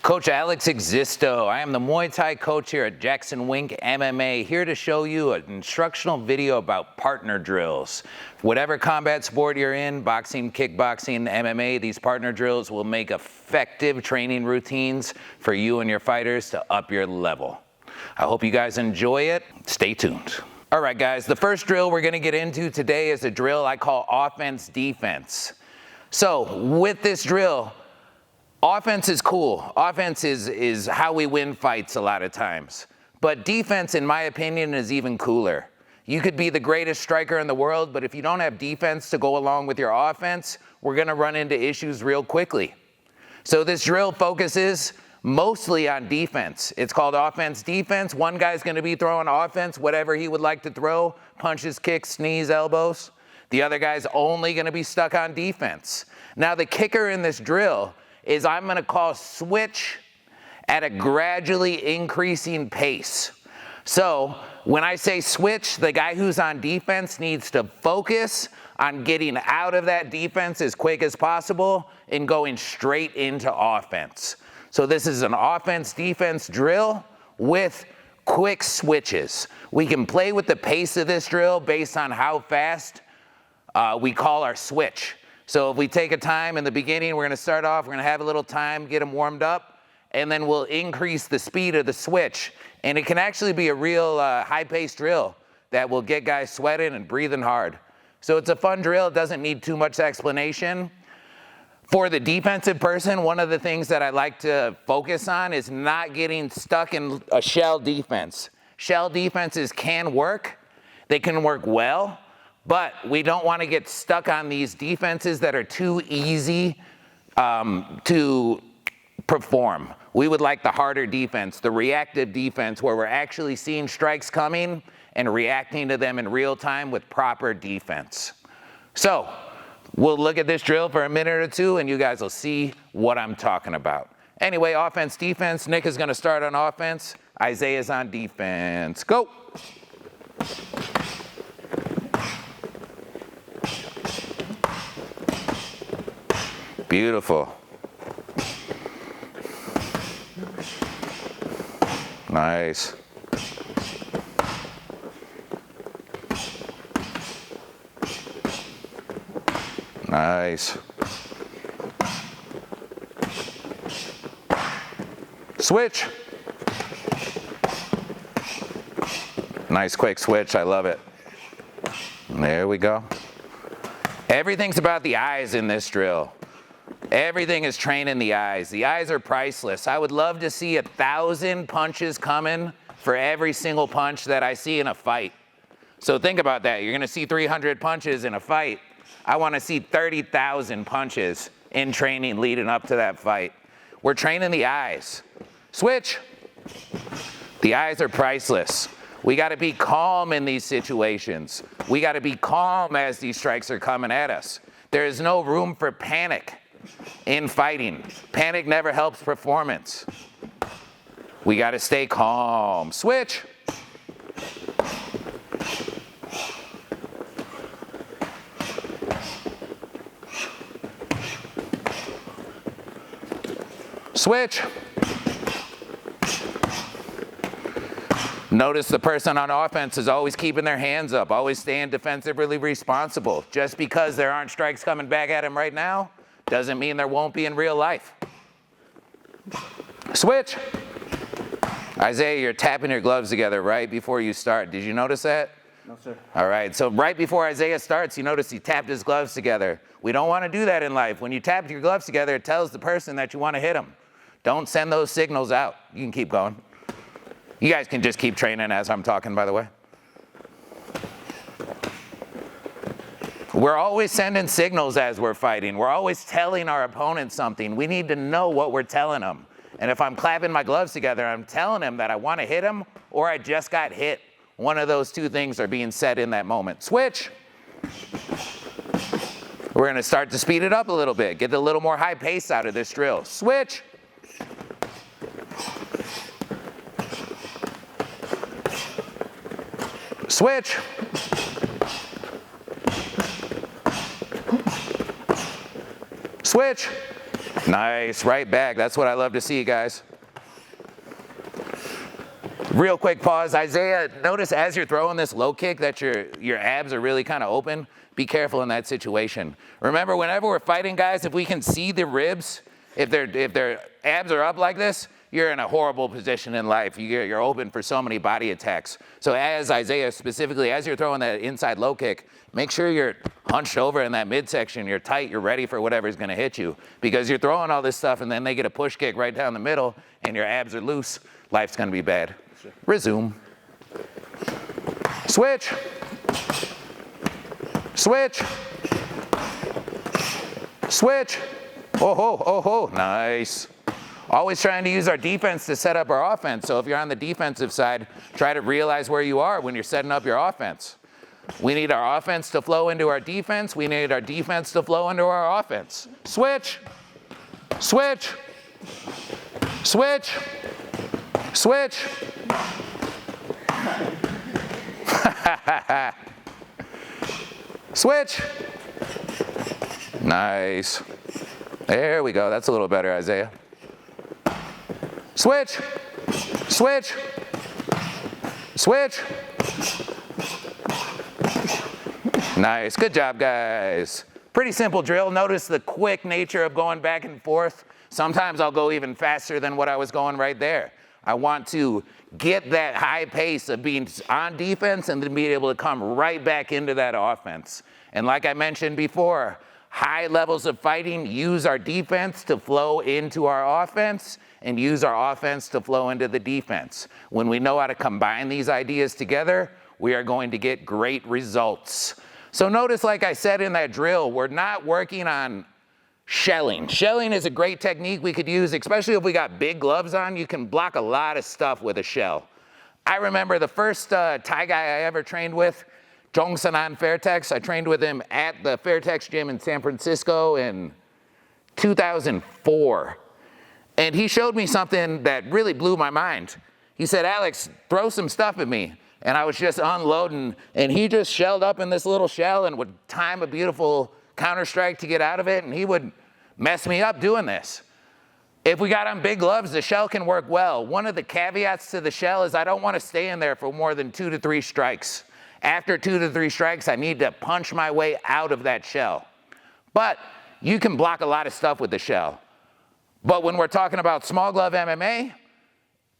Coach Alex Existo. I am the Muay Thai coach here at Jackson Wink MMA, here to show you an instructional video about partner drills. Whatever combat sport you're in, boxing, kickboxing, MMA, these partner drills will make effective training routines for you and your fighters to up your level. I hope you guys enjoy it. Stay tuned. All right, guys, the first drill we're gonna get into today is a drill I call offense-defense. So with this drill, offense is cool. Offense is how we win fights a lot of times. But defense, in my opinion, is even cooler. You could be the greatest striker in the world, but if you don't have defense to go along with your offense, we're gonna run into issues real quickly. So this drill focuses mostly on defense. It's called offense-defense. One guy's gonna be throwing offense, whatever he would like to throw, punches, kicks, knees, elbows. The other guy's only gonna be stuck on defense. Now the kicker in this drill is I'm gonna call switch at a gradually increasing pace. So when I say switch, the guy who's on defense needs to focus on getting out of that defense as quick as possible and going straight into offense. So this is an offense-defense drill with quick switches. We can play with the pace of this drill based on how fast we call our switch. So if we take a time in the beginning, we're gonna start off, we're gonna have a little time, get them warmed up, and then we'll increase the speed of the switch. And it can actually be a real high-paced drill that will get guys sweating and breathing hard. So it's a fun drill, it doesn't need too much explanation. For the defensive person, one of the things that I like to focus on is not getting stuck in a shell defense. Shell defenses can work, they can work well, but we don't want to get stuck on these defenses that are too easy to perform. We would like the harder defense, the reactive defense, where we're actually seeing strikes coming and reacting to them in real time with proper defense. So we'll look at this drill for a minute or two and you guys will see what I'm talking about. Anyway, offense, defense. Nick is going to start on offense. Isaiah's on defense. Go. Beautiful. Nice. Nice. Switch. Nice quick switch, I love it. There we go. Everything's about the eyes in this drill. Everything is training the eyes. The eyes are priceless. I would love to see 1,000 punches coming for every single punch that I see in a fight. So think about that. You're gonna see 300 punches in a fight. I wanna see 30,000 punches in training leading up to that fight. We're training the eyes. Switch. The eyes are priceless. We gotta be calm in these situations. We gotta be calm as these strikes are coming at us. There is no room for panic in fighting. Panic never helps performance. We gotta stay calm. Switch. Switch. Notice the person on offense is always keeping their hands up, always staying defensively responsible. Just because there aren't strikes coming back at him right now, doesn't mean there won't be in real life. Switch. Isaiah, you're tapping your gloves together right before you start. Did you notice that? No, sir. All right, so right before Isaiah starts, you notice he tapped his gloves together. We don't want to do that in life. When you tap your gloves together, it tells the person that you want to hit him. Don't send those signals out. You can keep going. You guys can just keep training as I'm talking, by the way. We're always sending signals as we're fighting. We're always telling our opponent something. We need to know what we're telling them. And if I'm clapping my gloves together, I'm telling him that I want to hit him or I just got hit. One of those two things are being said in that moment. Switch. We're going to start to speed it up a little bit, get a little more high pace out of this drill. Switch. Switch. Switch. Nice, right back. That's what I love to see, guys. Real quick pause. Isaiah, notice as you're throwing this low kick that your abs are really kind of open. Be careful in that situation. Remember, whenever we're fighting, guys, if we can see the ribs, if their abs are up like this, you're in a horrible position in life. You're open for so many body attacks. So as Isaiah, specifically, as you're throwing that inside low kick, make sure you're hunched over in that midsection. You're tight. You're ready for whatever's going to hit you. Because you're throwing all this stuff, and then they get a push kick right down the middle, and your abs are loose. Life's going to be bad. Resume. Switch. Switch. Switch. Oh ho, oh ho. Nice. Always trying to use our defense to set up our offense. So if you're on the defensive side, try to realize where you are when you're setting up your offense. We need our offense to flow into our defense. We need our defense to flow into our offense. Switch. Switch. Switch. Switch. Switch. Nice. There we go. That's a little better, Isaiah. Switch. Switch. Switch. Nice. Good job, guys. Pretty simple drill. Notice the quick nature of going back and forth. Sometimes I'll go even faster than what I was going right there. I want to get that high pace of being on defense and then being able to come right back into that offense. And like I mentioned before, high levels of fighting use our defense to flow into our offense and use our offense to flow into the defense. When we know how to combine these ideas together, we are going to get great results. So notice, like I said in that drill, we're not working on shelling. Shelling is a great technique we could use, especially if we got big gloves on. You can block a lot of stuff with a shell. I remember the first Thai guy I ever trained with, Jongsanan Fairtex. I trained with him at the Fairtex gym in San Francisco in 2004. And he showed me something that really blew my mind. He said, "Alex, throw some stuff at me." And I was just unloading, and he just shelled up in this little shell and would time a beautiful counter strike to get out of it, and he would mess me up doing this. If we got on big gloves, the shell can work well. One of the caveats to the shell is I don't want to stay in there for more than 2 to 3 strikes. After 2 to 3 strikes, I need to punch my way out of that shell. But you can block a lot of stuff with the shell. But when we're talking about small glove MMA,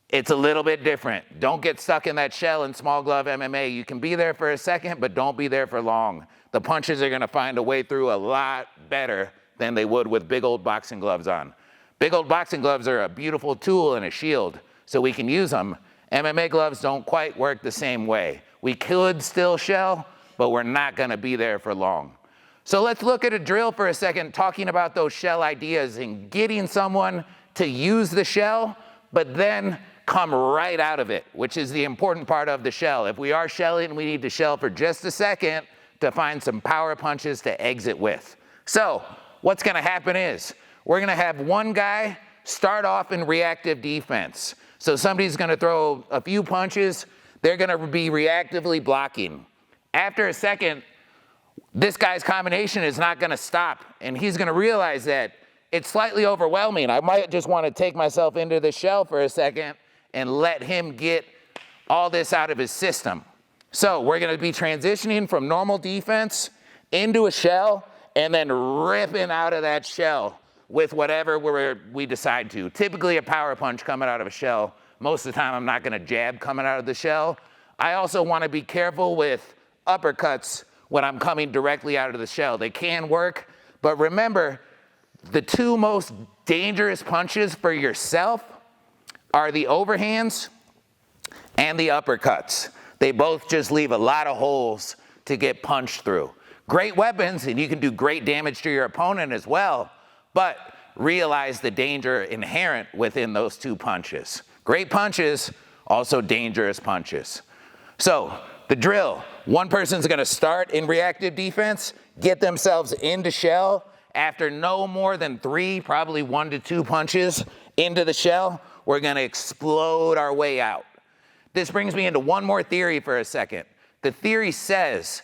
it's a little bit different. Don't get stuck in that shell in small glove MMA. You can be there for a second, but don't be there for long. The punches are gonna find a way through a lot better than they would with big old boxing gloves on. Big old boxing gloves are a beautiful tool and a shield, so we can use them. MMA gloves don't quite work the same way. We could still shell, but we're not gonna be there for long. So let's look at a drill for a second, talking about those shell ideas and getting someone to use the shell, but then come right out of it, which is the important part of the shell. If we are shelling, we need to shell for just a second to find some power punches to exit with. So what's gonna happen is, we're gonna have one guy start off in reactive defense. So somebody's gonna throw a few punches, they're gonna be reactively blocking. After a second, this guy's combination is not gonna stop, and he's gonna realize that it's slightly overwhelming. I might just wanna take myself into the shell for a second and let him get all this out of his system. So we're gonna be transitioning from normal defense into a shell and then ripping out of that shell with whatever we decide to. Typically a power punch coming out of a shell. Most of the time I'm not gonna jab coming out of the shell. I also wanna be careful with uppercuts when I'm coming directly out of the shell. They can work, but remember, the 2 most dangerous punches for yourself are the overhands and the uppercuts. They both just leave a lot of holes to get punched through. Great weapons, and you can do great damage to your opponent as well, but realize the danger inherent within those 2 punches. Great punches, also dangerous punches. So the drill, one person's gonna start in reactive defense, get themselves into shell. After no more than 3, probably 1 to 2 punches into the shell, we're gonna explode our way out. This brings me into one more theory for a second. The theory says,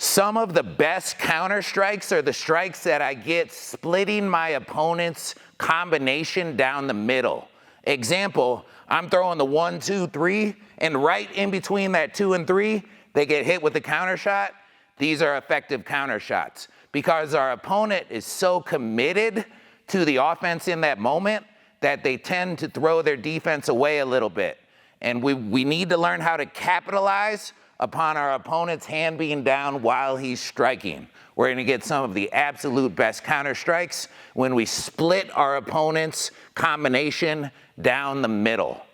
Some of the best counter strikes are the strikes that I get splitting my opponent's combination down the middle. Example, I'm throwing the 1, 2, 3, and right in between that 2 and 3, they get hit with the counter shot. These are effective counter shots because our opponent is so committed to the offense in that moment that they tend to throw their defense away a little bit. And we need to learn how to capitalize upon our opponent's hand being down while he's striking. We're gonna get some of the absolute best counter strikes when we split our opponent's combination down the middle.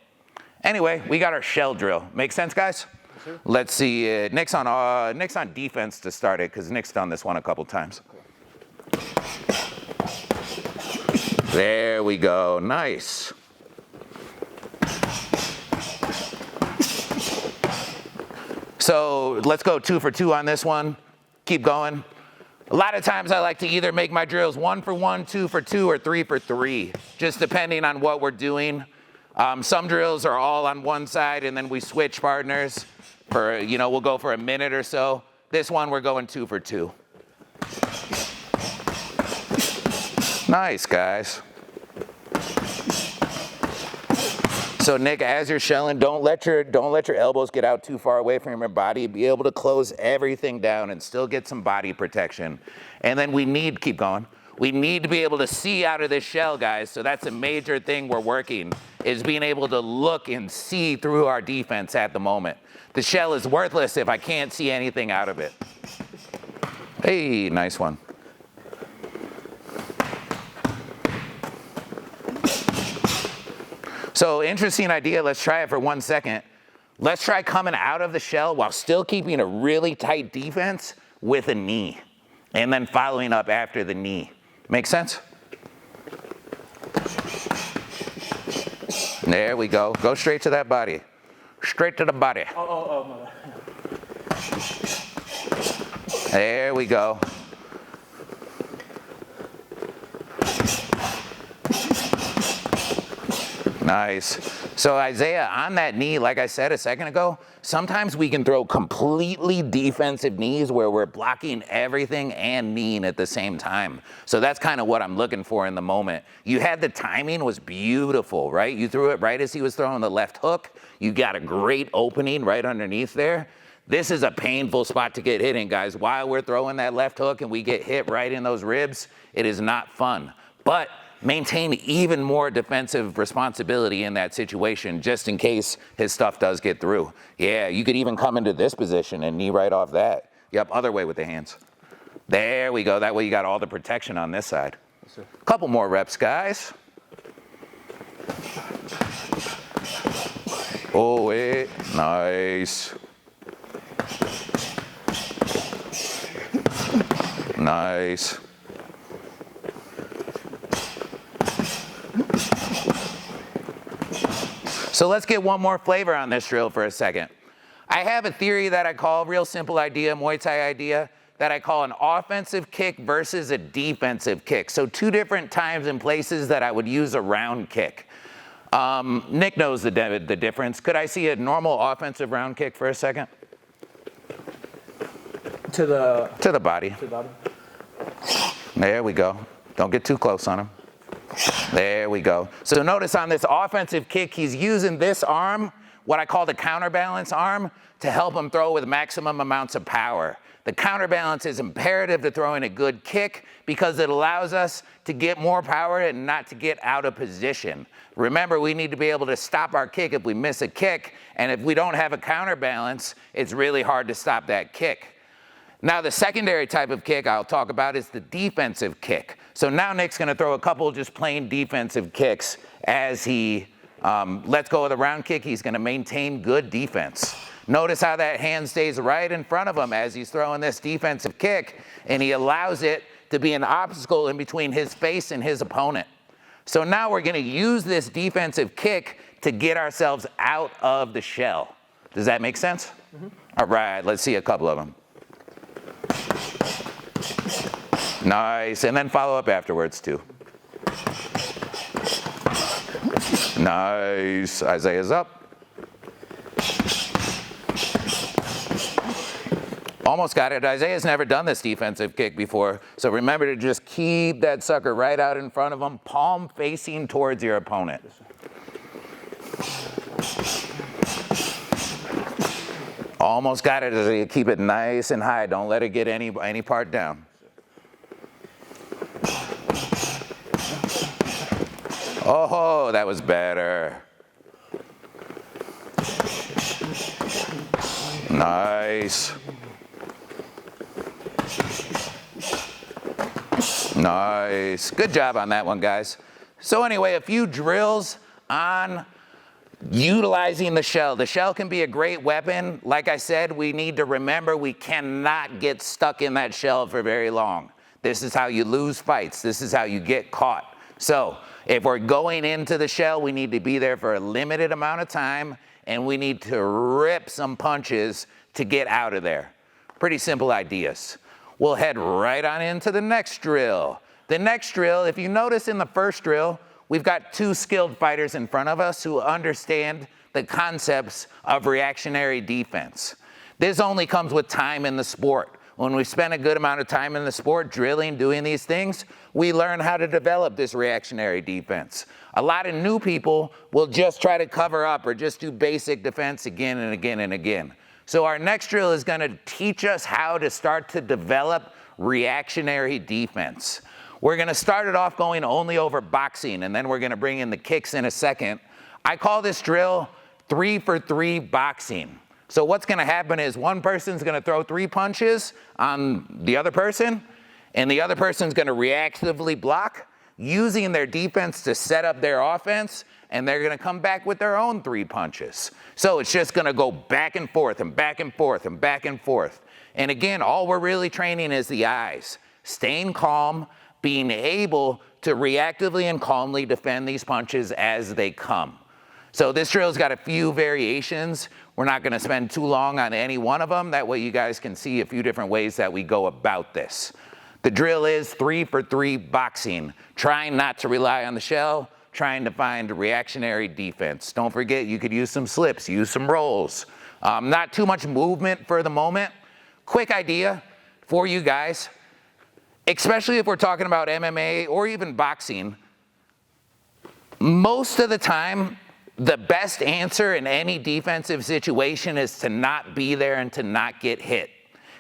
Anyway, we got our shell drill. Make sense, guys? Yes, let's see, Nick's on defense to start it, because Nick's done this one a couple times. There we go, nice. So let's go 2 for 2 on this one. Keep going. A lot of times I like to either make my drills 1 for 1, 2 for 2, or 3 for 3, just depending on what we're doing. Some drills are all on one side and then we switch partners for, we'll go for a minute or so. This one we're going 2 for 2. Nice, guys. So Nick, as you're shelling, don't let your elbows get out too far away from your body. Be able to close everything down and still get some body protection. And then keep going. We need to be able to see out of this shell, guys. So that's a major thing we're working, is being able to look and see through our defense at the moment. The shell is worthless if I can't see anything out of it. Hey, nice one. So interesting idea, let's try it for 1 second. Let's try coming out of the shell while still keeping a really tight defense with a knee, and then following up after the knee. Make sense? There we go. Go straight to that body. Straight to the body. My bad. There we go. Nice. So Isaiah, on that knee, like I said a second ago, sometimes we can throw completely defensive knees where we're blocking everything and kneeing at the same time. So that's kind of what I'm looking for in the moment. You had the timing was beautiful, right? You threw it right as he was throwing the left hook. You got a great opening right underneath there. This is a painful spot to get hit in, guys. While we're throwing that left hook and we get hit right in those ribs, it is not fun. But maintain even more defensive responsibility in that situation, just in case his stuff does get through. Yeah, you could even come into this position and knee right off that. Yep, other way with the hands. There we go. That way you got all the protection on this side. Yes, couple more reps, guys. Oh, wait. Nice. Nice. So let's get one more flavor on this drill for a second. I have a theory that I call, real simple idea, Muay Thai idea, that I call an offensive kick versus a defensive kick. So 2 different times and places that I would use a round kick. Nick knows the difference. Could I see a normal offensive round kick for a second? To the body. To the body. There we go. Don't get too close on him. There we go. So notice on this offensive kick, he's using this arm, what I call the counterbalance arm, to help him throw with maximum amounts of power. The counterbalance is imperative to throwing a good kick because it allows us to get more power and not to get out of position. Remember, we need to be able to stop our kick if we miss a kick, and if we don't have a counterbalance, it's really hard to stop that kick. Now, the secondary type of kick I'll talk about is the defensive kick. So now Nick's gonna throw a couple just plain defensive kicks as he lets go of the round kick. He's gonna maintain good defense. Notice how that hand stays right in front of him as he's throwing this defensive kick, and he allows it to be an obstacle in between his face and his opponent. So now we're gonna use this defensive kick to get ourselves out of the shell. Does that make sense? Mm-hmm. All right, let's see a couple of them. Nice, and then follow up afterwards too. Nice, Isaiah's up. Almost got it. Isaiah's never done this defensive kick before, so remember to just keep that sucker right out in front of him, palm facing towards your opponent. Almost got it, Isaiah. Keep it nice and high. Don't let it get any part down. Oh, that was better. Nice. Nice. Good job on that one, guys. So anyway, a few drills on utilizing the shell. The shell can be a great weapon. Like I said, we need to remember we cannot get stuck in that shell for very long. This is how you lose fights. This is how you get caught. So if we're going into the shell, we need to be there for a limited amount of time, and we need to rip some punches to get out of there. Pretty simple ideas. We'll head right on into the next drill. The next drill, if you notice in the first drill, we've got two skilled fighters in front of us who understand the concepts of reactionary defense. This only comes with time in the sport. When we spend a good amount of time in the sport drilling, doing these things, we learn how to develop this reactionary defense. A lot of new people will just try to cover up or just do basic defense again and again and again. So our next drill is going to teach us how to start to develop reactionary defense. We're going to start it off going only over boxing, and then we're going to bring in the kicks in a second. I call this drill 3-for-3 boxing. So what's going to happen is one person's going to throw 3 punches on the other person, and the other person's going to reactively block, using their defense to set up their offense, and they're going to come back with their own 3 punches. So it's just going to go back and forth and back and forth and back and forth. And again, all we're really training is the eyes. Staying calm, being able to reactively and calmly defend these punches as they come. So this drill's got a few variations. We're not going to spend too long on any one of them. That way you guys can see a few different ways that we go about this. The drill is 3-for-3 boxing, trying not to rely on the shell, trying to find reactionary defense. Don't forget, you could use some slips, use some rolls. Not too much movement for the moment. Quick idea for you guys, especially if we're talking about MMA or even boxing. Most of the time, the best answer in any defensive situation is to not be there and to not get hit.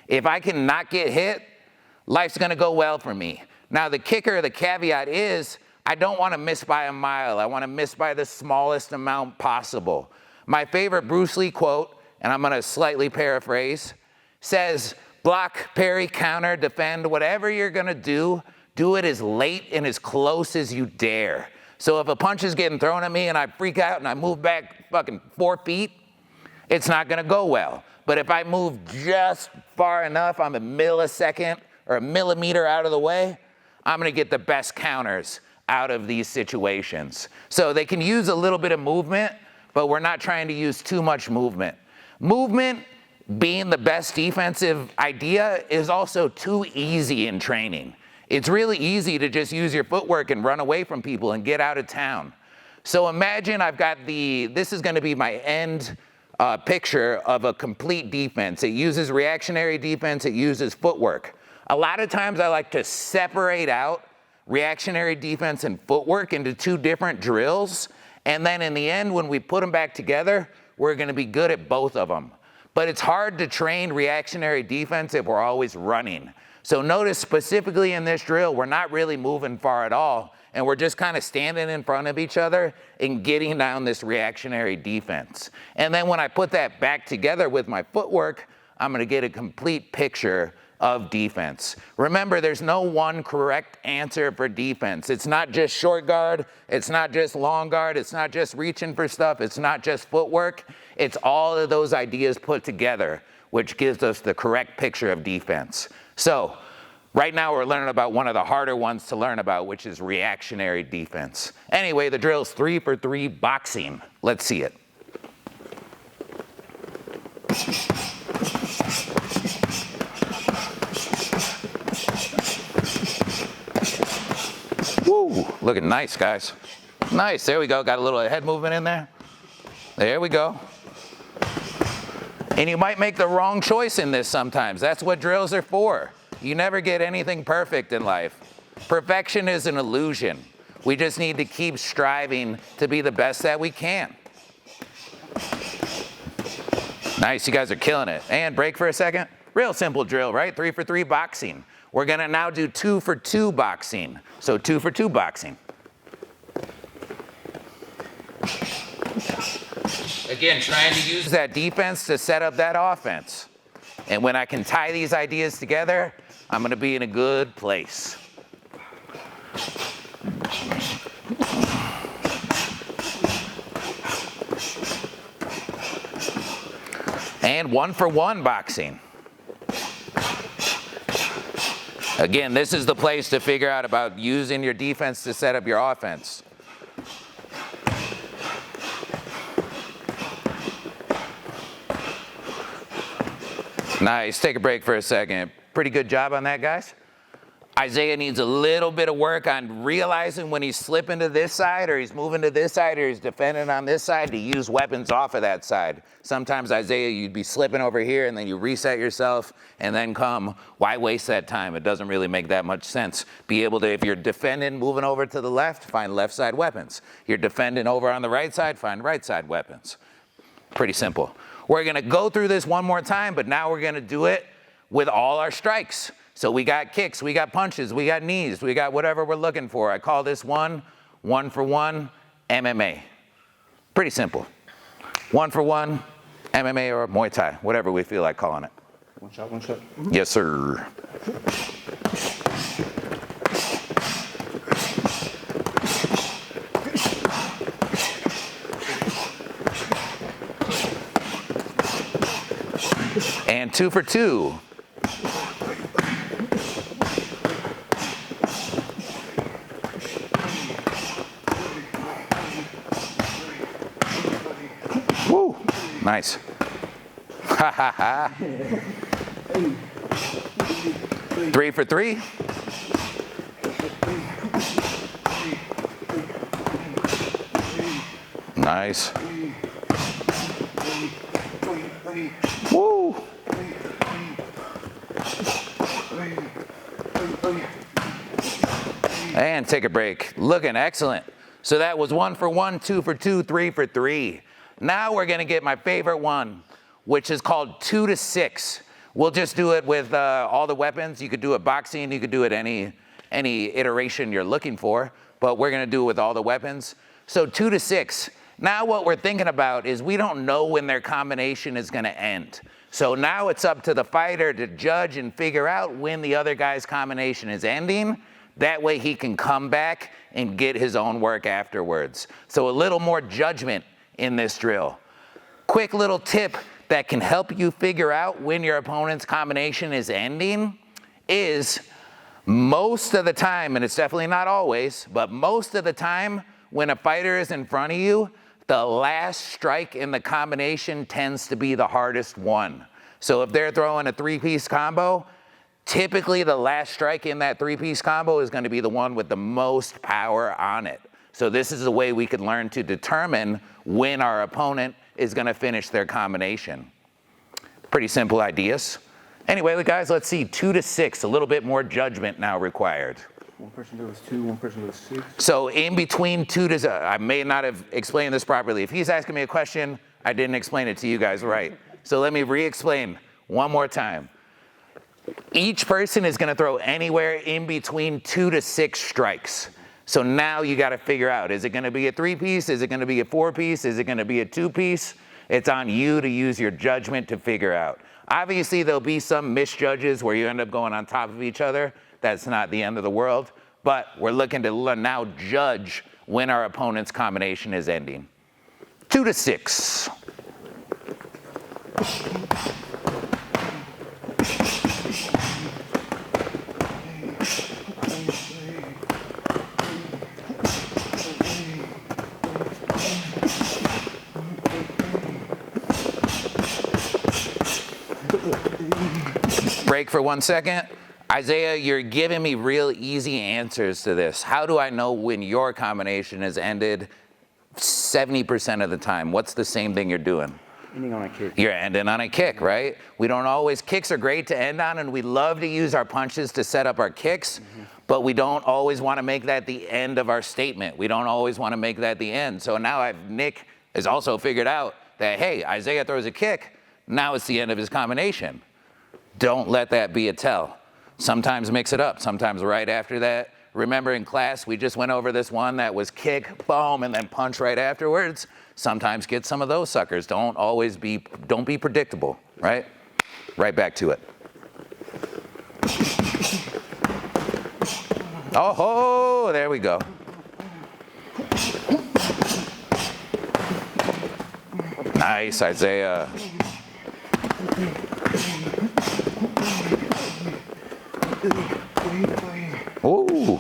If I can not get hit, life's going to go well for me. Now, the kicker, the caveat is, I don't want to miss by a mile. I want to miss by the smallest amount possible. My favorite Bruce Lee quote, and I'm going to slightly paraphrase, says, block, parry, counter, defend, whatever you're going to do it as late and as close as you dare. So if a punch is getting thrown at me and I freak out and I move back fucking 4 feet, it's not going to go well. But if I move just far enough, I'm a millisecond or a millimeter out of the way, I'm going to get the best counters out of these situations. So they can use a little bit of movement, but we're not trying to use too much movement. Movement being the best defensive idea is also too easy in training. It's really easy to just use your footwork and run away from people and get out of town. So imagine I've got this is going to be my end picture of a complete defense. It uses reactionary defense, it uses footwork. A lot of times I like to separate out reactionary defense and footwork into 2 different drills, and then in the end, when we put them back together, we're going to be good at both of them. But it's hard to train reactionary defense if we're always running. So notice specifically in this drill, we're not really moving far at all, and we're just kind of standing in front of each other and getting down this reactionary defense. And then when I put that back together with my footwork, I'm going to get a complete picture of defense. Remember, there's no one correct answer for defense. It's not just short guard, it's not just long guard, it's not just reaching for stuff, it's not just footwork. It's all of those ideas put together, which gives us the correct picture of defense. So, right now we're learning about one of the harder ones to learn about, which is reactionary defense. Anyway, the drill's 3-for-3 boxing. Let's see it. Woo, looking nice, guys. Nice, there we go. Got a little head movement in there. There we go. And you might make the wrong choice in this sometimes. That's what drills are for. You never get anything perfect in life. Perfection is an illusion. We just need to keep striving to be the best that we can. Nice, you guys are killing it. And break for a second. Real simple drill, right? 3 for 3 boxing. We're gonna now do 2 for 2 boxing. So 2 for 2 boxing. Again, trying to use that defense to set up that offense. And when I can tie these ideas together, I'm gonna be in a good place. And 1 for 1 boxing. Again, this is the place to figure out about using your defense to set up your offense. Nice, take a break for a second. Pretty good job on that, guys. Isaiah needs a little bit of work on realizing when he's slipping to this side or he's moving to this side or he's defending on this side to use weapons off of that side. Sometimes, Isaiah, you'd be slipping over here and then you reset yourself and then come. Why waste that time? It doesn't really make that much sense. Be able to, if you're defending, moving over to the left, find left side weapons. You're defending over on the right side, find right side weapons. Pretty simple. We're gonna go through this one more time, but now we're gonna do it with all our strikes. So we got kicks, we got punches, we got knees, we got whatever we're looking for. I call this one for 1 MMA. Pretty simple. 1 for 1 MMA or Muay Thai, whatever we feel like calling it. One shot, one shot. Yes, sir. And 2 for 2. Woo, nice. Ha ha ha. 3 for 3. Nice. Woo. And take a break. Looking excellent. So that was 1 for 1, 2 for 2, 3 for 3. Now we're gonna get my favorite one, which is called 2 to 6. We'll just do it with all the weapons. You could do it boxing, you could do it any iteration you're looking for, but we're gonna do it with all the weapons. So 2 to 6. Now what we're thinking about is we don't know when their combination is gonna end. So now it's up to the fighter to judge and figure out when the other guy's combination is ending. That way he can come back and get his own work afterwards. So a little more judgment in this drill. Quick little tip that can help you figure out when your opponent's combination is ending is most of the time, and it's definitely not always, but most of the time when a fighter is in front of you, the last strike in the combination tends to be the hardest one. So if they're throwing a 3-piece combo, typically the last strike in that 3-piece combo is going to be the one with the most power on it. So this is a way we can learn to determine when our opponent is going to finish their combination. Pretty simple ideas. Anyway, guys, let's see, 2 to 6, a little bit more judgment now required. One person does 2, one person does 6. So in between 2 to, I may not have explained this properly. If he's asking me a question, I didn't explain it to you guys right. So let me re-explain one more time. Each person is going to throw anywhere in between 2 to 6 strikes. So now you got to figure out, is it going to be a 3-piece? Is it going to be a 4-piece? Is it going to be a 2-piece? It's on you to use your judgment to figure out. Obviously, there'll be some misjudges where you end up going on top of each other. That's not the end of the world. But we're looking to now judge when our opponent's combination is ending. 2 to 6. Break for 1 second. Isaiah, you're giving me real easy answers to this. How do I know when your combination has ended 70% of the time? What's the same thing you're doing? Ending on a kick. You're ending on a kick, right? We don't always, kicks are great to end on, and we love to use our punches to set up our kicks, but we don't always want to make that the end of our statement. We don't always want to make that the end. So now Nick has also figured out that, hey, Isaiah throws a kick, now it's the end of his combination. Don't let that be a tell. Sometimes mix it up, sometimes right after that. Remember in class, we just went over this one that was kick, boom, and then punch right afterwards. Sometimes get some of those suckers. Don't be predictable, right? Right back to it. Oh, there we go. Nice, Isaiah. Ooh.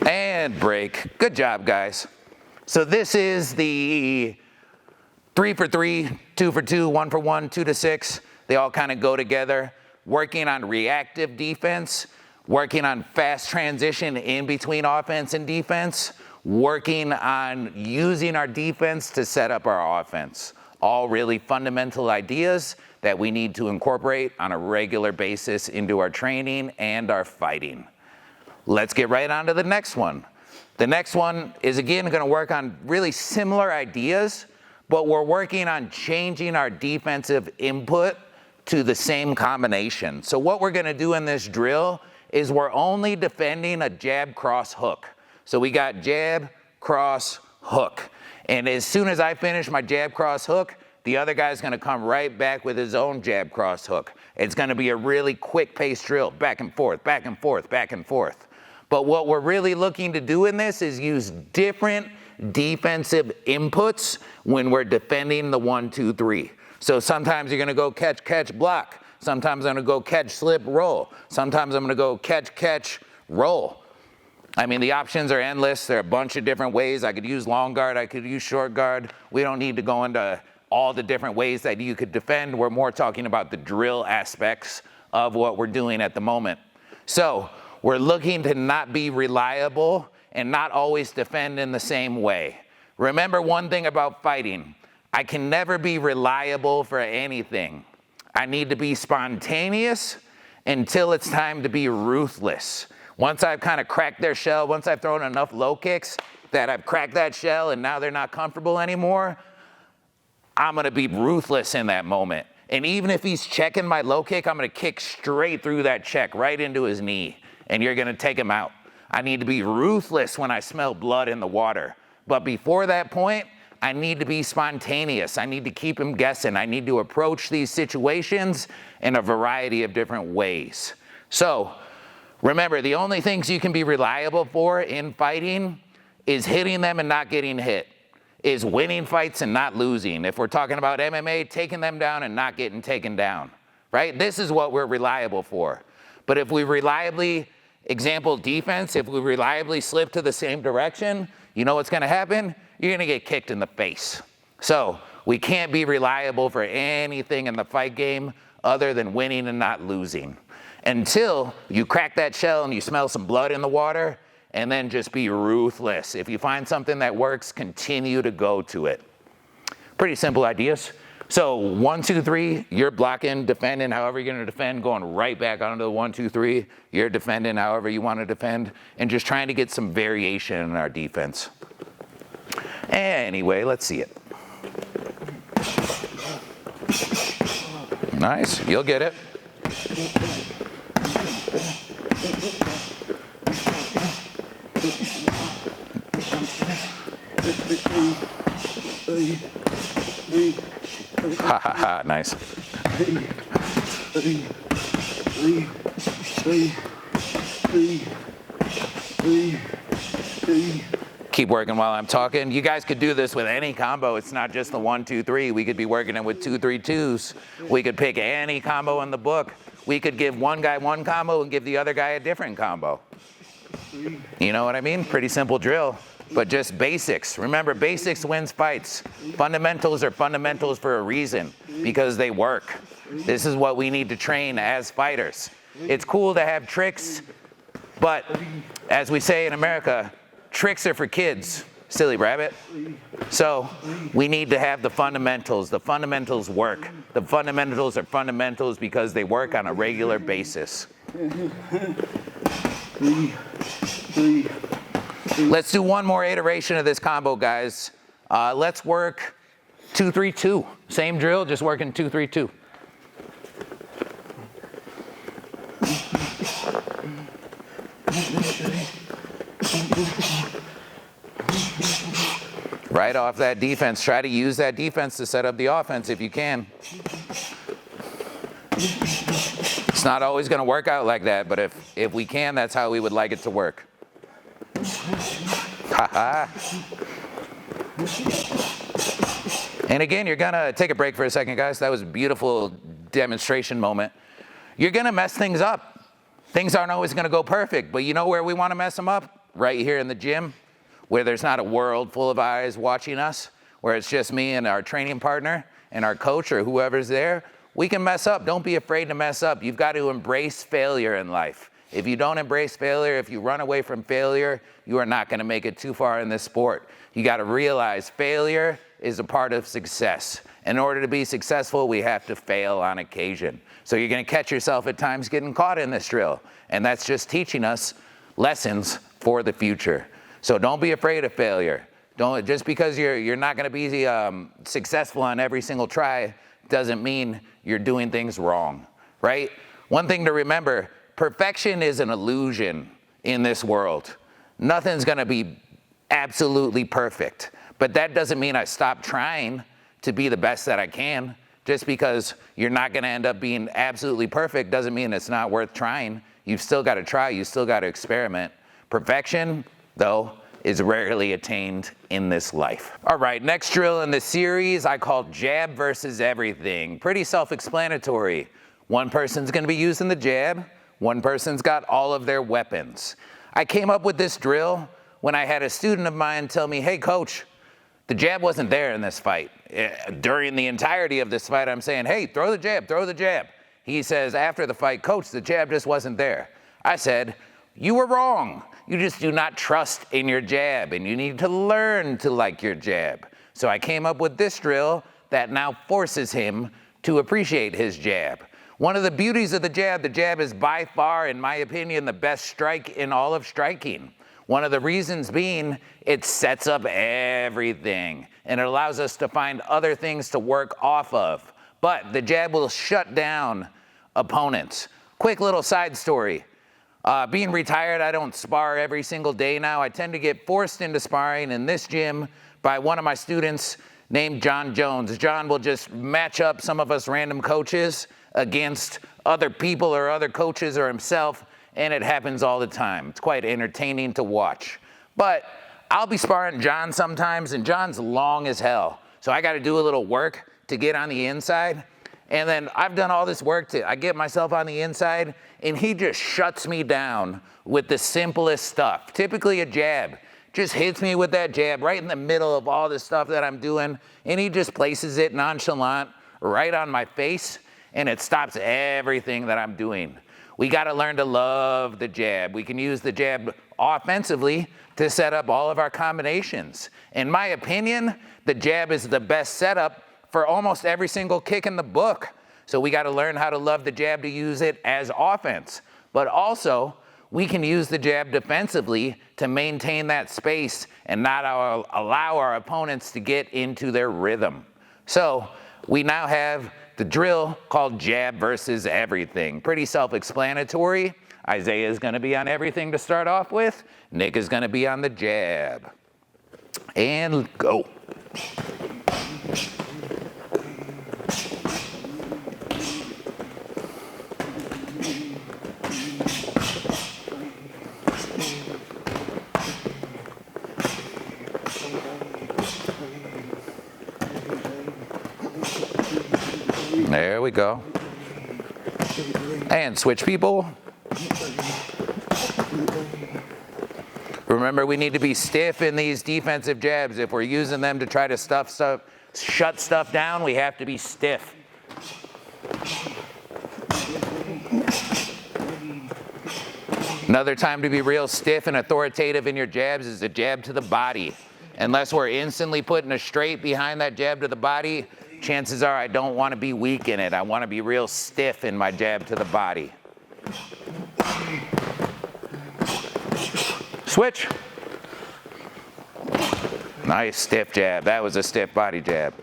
And break. Good job, guys. So this is the 3 for 3, 2 for 2, 1 for 1, 2 to 6. They all kind of go together. Working on reactive defense, working on fast transition in between offense and defense, working on using our defense to set up our offense. All really fundamental ideas that we need to incorporate on a regular basis into our training and our fighting. Let's get right on to the next one. The next one is again going to work on really similar ideas, but we're working on changing our defensive input to the same combination. So what we're going to do in this drill is we're only defending a jab, cross, hook. So we got jab, cross, hook. And as soon as I finish my jab, cross, hook, the other guy's going to come right back with his own jab, cross, hook. It's going to be a really quick pace drill, back and forth, back and forth, back and forth. But what we're really looking to do in this is use different defensive inputs when we're defending the 1, 2, 3. So sometimes you're going to go catch, catch, block. Sometimes I'm going to go catch, slip, roll. Sometimes I'm going to go catch, catch, roll. I mean, the options are endless. There are a bunch of different ways. I could use long guard. I could use short guard. We don't need to go into all the different ways that you could defend. We're more talking about the drill aspects of what we're doing at the moment. So we're looking to not be reliable and not always defend in the same way. Remember one thing about fighting. I can never be reliable for anything. I need to be spontaneous until it's time to be ruthless. Once I've kind of cracked their shell, once I've thrown enough low kicks that I've cracked that shell and now they're not comfortable anymore, I'm going to be ruthless in that moment. And even if he's checking my low kick, I'm going to kick straight through that check, right into his knee, and you're going to take him out. I need to be ruthless when I smell blood in the water. But before that point, I need to be spontaneous. I need to keep him guessing. I need to approach these situations in a variety of different ways. So remember, the only things you can be reliable for in fighting is hitting them and not getting hit, is winning fights and not losing. If we're talking about MMA, taking them down and not getting taken down, right? This is what we're reliable for. But if we reliably, example defense, if we reliably slip to the same direction, you know what's going to happen? You're going to get kicked in the face. So we can't be reliable for anything in the fight game other than winning and not losing, until you crack that shell and you smell some blood in the water, and then just be ruthless. If you find something that works, continue to go to it. Pretty simple ideas. So 1, 2, 3, you're blocking, defending, however you're going to defend, going right back onto the 1, 2, 3. You're defending however you want to defend, and just trying to get some variation in our defense. Anyway, let's see it. Nice, you'll get it. Ha ha ha, nice. Keep working while I'm talking. You guys could do this with any combo. It's not just the 1, 2, 3. We could be working it with 2, 3, 2s. We could pick any combo in the book. We could give one guy one combo and give the other guy a different combo. You know what I mean? Pretty simple drill, but just basics. Remember, basics wins fights. Fundamentals are fundamentals for a reason, because they work. This is what we need to train as fighters. It's cool to have tricks, but as we say in America, tricks are for kids, silly rabbit. So we need to have the fundamentals. The fundamentals work. The fundamentals are fundamentals because they work on a regular basis. Let's do one more iteration of this combo, guys. Let's work 2-3-2. Same drill, just working 2-3-2. Right off that defense. Try to use that defense to set up the offense if you can. It's not always going to work out like that, but if we can, that's how we would like it to work. And again, you're going to take a break for a second, guys. That was a beautiful demonstration moment. You're going to mess things up. Things aren't always going to go perfect, but you know where we want to mess them up? Right here in the gym, where there's not a world full of eyes watching us, where it's just me and our training partner and our coach or whoever's there. We can mess up. Don't be afraid to mess up. You've got to embrace failure in life. If you don't embrace failure, if you run away from failure, you are not going to make it too far in this sport. You got to realize failure is a part of success. In order to be successful, we have to fail on occasion. So you're going to catch yourself at times getting caught in this drill. And that's just teaching us lessons for the future. So don't be afraid of failure. Just because you're not going to be successful on every single try doesn't mean you're doing things wrong, right? One thing to remember, perfection is an illusion in this world. Nothing's going to be absolutely perfect. But that doesn't mean I stop trying to be the best that I can. Just because you're not going to end up being absolutely perfect doesn't mean it's not worth trying. You've still got to try. You still got to experiment. Perfection, though, is rarely attained in this life. All right, next drill in the series I call jab versus everything. Pretty self-explanatory. One person's going to be using the jab. One person's got all of their weapons. I came up with this drill when I had a student of mine tell me, hey, coach, the jab wasn't there in this fight. During the entirety of this fight, I'm saying, hey, throw the jab, throw the jab. He says after the fight, coach, the jab just wasn't there. I said, you were wrong. You just do not trust in your jab, and you need to learn to like your jab. So I came up with this drill that now forces him to appreciate his jab. One of the beauties of the jab is by far, in my opinion, the best strike in all of striking. One of the reasons being it sets up everything, and it allows us to find other things to work off of. But the jab will shut down opponents. Quick little side story. Being retired, I don't spar every single day now. I tend to get forced into sparring in this gym by one of my students named John Jones. John will just match up some of us random coaches against other people or other coaches or himself, and it happens all the time. It's quite entertaining to watch. But I'll be sparring John sometimes, and John's long as hell. So I got to do a little work to get on the inside. And then I've done all this work I get myself on the inside, and he just shuts me down with the simplest stuff. Typically a jab. Just hits me with that jab right in the middle of all the stuff that I'm doing, and he just places it nonchalant right on my face, and it stops everything that I'm doing. We got to learn to love the jab. We can use the jab offensively to set up all of our combinations. In my opinion, the jab is the best setup for almost every single kick in the book. So we got to learn how to love the jab to use it as offense. But also, we can use the jab defensively to maintain that space and not allow our opponents to get into their rhythm. So we now have the drill called jab versus everything. Pretty self-explanatory. Isaiah is going to be on everything to start off with. Nick is going to be on the jab. And go. There we go. And switch people. Remember, we need to be stiff in these defensive jabs. If we're using them to try to shut stuff down, we have to be stiff. Another time to be real stiff and authoritative in your jabs is a jab to the body. Unless we're instantly putting a straight behind that jab to the body, chances are I don't want to be weak in it. I want to be real stiff in my jab to the body. Switch. Nice stiff jab. That was a stiff body jab.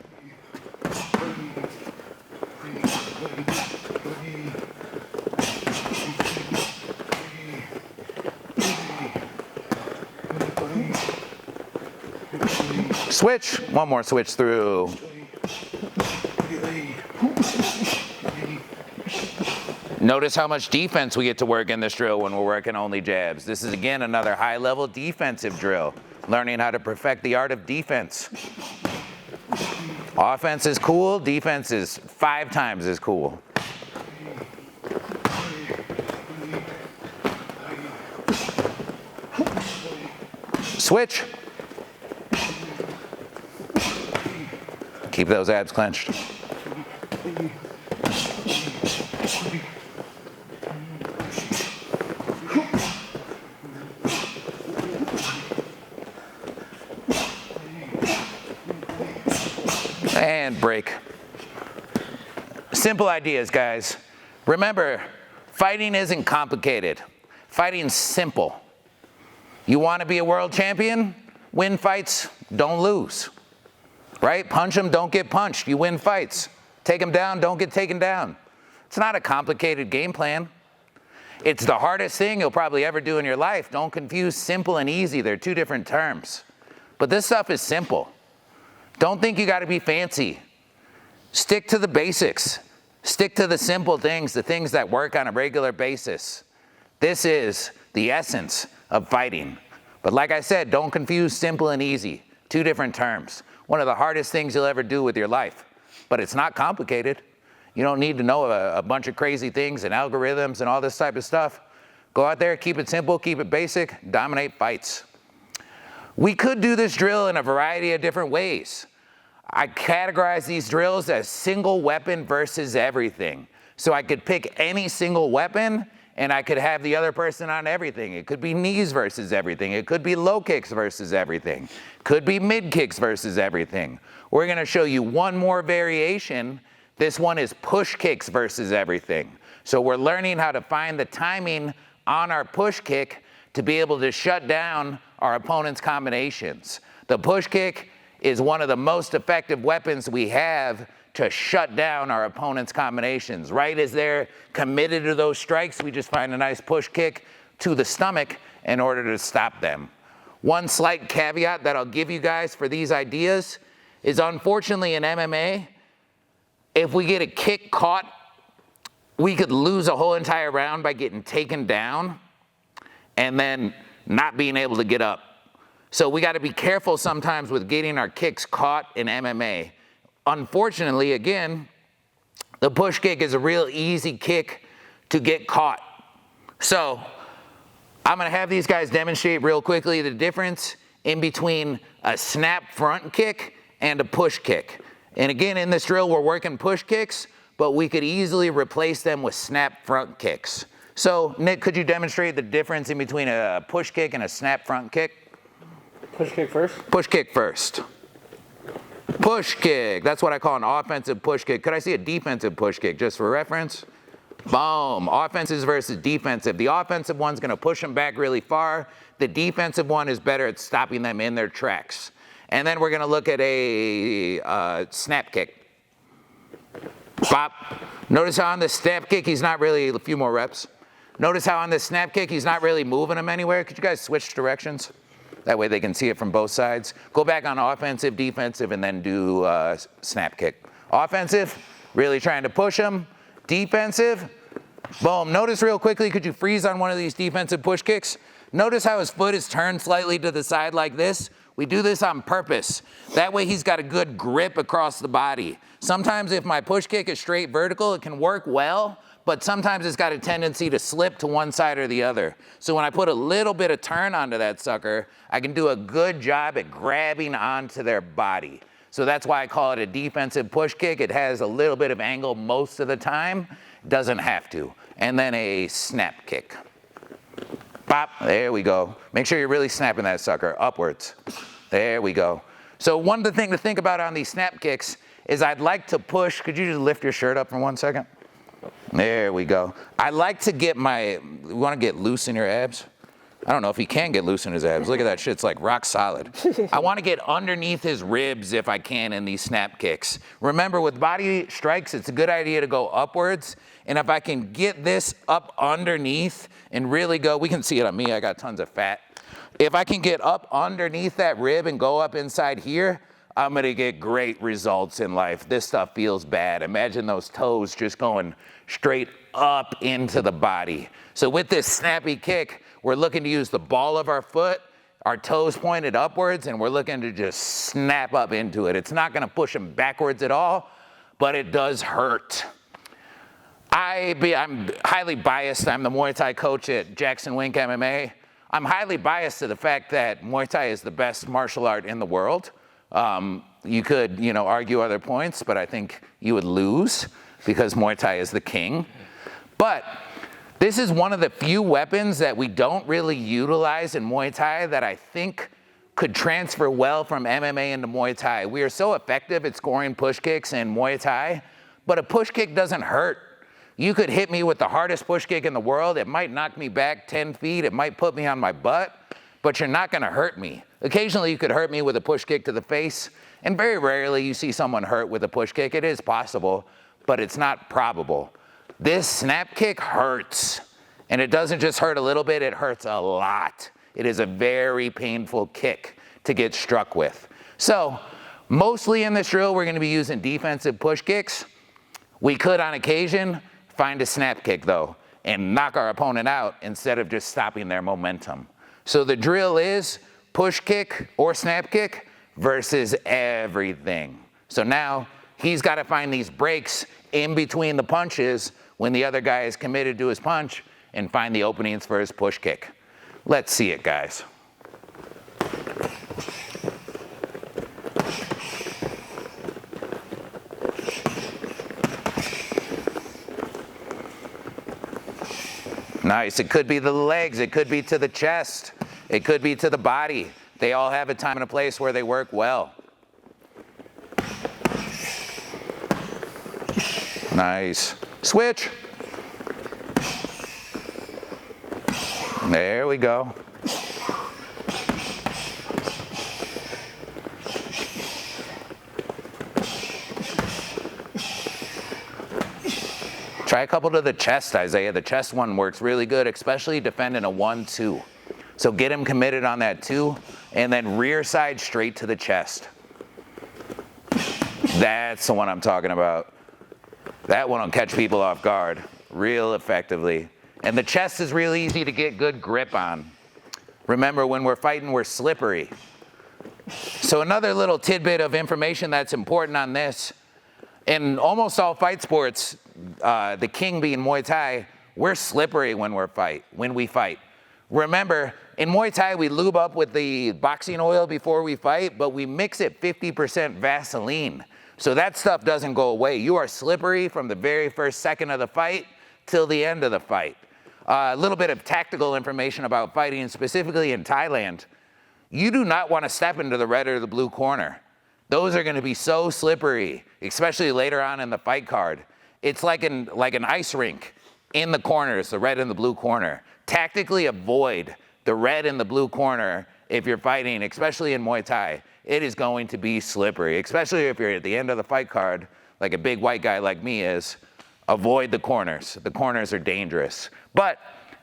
Switch. One more switch through. Notice how much defense we get to work in this drill when we're working only jabs. This is, again, another high-level defensive drill, learning how to perfect the art of defense. Offense is cool, defense is 5 times as cool. Switch. Keep those abs clenched. And break. Simple ideas, guys. Remember, fighting isn't complicated. Fighting's simple. You want to be a world champion? Win fights, don't lose. Right? Punch them, don't get punched. You win fights. Take them down, don't get taken down. It's not a complicated game plan. It's the hardest thing you'll probably ever do in your life. Don't confuse simple and easy. They're 2 different terms. But this stuff is simple. Don't think you got to be fancy. Stick to the basics. Stick to the simple things, the things that work on a regular basis. This is the essence of fighting. But like I said, don't confuse simple and easy. 2 different terms. One of the hardest things you'll ever do with your life. But it's not complicated. You don't need to know a bunch of crazy things and algorithms and all this type of stuff. Go out there, keep it simple, keep it basic, dominate fights. We could do this drill in a variety of different ways. I categorize these drills as single weapon versus everything. So I could pick any single weapon and I could have the other person on everything. It could be knees versus everything. It could be low kicks versus everything. Could be mid kicks versus everything. We're gonna show you one more variation. This one is push kicks versus everything. So we're learning how to find the timing on our push kick to be able to shut down our opponent's combinations. The push kick is one of the most effective weapons we have to shut down our opponent's combinations. Right as they're committed to those strikes, we just find a nice push kick to the stomach in order to stop them. One slight caveat that I'll give you guys for these ideas is, unfortunately in MMA, if we get a kick caught, we could lose a whole entire round by getting taken down and then not being able to get up. So we got to be careful sometimes with getting our kicks caught in MMA. Unfortunately, again, the push kick is a real easy kick to get caught. So I'm going to have these guys demonstrate real quickly the difference in between a snap front kick and a push kick. And again, in this drill, we're working push kicks, but we could easily replace them with snap front kicks. So Nick, could you demonstrate the difference in between a push kick and a snap front kick? Push kick first? Push kick first. Push kick. That's what I call an offensive push kick. Could I see a defensive push kick just for reference? Boom. Offensive versus defensive. The offensive one's going to push them back really far. The defensive one is better at stopping them in their tracks. And then we're going to look at a snap kick. Bop. Notice how on the snap kick, he's not really, a few more reps. Notice how on the snap kick, he's not really moving them anywhere. Could you guys switch directions? That way they can see it from both sides. Go back on offensive, defensive, and then do snap kick. Offensive, really trying to push them. Defensive, boom. Notice real quickly, could you freeze on one of these defensive push kicks? Notice how his foot is turned slightly to the side like this. We do this on purpose. That way he's got a good grip across the body. Sometimes if my push kick is straight vertical, it can work well, but sometimes it's got a tendency to slip to one side or the other. So when I put a little bit of turn onto that sucker, I can do a good job at grabbing onto their body. So that's why I call it a defensive push kick. It has a little bit of angle most of the time. Doesn't have to. And then a snap kick. Bop, there we go. Make sure you're really snapping that sucker upwards. There we go. So one of the things to think about on these snap kicks is I'd like to push, could you just lift your shirt up for 1 second? There we go. I like to get you wanna get loose in your abs? I don't know if he can get loose in his abs. Look at that shit, it's like rock solid. I wanna get underneath his ribs if I can in these snap kicks. Remember, with body strikes, it's a good idea to go upwards. And if I can get this up underneath and really go, we can see it on me, I got tons of fat. If I can get up underneath that rib and go up inside here, I'm gonna get great results in life. This stuff feels bad. Imagine those toes just going straight up into the body. So with this snappy kick, we're looking to use the ball of our foot, our toes pointed upwards, and we're looking to just snap up into it. It's not gonna push them backwards at all, but it does hurt. I'm highly biased. I'm the Muay Thai coach at Jackson Wink MMA. I'm highly biased to the fact that Muay Thai is the best martial art in the world. You could, argue other points, but I think you would lose because Muay Thai is the king. But this is one of the few weapons that we don't really utilize in Muay Thai that I think could transfer well from MMA into Muay Thai. We are so effective at scoring push kicks in Muay Thai, but a push kick doesn't hurt. You could hit me with the hardest push kick in the world. It might knock me back 10 feet. It might put me on my butt, but you're not gonna hurt me. Occasionally you could hurt me with a push kick to the face, and very rarely you see someone hurt with a push kick. It is possible, but it's not probable. This snap kick hurts, and it doesn't just hurt a little bit, it hurts a lot. It is a very painful kick to get struck with. So, mostly in this drill, we're gonna be using defensive push kicks. We could, on occasion, find a snap kick though, and knock our opponent out instead of just stopping their momentum. So the drill is push kick or snap kick versus everything. So now he's got to find these breaks in between the punches when the other guy is committed to his punch and find the openings for his push kick. Let's see it, guys. Nice, it could be the legs, it could be to the chest, it could be to the body. They all have a time and a place where they work well. Nice. Switch. There we go. Try a couple to the chest, Isaiah. The chest one works really good, especially defending a 1-2. So get him committed on that 2, and then rear side straight to the chest. That's the one I'm talking about. That one will catch people off guard real effectively. And the chest is real easy to get good grip on. Remember, when we're fighting, we're slippery. So another little tidbit of information that's important on this, in almost all fight sports, the king being Muay Thai, we're slippery when we fight. Remember, in Muay Thai, we lube up with the boxing oil before we fight, but we mix it 50% Vaseline. So that stuff doesn't go away. You are slippery from the very first second of the fight till the end of the fight. A little bit of tactical information about fighting, specifically in Thailand. You do not want to step into the red or the blue corner. Those are going to be so slippery, especially later on in the fight card. It's like an ice rink in the corners, the red and the blue corner. Tactically avoid the red and the blue corner if you're fighting, especially in Muay Thai. It is going to be slippery, especially if you're at the end of the fight card, like a big white guy like me is. Avoid the corners. The corners are dangerous. But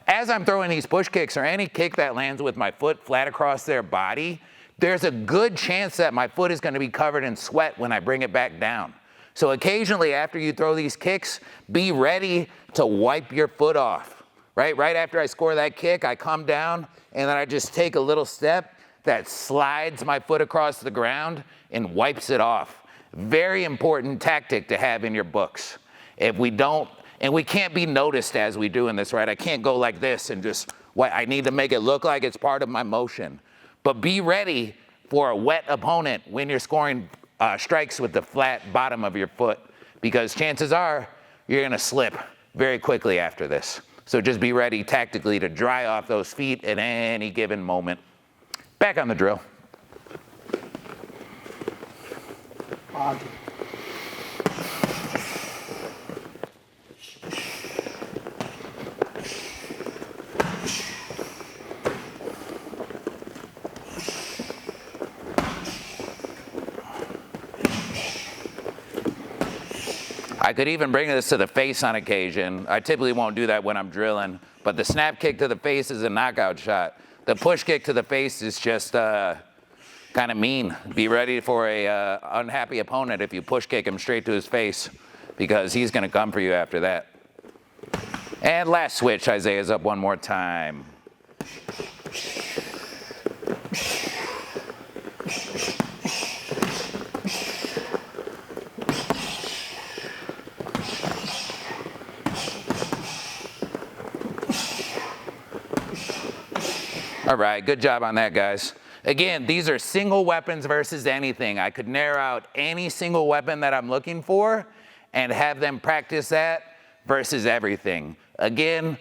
as I'm throwing these push kicks or any kick that lands with my foot flat across their body, there's a good chance that my foot is going to be covered in sweat when I bring it back down. So occasionally after you throw these kicks, be ready to wipe your foot off. Right after I score that kick, I come down and then I just take a little step that slides my foot across the ground and wipes it off. Very important tactic to have in your books. If we don't, and we can't be noticed as we do in this, right? I can't go like this and just, I need to make it look like it's part of my motion. But be ready for a wet opponent when you're scoring strikes with the flat bottom of your foot, because chances are you're gonna slip very quickly after this. So just be ready tactically to dry off those feet at any given moment. Back on the drill. Odd. I could even bring this to the face on occasion. I typically won't do that when I'm drilling, but the snap kick to the face is a knockout shot. The push kick to the face is just kind of mean. Be ready for a unhappy opponent if you push kick him straight to his face, because he's gonna come for you after that. And last switch, Isaiah's up one more time. All right, good job on that, guys. Again, these are single weapons versus anything. I could narrow out any single weapon that I'm looking for and have them practice that versus everything. Again,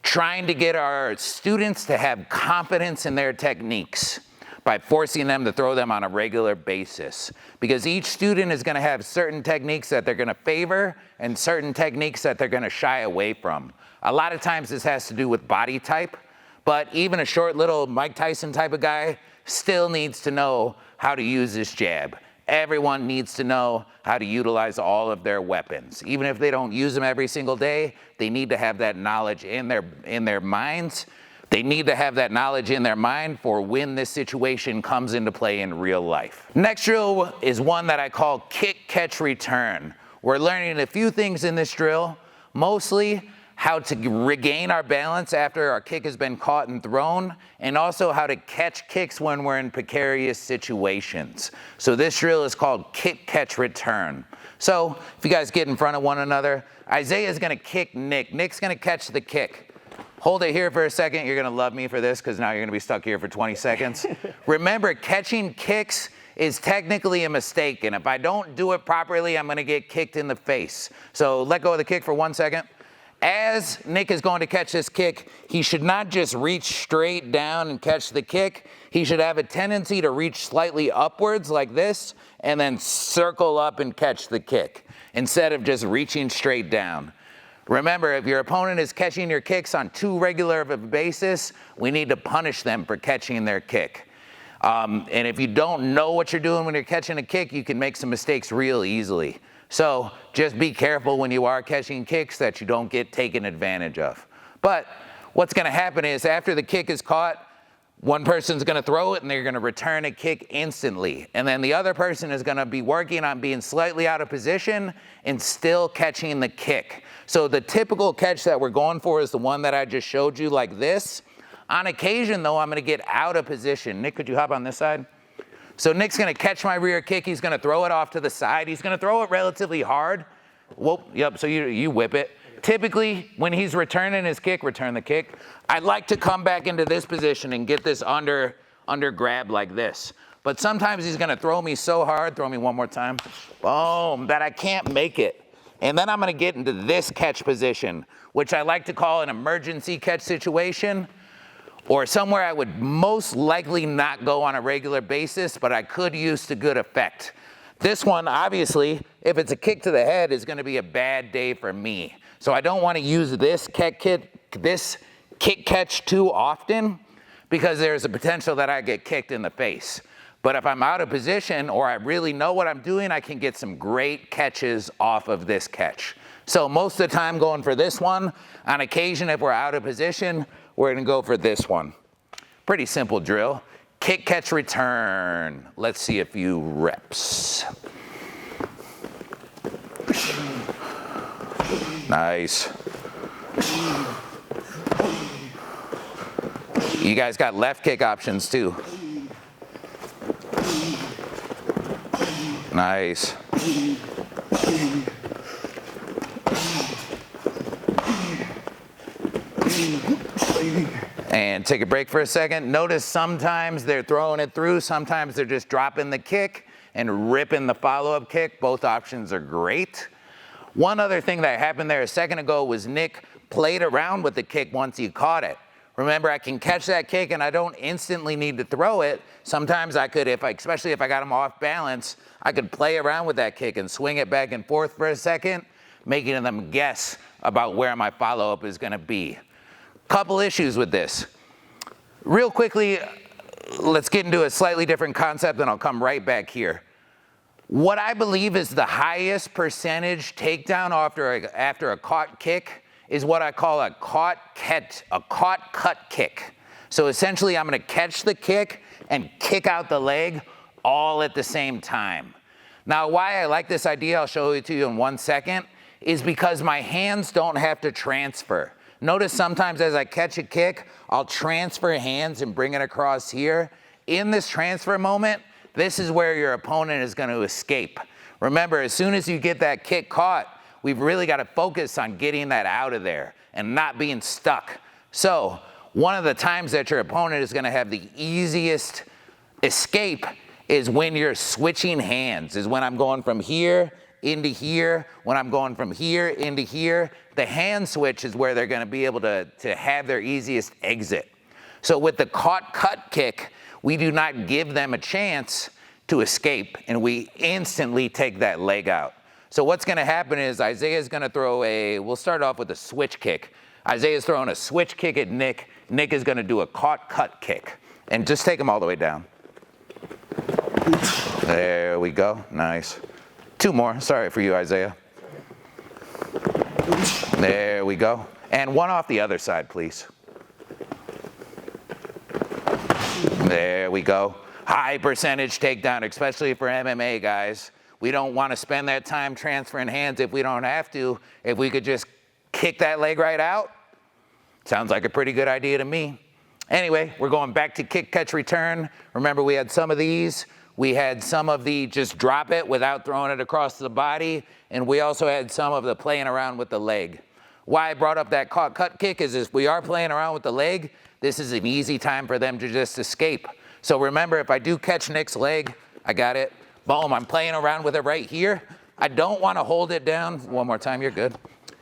trying to get our students to have confidence in their techniques by forcing them to throw them on a regular basis. Because each student is gonna have certain techniques that they're gonna favor and certain techniques that they're gonna shy away from. A lot of times this has to do with body type, but even a short little Mike Tyson type of guy still needs to know how to use this jab. Everyone needs to know how to utilize all of their weapons. Even if they don't use them every single day, they need to have that knowledge in their minds. They need to have that knowledge in their mind for when this situation comes into play in real life. Next drill is one that I call kick, catch, return. We're learning a few things in this drill, mostly how to regain our balance after our kick has been caught and thrown, and also how to catch kicks when we're in precarious situations. So this drill is called kick, catch, return. So if you guys get in front of one another, Isaiah's gonna kick Nick. Nick's gonna catch the kick. Hold it here for a second. You're gonna love me for this because now you're gonna be stuck here for 20 seconds. Remember, catching kicks is technically a mistake, and if I don't do it properly, I'm gonna get kicked in the face. So let go of the kick for 1 second. As Nick is going to catch this kick, he should not just reach straight down and catch the kick. He should have a tendency to reach slightly upwards like this and then circle up and catch the kick instead of just reaching straight down. Remember, if your opponent is catching your kicks on too regular of a basis, we need to punish them for catching their kick. And if you don't know what you're doing when you're catching a kick, you can make some mistakes real easily. So just be careful when you are catching kicks that you don't get taken advantage of. But what's gonna happen is after the kick is caught, one person's gonna throw it and they're gonna return a kick instantly. And then the other person is gonna be working on being slightly out of position and still catching the kick. So the typical catch that we're going for is the one that I just showed you like this. On occasion though, I'm gonna get out of position. Nick, could you hop on this side? So Nick's gonna catch my rear kick, he's gonna throw it off to the side, he's gonna throw it relatively hard. Whoop, yep, so you whip it. Typically, when he's returning his kick, return the kick. I'd like to come back into this position and get this under grab like this. But sometimes he's gonna throw me so hard, throw me one more time, boom, that I can't make it. And then I'm gonna get into this catch position, which I like to call an emergency catch situation, or somewhere I would most likely not go on a regular basis, but I could use to good effect. This one, obviously, if it's a kick to the head, is gonna be a bad day for me. So I don't wanna use this kick catch too often because there's a potential that I get kicked in the face. But if I'm out of position or I really know what I'm doing, I can get some great catches off of this catch. So most of the time going for this one. On occasion, if we're out of position, we're gonna go for this one. Pretty simple drill. Kick, catch, return. Let's see a few reps. Nice. You guys got left kick options too. Nice. And take a break for a second. Notice sometimes they're throwing it through, sometimes they're just dropping the kick and ripping the follow-up kick. Both options are great. One other thing that happened there a second ago was Nick played around with the kick once he caught it. Remember, I can catch that kick and I don't instantly need to throw it. Sometimes I could, especially if I got him off balance, I could play around with that kick and swing it back and forth for a second, making them guess about where my follow-up is gonna be. Couple issues with this. Real quickly, let's get into a slightly different concept and I'll come right back here. What I believe is the highest percentage takedown after a caught kick is what I call a caught cut kick. So essentially I'm gonna catch the kick and kick out the leg all at the same time. Now why I like this idea, I'll show it to you in 1 second, is because my hands don't have to transfer. Notice sometimes as I catch a kick, I'll transfer hands and bring it across here. In this transfer moment, this is where your opponent is going to escape. Remember, as soon as you get that kick caught, we've really got to focus on getting that out of there and not being stuck. So one of the times that your opponent is going to have the easiest escape is when you're switching hands, is when I'm going from here into here, when I'm going from here into here. The hand switch is where they're going to be able to have their easiest exit. So with the caught cut kick, we do not give them a chance to escape, and we instantly take that leg out. So what's gonna happen is Isaiah's gonna throw we'll start off with a switch kick. Isaiah's throwing a switch kick at Nick. Nick is gonna do a caught cut kick. And just take him all the way down. There we go, nice. 2 more, sorry for you, Isaiah. There we go. And 1 off the other side, please. There we go. High percentage takedown, especially for MMA guys. We don't want to spend that time transferring hands if we don't have to. If we could just kick that leg right out, sounds like a pretty good idea to me. Anyway, we're going back to kick, catch, return. Remember, we had some of these. We had some of the just drop it without throwing it across the body. And we also had some of the playing around with the leg. Why I brought up that caught cut kick is if we are playing around with the leg, this is an easy time for them to just escape. So remember, if I do catch Nick's leg, I got it, boom, I'm playing around with it right here. I don't want to hold it down. 1 more time, you're good.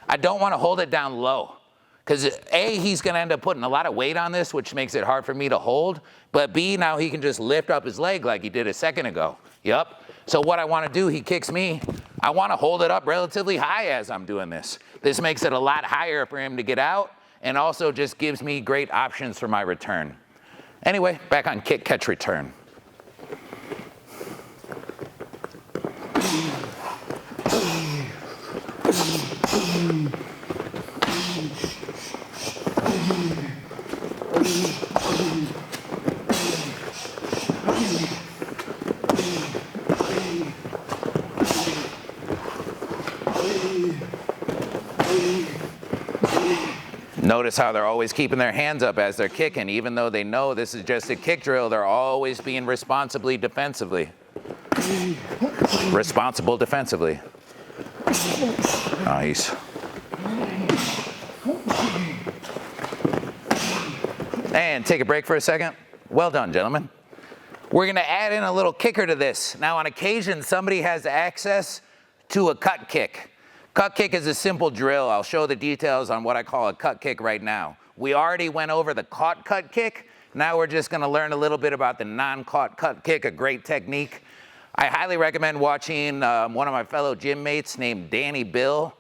I don't want to hold it down low. Because A, he's going to end up putting a lot of weight on this, which makes it hard for me to hold. But B, now he can just lift up his leg like he did a second ago. Yep. So what I want to do, he kicks me. I want to hold it up relatively high as I'm doing this. This makes it a lot higher for him to get out, and also just gives me great options for my return. Anyway, back on kick, catch, return. Notice how they're always keeping their hands up as they're kicking. Even though they know this is just a kick drill, they're always being responsible defensively. Responsible defensively. Nice. And take a break for a second. Well done, gentlemen. We're gonna add in a little kicker to this. Now, on occasion, somebody has access to a cut kick. Cut kick is a simple drill. I'll show the details on what I call a cut kick right now. We already went over the caught cut kick. Now we're just gonna learn a little bit about the non-caught cut kick, a great technique. I highly recommend watching one of my fellow gym mates named Danny Bill,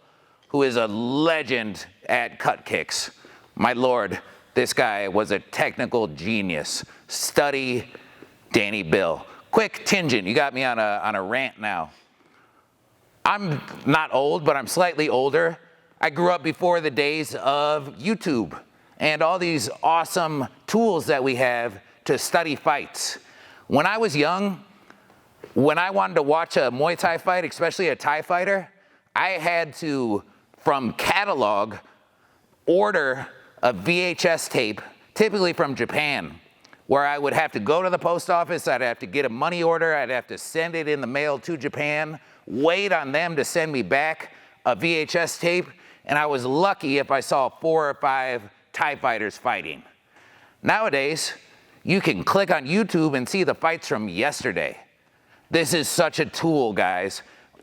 who is a legend at cut kicks. My Lord, this guy was a technical genius. Study Danny Bill. Quick tangent, you got me on a rant now. I'm not old, but I'm slightly older. I grew up before the days of YouTube and all these awesome tools that we have to study fights. When I was young, when I wanted to watch a Muay Thai fight, especially a Thai fighter, I had to, from catalog, order a VHS tape, typically from Japan, where I would have to go to the post office, I'd have to get a money order, I'd have to send it in the mail to Japan, wait on them to send me back a VHS tape, and I was lucky if I saw 4 or 5 Thai fighters fighting. Nowadays, you can click on YouTube and see the fights from yesterday. This is such a tool, guys.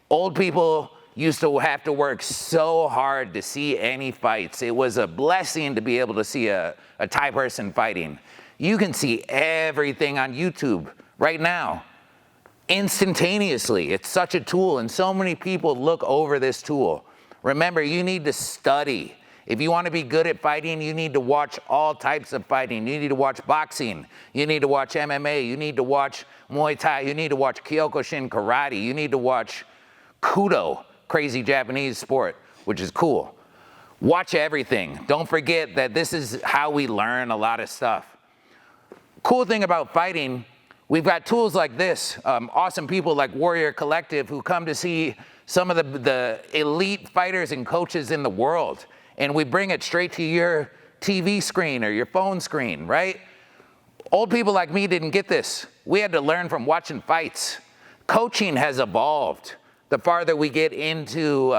Old people, used to have to work so hard to see any fights. It was a blessing to be able to see a Thai person fighting. You can see everything on YouTube right now, instantaneously. It's such a tool, and so many people look over this tool. Remember, you need to study. If you want to be good at fighting, you need to watch all types of fighting. You need to watch boxing. You need to watch MMA. You need to watch Muay Thai. You need to watch Kyokushin karate. You need to watch Kudo, crazy Japanese sport, which is cool. Watch everything. Don't forget that this is how we learn a lot of stuff. Cool thing about fighting, we've got tools like this, awesome people like Warrior Collective who come to see some of the elite fighters and coaches in the world. And we bring it straight to your TV screen or your phone screen, right? Old people like me didn't get this. We had to learn from watching fights. Coaching has evolved. The farther we get into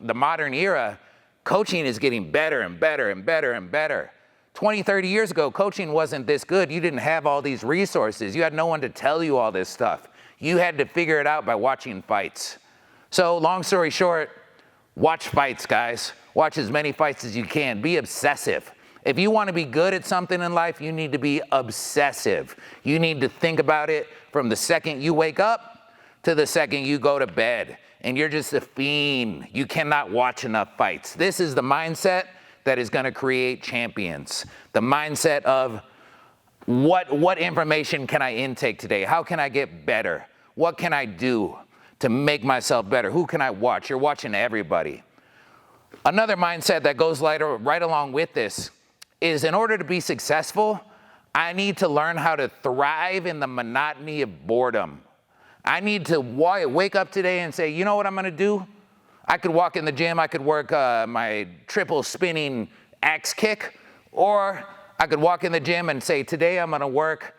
the modern era, coaching is getting better and better and better and better. 20, 30 years ago, coaching wasn't this good. You didn't have all these resources. You had no one to tell you all this stuff. You had to figure it out by watching fights. So long story short, watch fights, guys. Watch as many fights as you can. Be obsessive. If you want to be good at something in life, you need to be obsessive. You need to think about it from the second you wake up to the second you go to bed. And you're just a fiend. You cannot watch enough fights. This is the mindset that is going to create champions. The mindset of what information can I intake today? How can I get better? What can I do to make myself better? Who can I watch? You're watching everybody. Another mindset that goes right along with this is in order to be successful, I need to learn how to thrive in the monotony of boredom. I need to wake up today and say, you know what I'm gonna do? I could walk in the gym, I could work my triple spinning axe kick, or I could walk in the gym and say, today I'm gonna work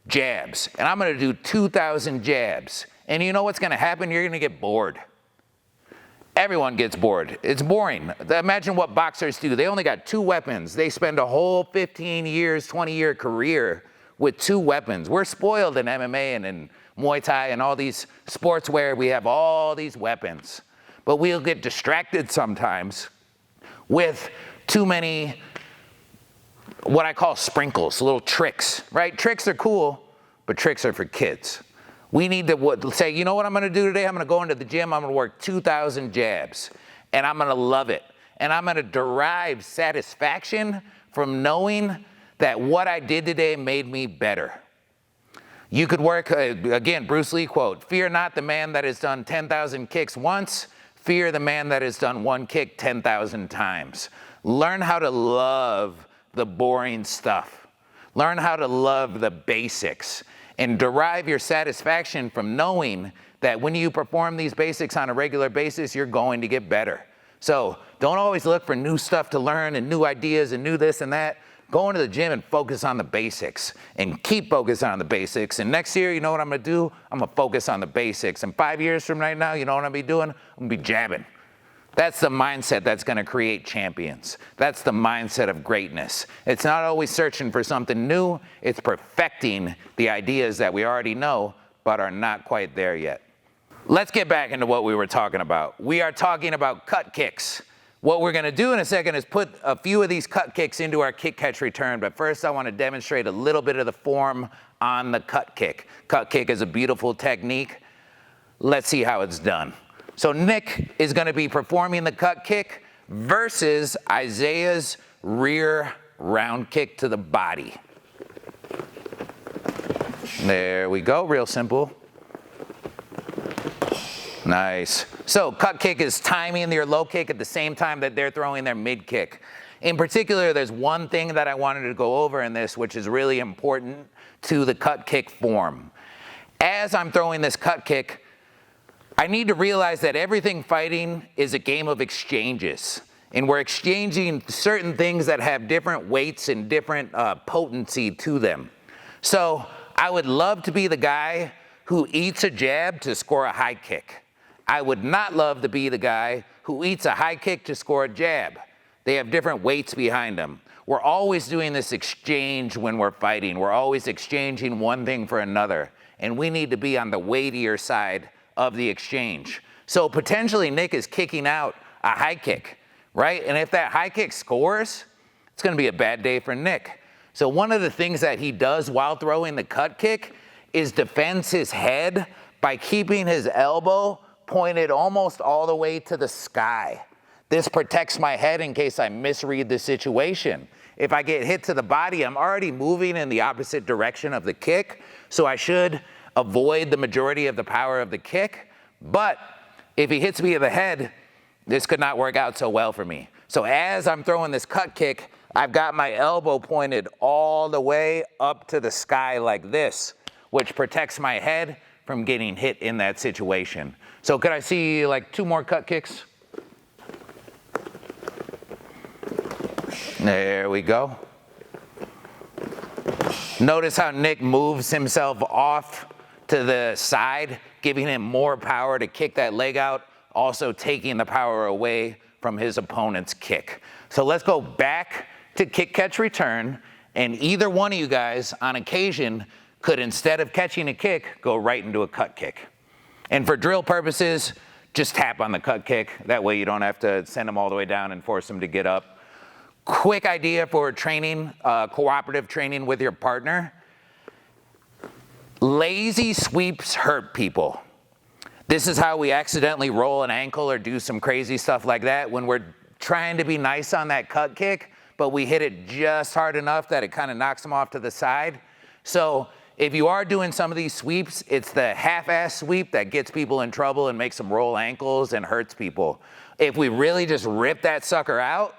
jabs, and I'm gonna do 2,000 jabs. And you know what's gonna happen? You're gonna get bored. Everyone gets bored. It's boring. Imagine what boxers do. They only got 2 weapons. They spend a whole 15 years, 20-year career with 2 weapons. We're spoiled in MMA and in Muay Thai and all these sports where we have all these weapons. But we'll get distracted sometimes with too many, what I call sprinkles, little tricks, right? Tricks are cool, but tricks are for kids. We need to say, you know what I'm gonna do today? I'm gonna go into the gym, I'm gonna work 2,000 jabs, and I'm gonna love it. And I'm gonna derive satisfaction from knowing that what I did today made me better. You could work, again, Bruce Lee quote, fear not the man that has done 10,000 kicks once, fear the man that has done one kick 10,000 times. Learn how to love the boring stuff. Learn how to love the basics. And derive your satisfaction from knowing that when you perform these basics on a regular basis, you're going to get better. So don't always look for new stuff to learn and new ideas and new this and that. Go into the gym and focus on the basics and keep focusing on the basics. And next year, you know what I'm gonna do? I'm gonna focus on the basics. And 5 years from right now, you know what I'm gonna be doing? I'm gonna be jabbing. That's the mindset that's gonna create champions. That's the mindset of greatness. It's not always searching for something new, it's perfecting the ideas that we already know, but are not quite there yet. Let's get back into what we were talking about. We are talking about cut kicks. What we're gonna do in a second is put a few of these cut kicks into our kick, catch, return, but first I wanna demonstrate a little bit of the form on the cut kick. Cut kick is a beautiful technique. Let's see how it's done. So Nick is gonna be performing the cut kick versus Isaiah's rear round kick to the body. There we go, real simple. Nice. So cut kick is timing their low kick at the same time that they're throwing their mid kick. In particular, there's one thing that I wanted to go over in this, which is really important to the cut kick form. As I'm throwing this cut kick, I need to realize that everything fighting is a game of exchanges. And we're exchanging certain things that have different weights and different potency to them. So I would love to be the guy who eats a jab to score a high kick. I would not love to be the guy who eats a high kick to score a jab. They have different weights behind them. We're always doing this exchange when we're fighting. We're always exchanging one thing for another. And we need to be on the weightier side of the exchange. So potentially Nick is kicking out a high kick, right? And if that high kick scores, it's gonna be a bad day for Nick. So one of the things that he does while throwing the cut kick is defends his head by keeping his elbow pointed almost all the way to the sky. This protects my head in case I misread the situation. If I get hit to the body, I'm already moving in the opposite direction of the kick, so I should avoid the majority of the power of the kick. But if he hits me in the head, this could not work out so well for me. So as I'm throwing this cut kick, I've got my elbow pointed all the way up to the sky like this, which protects my head from getting hit in that situation. So could I see like 2 more cut kicks? There we go. Notice how Nick moves himself off to the side, giving him more power to kick that leg out, also taking the power away from his opponent's kick. So let's go back to kick, catch, return, and either one of you guys on occasion could, instead of catching a kick, go right into a cut kick. And for drill purposes, just tap on the cut kick. That way you don't have to send them all the way down and force them to get up. Quick idea for training, cooperative training with your partner. Lazy sweeps hurt people. This is how we accidentally roll an ankle or do some crazy stuff like that when we're trying to be nice on that cut kick, but we hit it just hard enough that it kind of knocks them off to the side. So if you are doing some of these sweeps, it's the half-ass sweep that gets people in trouble and makes them roll ankles and hurts people. If we really just rip that sucker out,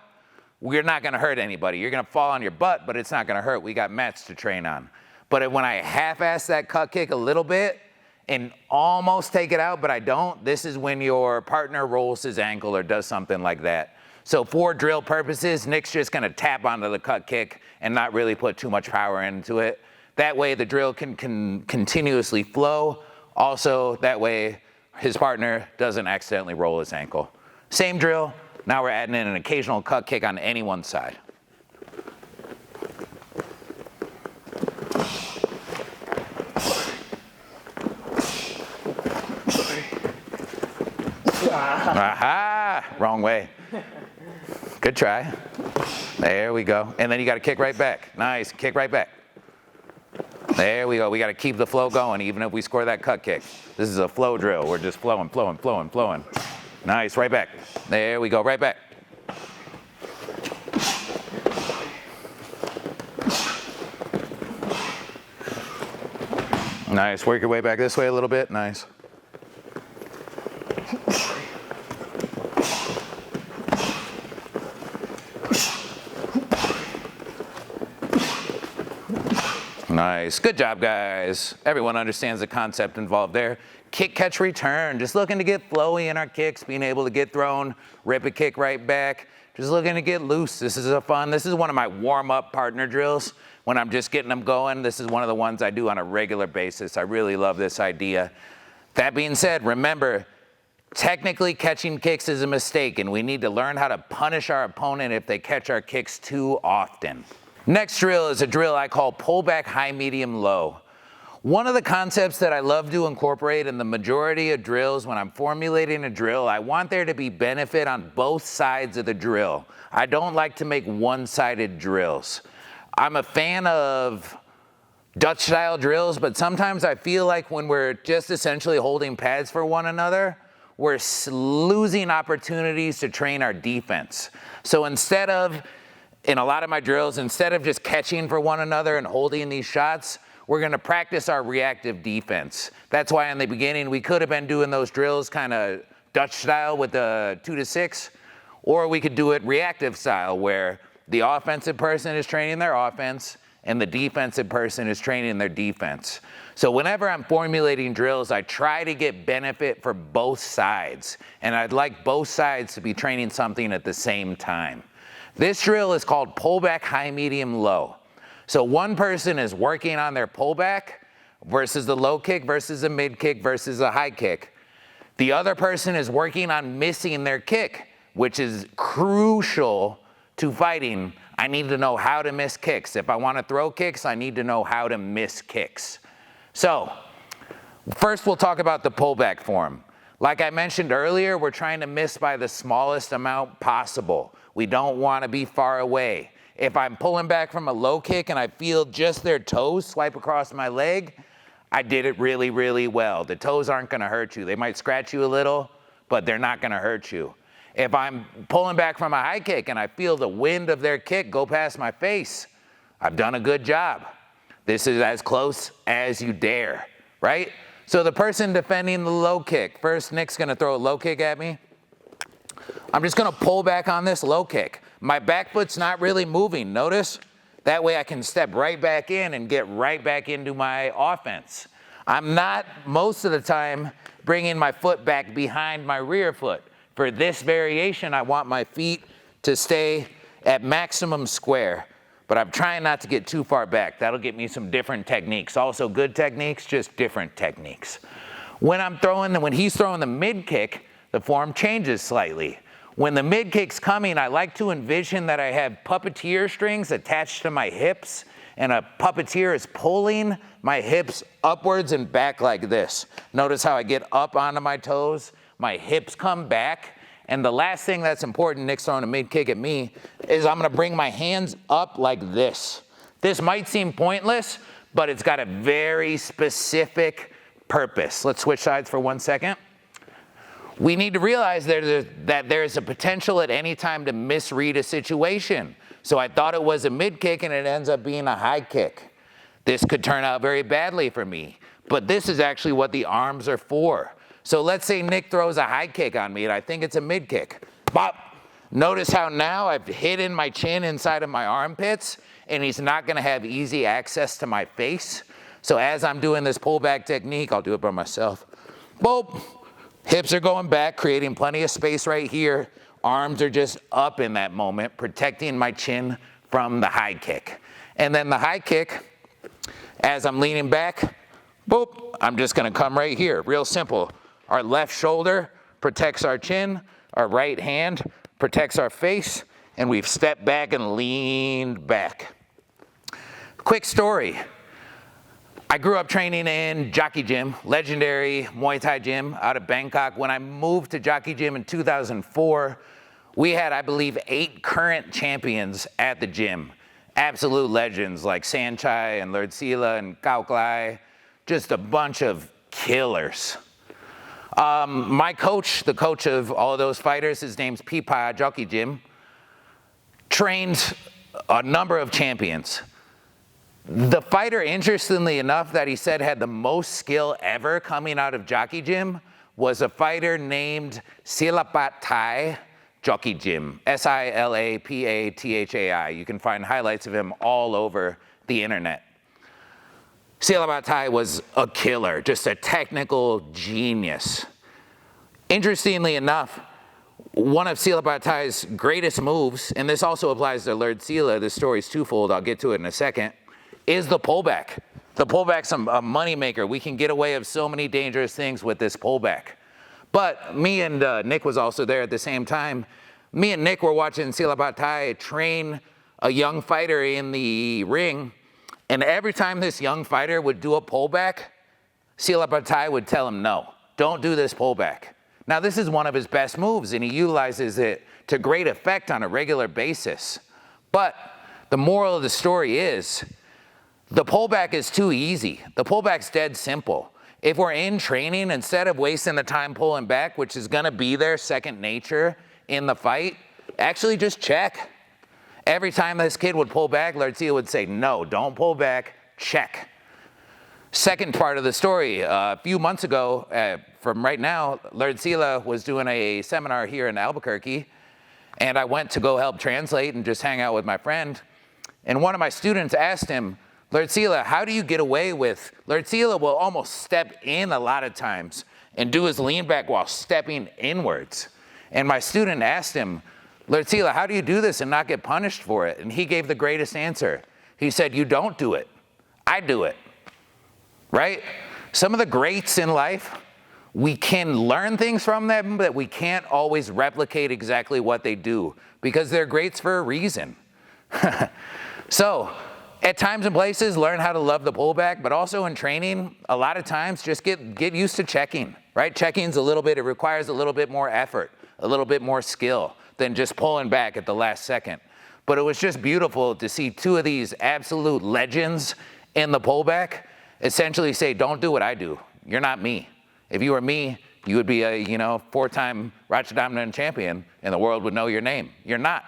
we're not gonna hurt anybody. You're gonna fall on your butt, but it's not gonna hurt. We got mats to train on. But when I half-ass that cut kick a little bit and almost take it out, but I don't, this is when your partner rolls his ankle or does something like that. So for drill purposes, Nick's just gonna tap onto the cut kick and not really put too much power into it. That way the drill can continuously flow. Also, that way his partner doesn't accidentally roll his ankle. Same drill, now we're adding in an occasional cut kick on any one side. Aha, wrong way. Good try. There we go. And then you got to kick right back. Nice, kick right back. There we go. We got to keep the flow going even if we score that cut kick. This is a flow drill. We're just flowing, flowing, flowing, flowing. Nice, right back. There we go, right back. Nice, work your way back this way a little bit. Nice. Nice, good job guys. Everyone understands the concept involved there. Kick, catch, return. Just looking to get flowy in our kicks, being able to get thrown, rip a kick right back. Just looking to get loose. This is this is one of my warm-up partner drills. When I'm just getting them going, this is one of the ones I do on a regular basis. I really love this idea. That being said, remember, technically catching kicks is a mistake and we need to learn how to punish our opponent if they catch our kicks too often. Next drill is a drill I call pullback high, medium, low. One of the concepts that I love to incorporate in the majority of drills when I'm formulating a drill, I want there to be benefit on both sides of the drill. I don't like to make one-sided drills. I'm a fan of Dutch style drills, but sometimes I feel like when we're just essentially holding pads for one another, we're losing opportunities to train our defense. So instead of, in a lot of my drills, instead of just catching for one another and holding these shots, we're gonna practice our reactive defense. That's why in the beginning, we could have been doing those drills kind of Dutch style with the 2 to 6, or we could do it reactive style where the offensive person is training their offense and the defensive person is training their defense. So whenever I'm formulating drills, I try to get benefit for both sides. And I'd like both sides to be training something at the same time. This drill is called pullback high, medium, low. So one person is working on their pullback versus the low kick versus a mid kick versus a high kick. The other person is working on missing their kick, which is crucial to fighting. I need to know how to miss kicks. If I want to throw kicks, I need to know how to miss kicks. So first we'll talk about the pullback form. Like I mentioned earlier, we're trying to miss by the smallest amount possible. We don't want to be far away. If I'm pulling back from a low kick and I feel just their toes swipe across my leg, I did it really, really well. The toes aren't going to hurt you. They might scratch you a little, but they're not going to hurt you. If I'm pulling back from a high kick and I feel the wind of their kick go past my face, I've done a good job. This is as close as you dare, right? So the person defending the low kick, first Nick's gonna throw a low kick at me. I'm just gonna pull back on this low kick. My back foot's not really moving, notice? That way I can step right back in and get right back into my offense. I'm not, most of the time, bringing my foot back behind my rear foot. For this variation, I want my feet to stay at maximum square, but I'm trying not to get too far back. That'll get me some different techniques. Also good techniques, just different techniques. When he's throwing the mid kick, the form changes slightly. When the mid kick's coming, I like to envision that I have puppeteer strings attached to my hips, and a puppeteer is pulling my hips upwards and back like this. Notice how I get up onto my toes, my hips come back, and the last thing that's important, Nick's throwing a mid kick at me, is I'm gonna bring my hands up like this. This might seem pointless, but it's got a very specific purpose. Let's switch sides for 1 second. We need to realize that there's a potential at any time to misread a situation. So I thought it was a mid kick and it ends up being a high kick. This could turn out very badly for me, but this is actually what the arms are for. So let's say Nick throws a high kick on me and I think it's a mid kick. Bop. Notice how now I've hidden my chin inside of my armpits and he's not gonna have easy access to my face. So as I'm doing this pullback technique, I'll do it by myself. Boop. Hips are going back, creating plenty of space right here. Arms are just up in that moment, protecting my chin from the high kick. And then the high kick, as I'm leaning back, boop, I'm just gonna come right here, real simple. Our left shoulder protects our chin, our right hand protects our face, and we've stepped back and leaned back. Quick story. I grew up training in Jockey Gym, legendary Muay Thai gym out of Bangkok. When I moved to Jockey Gym in 2004, we had, I believe, 8 current champions at the gym. Absolute legends like Sanchai and Lerdsila and Cao Klai, just a bunch of killers. My coach, the coach of all of those fighters, his name's Pipa Jockey Gym, trained a number of champions. The fighter, interestingly enough, that he said had the most skill ever coming out of Jockey Gym was a fighter named Silapat Thai Jockey Gym, Silapathai. You can find highlights of him all over the internet. Silapat Thai was a killer, just a technical genius. Interestingly enough, one of Silapat Thai's greatest moves, and this also applies to Lerdsila, this story's twofold, I'll get to it in a second, is the pullback. The pullback's a moneymaker. We can get away with so many dangerous things with this pullback. But me and Nick was also there at the same time. Me and Nick were watching Silapat Thai train a young fighter in the ring, and every time this young fighter would do a pullback, Silapat Thai would tell him, no, don't do this pullback. Now this is one of his best moves, and he utilizes it to great effect on a regular basis. But the moral of the story is, the pullback is too easy. The pullback's dead simple. If we're in training, instead of wasting the time pulling back, which is gonna be their second nature in the fight, actually just check. Every time this kid would pull back, Lerdsila would say, no, don't pull back, check. Second part of the story, a few months ago, from right now, Lerdsila was doing a seminar here in Albuquerque, and I went to go help translate and just hang out with my friend. And one of my students asked him, Lerdsila, how do you get away with, Lerdsila will almost step in a lot of times and do his lean back while stepping inwards. And my student asked him, Lerdsila, how do you do this and not get punished for it? And he gave the greatest answer. He said, you don't do it, I do it, right? Some of the greats in life, we can learn things from them, but we can't always replicate exactly what they do because they're greats for a reason. So, At times and places, learn how to love the pullback, but also in training, a lot of times just get used to checking, right? Checking's it requires a little bit more effort, a little bit more skill than just pulling back at the last second. But it was just beautiful to see two of these absolute legends in the pullback essentially say, don't do what I do. You're not me. If you were me, you would be a 4-time Rochester Dominant champion and the world would know your name. You're not.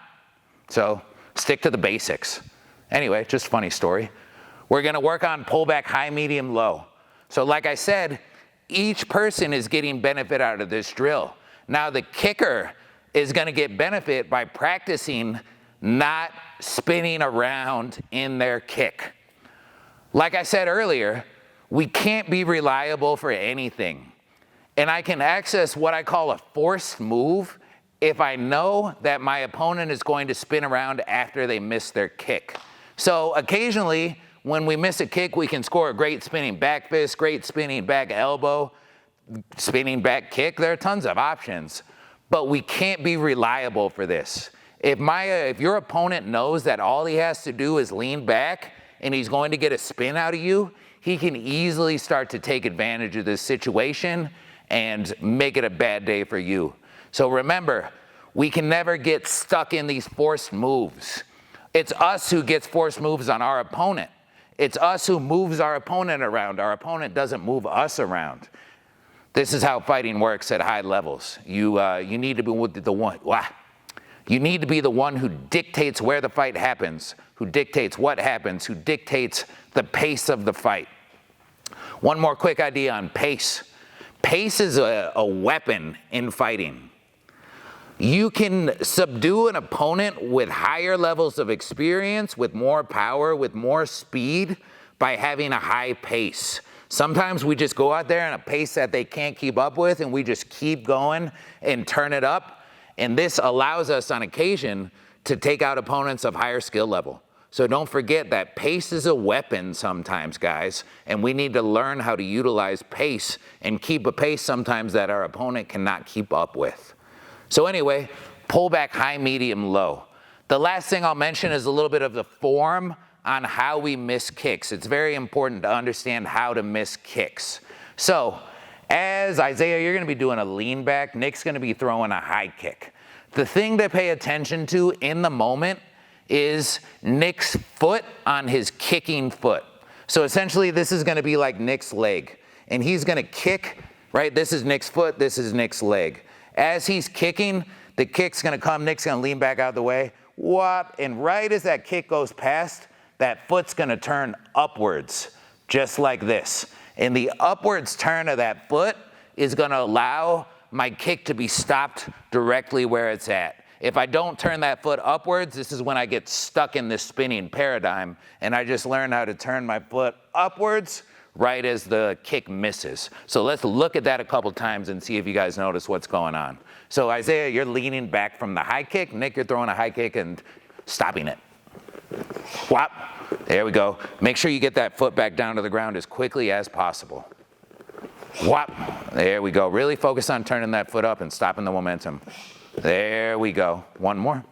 So stick to the basics. Anyway, just funny story. We're gonna work on pullback high, medium, low. So like I said, each person is getting benefit out of this drill. Now the kicker is gonna get benefit by practicing not spinning around in their kick. Like I said earlier, we can't be reliable for anything. And I can access what I call a forced move if I know that my opponent is going to spin around after they miss their kick. So occasionally, when we miss a kick, we can score a great spinning back fist, great spinning back elbow, spinning back kick. There are tons of options, but we can't be reliable for this. If your opponent knows that all he has to do is lean back and he's going to get a spin out of you, he can easily start to take advantage of this situation and make it a bad day for you. So remember, we can never get stuck in these forced moves. It's us who gets forced moves on our opponent. It's us who moves our opponent around. Our opponent doesn't move us around. This is how fighting works at high levels. You need to be the one. You need to be the one who dictates where the fight happens, who dictates what happens, who dictates the pace of the fight. One more quick idea on pace. Pace is a weapon in fighting. You can subdue an opponent with higher levels of experience, with more power, with more speed by having a high pace. Sometimes we just go out there in a pace that they can't keep up with and we just keep going and turn it up. And this allows us on occasion to take out opponents of higher skill level. So don't forget that pace is a weapon sometimes, guys, and we need to learn how to utilize pace and keep a pace sometimes that our opponent cannot keep up with. So anyway, pull back high, medium, low. The last thing I'll mention is a little bit of the form on how we miss kicks. It's very important to understand how to miss kicks. So as Isaiah, you're gonna be doing a lean back, Nick's gonna be throwing a high kick. The thing to pay attention to in the moment is Nick's foot on his kicking foot. So essentially this is gonna be like Nick's leg and he's gonna kick, right? This is Nick's foot, this is Nick's leg. As he's kicking, the kick's gonna come, Nick's gonna lean back out of the way, whop, and right as that kick goes past, that foot's gonna turn upwards, just like this. And the upwards turn of that foot is gonna allow my kick to be stopped directly where it's at. If I don't turn that foot upwards, this is when I get stuck in this spinning paradigm, and I just learn how to turn my foot upwards right as the kick misses. So let's look at that a couple times and see if you guys notice what's going on. So Isaiah, you're leaning back from the high kick. Nick, you're throwing a high kick and stopping it. Whop, there we go. Make sure you get that foot back down to the ground as quickly as possible. Whop, there we go. Really focus on turning that foot up and stopping the momentum. There we go. One more.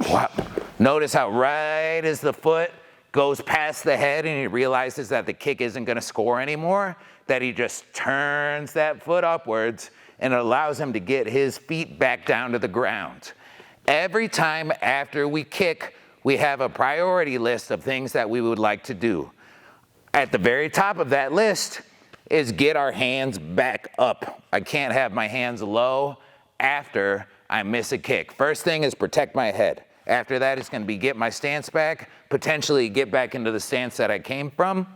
Whop. Notice how right as the foot goes past the head and he realizes that the kick isn't going to score anymore, that he just turns that foot upwards and it allows him to get his feet back down to the ground. Every time after we kick, we have a priority list of things that we would like to do. At the very top of that list is get our hands back up. I can't have my hands low after I miss a kick. First thing is protect my head. After that, it's going to be get my stance back, potentially get back into the stance that I came from.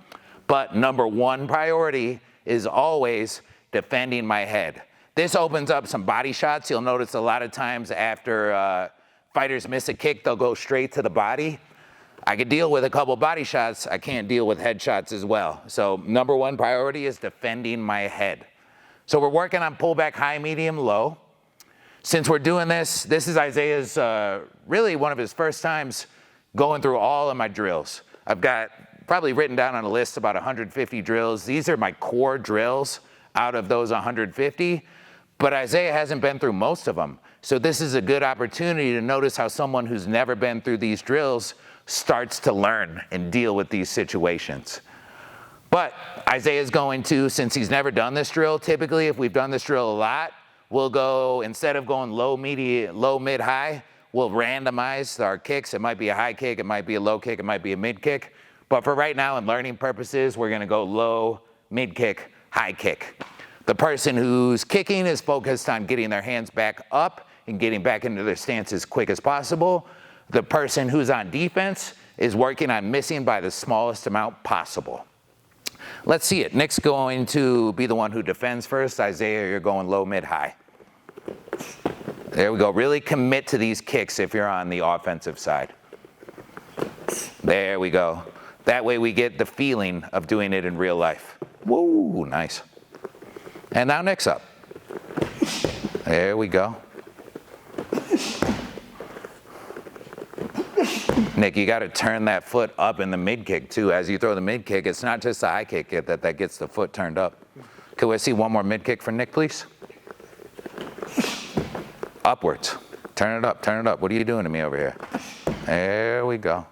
But number one priority is always defending my head. This opens up some body shots. You'll notice a lot of times after fighters miss a kick, they'll go straight to the body. I could deal with a couple body shots. I can't deal with head shots as well. So number one priority is defending my head. So we're working on pullback high, medium, low. Since we're doing this, this is Isaiah's really one of his first times going through all of my drills. I've got probably written down on a list about 150 drills. These are my core drills out of those 150, but Isaiah hasn't been through most of them. So this is a good opportunity to notice how someone who's never been through these drills starts to learn and deal with these situations. But Isaiah's going to, since he's never done this drill, typically if we've done this drill a lot, we'll go, instead of going low, mid, high, we'll randomize our kicks. It might be a high kick, it might be a low kick, it might be a mid kick. But for right now, in learning purposes, we're gonna go low, mid kick, high kick. The person who's kicking is focused on getting their hands back up and getting back into their stance as quick as possible. The person who's on defense is working on missing by the smallest amount possible. Let's see it. Nick's going to be the one who defends first. Isaiah, you're going low, mid, high. There we go. Really commit to these kicks if you're on the offensive side. There we go. That way we get the feeling of doing it in real life. Woo, nice. And now Nick's up. There we go. Nick, you got to turn that foot up in the mid kick too. As you throw the mid kick, it's not just the high kick that gets the foot turned up. Can we see one more mid kick for Nick, please? Upwards. Turn it up, turn it up. What are you doing to me over here? There we go.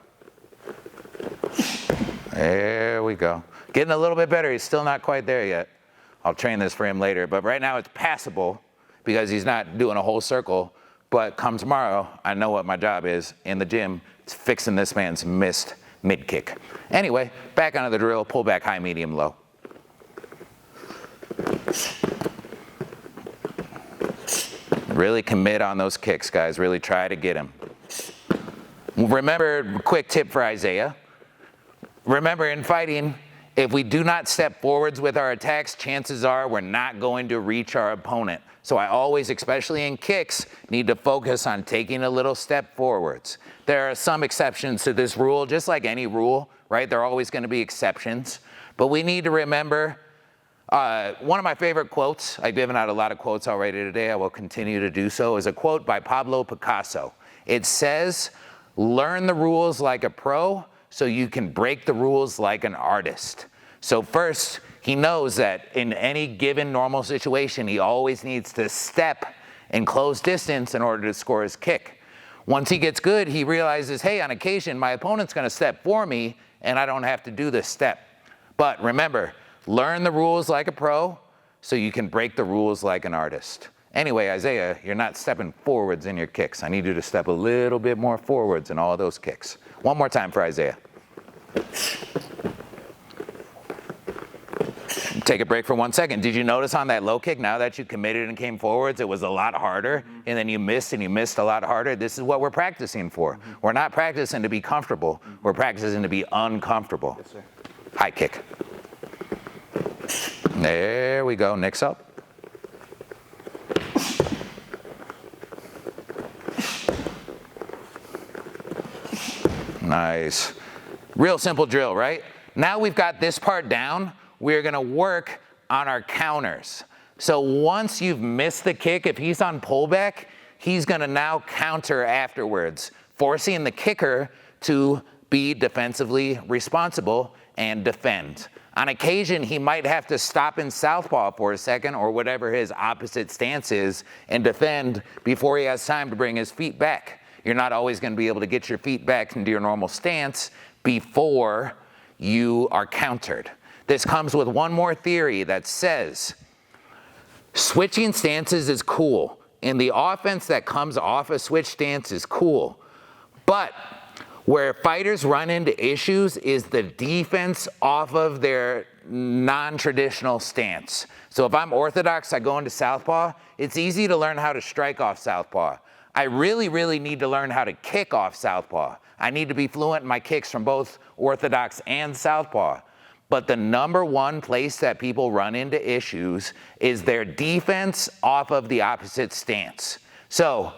There we go. Getting a little bit better. He's still not quite there yet. I'll train this for him later. But right now it's passable because he's not doing a whole circle. But come tomorrow, I know what my job is in the gym. It's fixing this man's missed mid kick. Anyway, back onto the drill. Pull back high, medium, low. Really commit on those kicks, guys. Really try to get him. Remember, quick tip for Isaiah. Remember, in fighting, if we do not step forwards with our attacks, chances are we're not going to reach our opponent. So I always, especially in kicks, need to focus on taking a little step forwards. There are some exceptions to this rule, just like any rule, right? There are always going to be exceptions. But we need to remember, one of my favorite quotes, I've given out a lot of quotes already today, I will continue to do so, is a quote by Pablo Picasso. It says, "Learn the rules like a pro so you can break the rules like an artist." So first, he knows that in any given normal situation, he always needs to step in close distance in order to score his kick. Once he gets good, he realizes, hey, on occasion, my opponent's going to step for me, and I don't have to do this step. But remember, learn the rules like a pro so you can break the rules like an artist. Anyway, Isaiah, you're not stepping forwards in your kicks. I need you to step a little bit more forwards in all of those kicks. One more time for Isaiah. Take a break for 1 second. Did you notice on that low kick, now that you committed and came forwards, it was a lot harder, and then you missed and you missed a lot harder? This is what we're practicing for. We're not practicing to be comfortable. We're practicing to be uncomfortable. Yes, sir. High kick. There we go. Nick's up. Nice. Real simple drill, right? Now we've got this part down, we're gonna work on our counters. So once you've missed the kick, if he's on pullback, he's gonna now counter afterwards, forcing the kicker to be defensively responsible and defend. On occasion, he might have to stop in southpaw for a second or whatever his opposite stance is and defend before he has time to bring his feet back. You're not always gonna be able to get your feet back into your normal stance before you are countered. This comes with one more theory that says switching stances is cool. And the offense that comes off a switch stance is cool. But where fighters run into issues is the defense off of their non-traditional stance. So if I'm orthodox, I go into southpaw, it's easy to learn how to strike off southpaw. I really need to learn how to kick off southpaw. I need to be fluent in my kicks from both orthodox and southpaw. But the number one place that people run into issues is their defense off of the opposite stance. So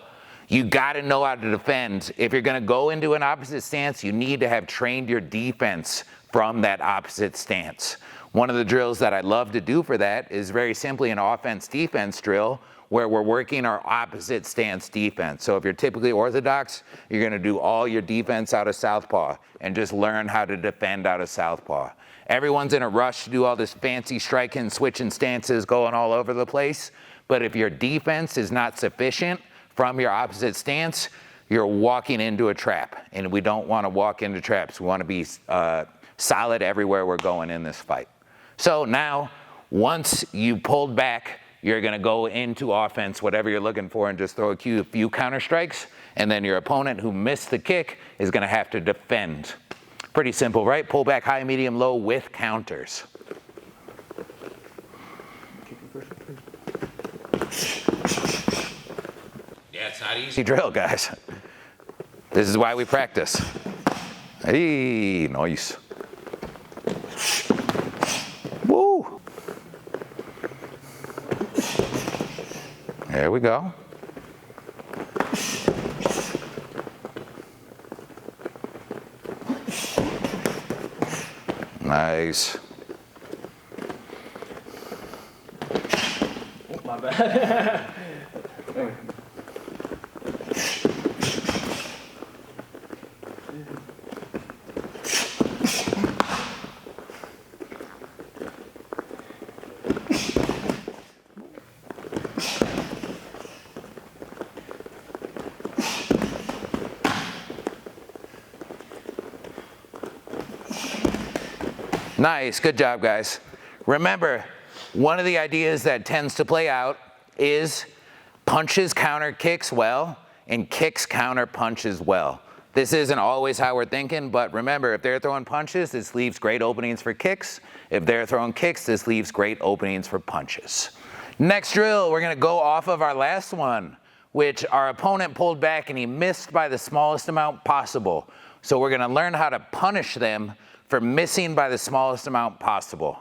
you gotta know how to defend. If you're gonna go into an opposite stance, you need to have trained your defense from that opposite stance. One of the drills that I love to do for that is very simply an offense-defense drill where we're working our opposite stance defense. So if you're typically orthodox, you're gonna do all your defense out of southpaw and just learn how to defend out of southpaw. Everyone's in a rush to do all this fancy striking, switching stances, going all over the place. But if your defense is not sufficient from your opposite stance, you're walking into a trap, and we don't want to walk into traps. We want to be solid everywhere we're going in this fight. So now, once you pulled back, you're going to go into offense, whatever you're looking for, and just throw a few counter strikes, and then your opponent who missed the kick is going to have to defend. Pretty simple, right? Pull back high, medium, low with counters. Yeah, it's not easy drill, guys. This is why we practice. Hey, nice. Woo! There we go. Nice. Oh, my bad. Nice, good job, guys. Remember, one of the ideas that tends to play out is punches counter kicks well, and kicks counter punches well. This isn't always how we're thinking, but remember, if they're throwing punches, this leaves great openings for kicks. If they're throwing kicks, this leaves great openings for punches. Next drill, we're gonna go off of our last one, which our opponent pulled back and he missed by the smallest amount possible. So we're gonna learn how to punish them for missing by the smallest amount possible.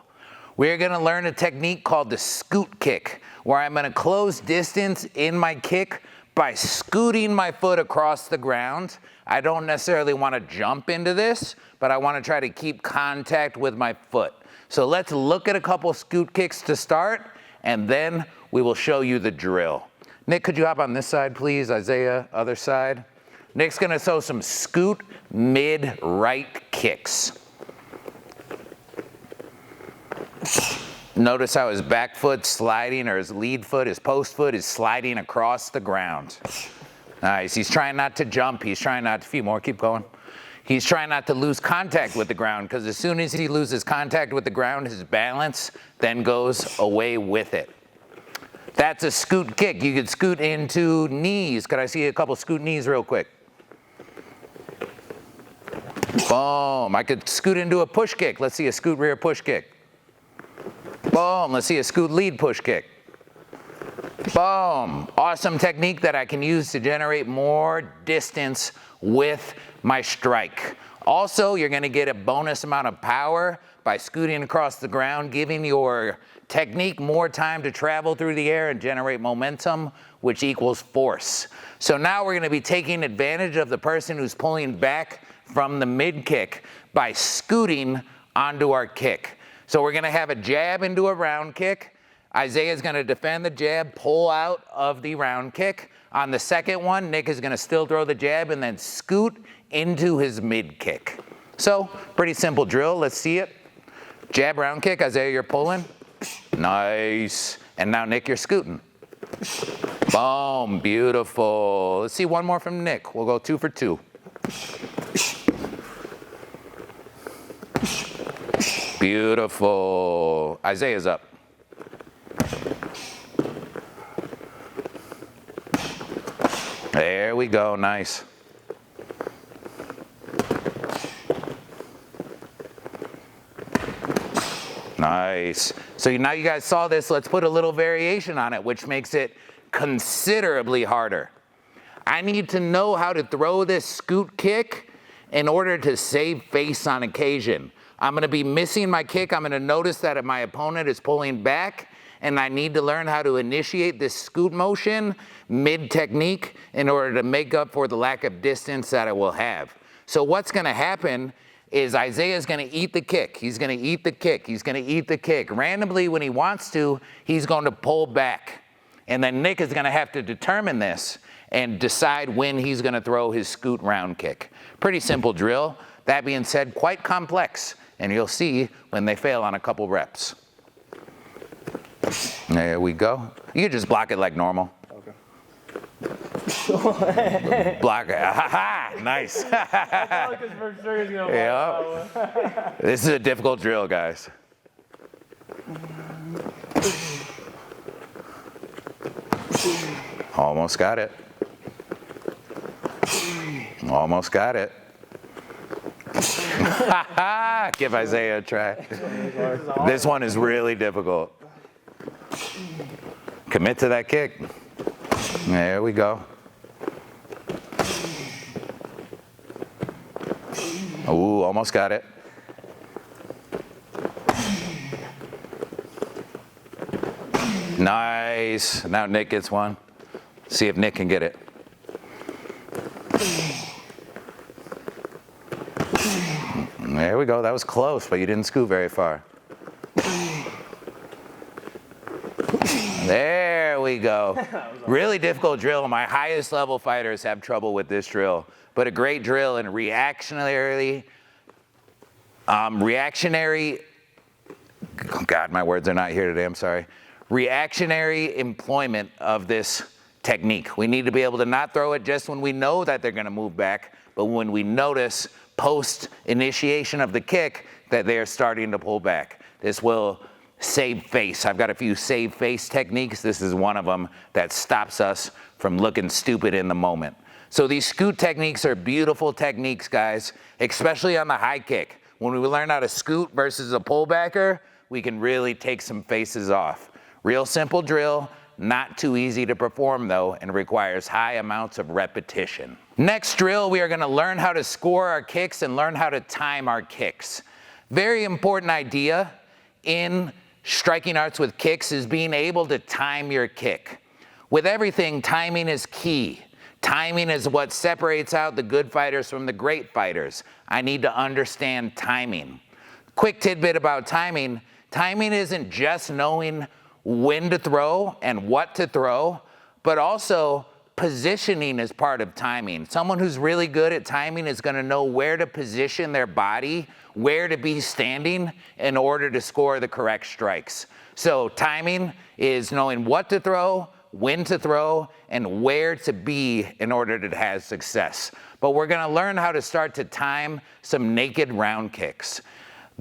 We're gonna learn a technique called the scoot kick, where I'm gonna close distance in my kick by scooting my foot across the ground. I don't necessarily wanna jump into this, but I wanna try to keep contact with my foot. So let's look at a couple scoot kicks to start, and then we will show you the drill. Nick, could you hop on this side, please? Isaiah, other side. Nick's gonna throw some scoot mid-right kicks. Notice how his back foot's sliding, or his lead foot, his post foot is sliding across the ground. Nice, he's trying not to jump, he's trying not to, a few more, keep going. He's trying not to lose contact with the ground, because as soon as he loses contact with the ground, his balance then goes away with it. That's a scoot kick. You could scoot into knees. Could I see a couple scoot knees real quick? Boom, I could scoot into a push kick. Let's see a scoot rear push kick. Boom, let's see a scoot lead push kick. Boom, awesome technique that I can use to generate more distance with my strike. Also, you're gonna get a bonus amount of power by scooting across the ground, giving your technique more time to travel through the air and generate momentum, which equals force. So now we're gonna be taking advantage of the person who's pulling back from the mid kick by scooting onto our kick. So we're gonna have a jab into a round kick. Isaiah's gonna defend the jab, pull out of the round kick. On the second one, Nick is gonna still throw the jab and then scoot into his mid kick. So, pretty simple drill, let's see it. Jab, round kick, Isaiah, you're pulling. Nice. And now Nick, you're scooting. Boom, beautiful. Let's see one more from Nick. We'll go 2 for 2. Beautiful. Isaiah's up. There we go, nice. Nice. So now you guys saw this, let's put a little variation on it, which makes it considerably harder. I need to know how to throw this scoot kick in order to save face on occasion. I'm gonna be missing my kick. I'm gonna notice that my opponent is pulling back, and I need to learn how to initiate this scoot motion mid-technique in order to make up for the lack of distance that I will have. So what's gonna happen is Isaiah's gonna eat the kick. He's gonna eat the kick. He's gonna eat the kick. Randomly, when he wants to, he's going to pull back. And then Nick is gonna have to determine this and decide when he's gonna throw his scoot round kick. Pretty simple drill. That being said, quite complex. And you'll see when they fail on a couple reps. There we go. You can just block it like normal. Okay. Block it. Ha-ha! Nice. Yeah. This is a difficult drill, guys. Almost got it. Almost got it. Give Isaiah a try. This one is really difficult. Commit to that kick. There we go. Ooh, almost got it. Nice. Now Nick gets one. See if Nick can get it. There we go. That was close, but you didn't scoot very far. There we go. Really difficult drill. My highest level fighters have trouble with this drill, but a great drill and reactionary, God, my words are not here today, I'm sorry. Reactionary employment of this technique. We need to be able to not throw it just when we know that they're gonna move back, but when we notice post initiation of the kick that they are starting to pull back. This will save face. I've got a few save face techniques. This is one of them that stops us from looking stupid in the moment. So these scoot techniques are beautiful techniques, guys, especially on the high kick. When we learn how to scoot versus a pullbacker, we can really take some faces off. Real simple drill, not too easy to perform though, and requires high amounts of repetition. Next drill, we are gonna learn how to score our kicks and learn how to time our kicks. Very important idea in striking arts with kicks is being able to time your kick. With everything, timing is key. Timing is what separates out the good fighters from the great fighters. I need to understand timing. Quick tidbit about timing. Timing isn't just knowing when to throw and what to throw, but also positioning is part of timing. Someone who's really good at timing is gonna know where to position their body, where to be standing in order to score the correct strikes. So timing is knowing what to throw, when to throw, and where to be in order to have success. But we're gonna learn how to start to time some naked round kicks.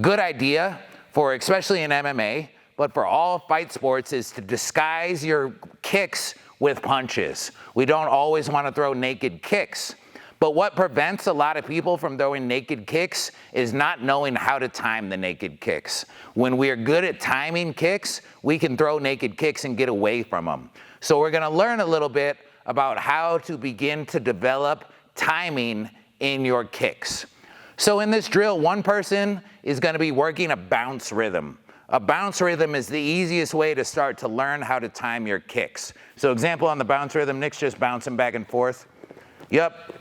Good idea for, especially in MMA, but for all fight sports, is to disguise your kicks with punches. We don't always want to throw naked kicks. But what prevents a lot of people from throwing naked kicks is not knowing how to time the naked kicks. When we are good at timing kicks, we can throw naked kicks and get away from them. So we're gonna learn a little bit about how to begin to develop timing in your kicks. So in this drill, one person is gonna be working a bounce rhythm. A bounce rhythm is the easiest way to start to learn how to time your kicks. So example on the bounce rhythm, Nick's just bouncing back and forth. Yep,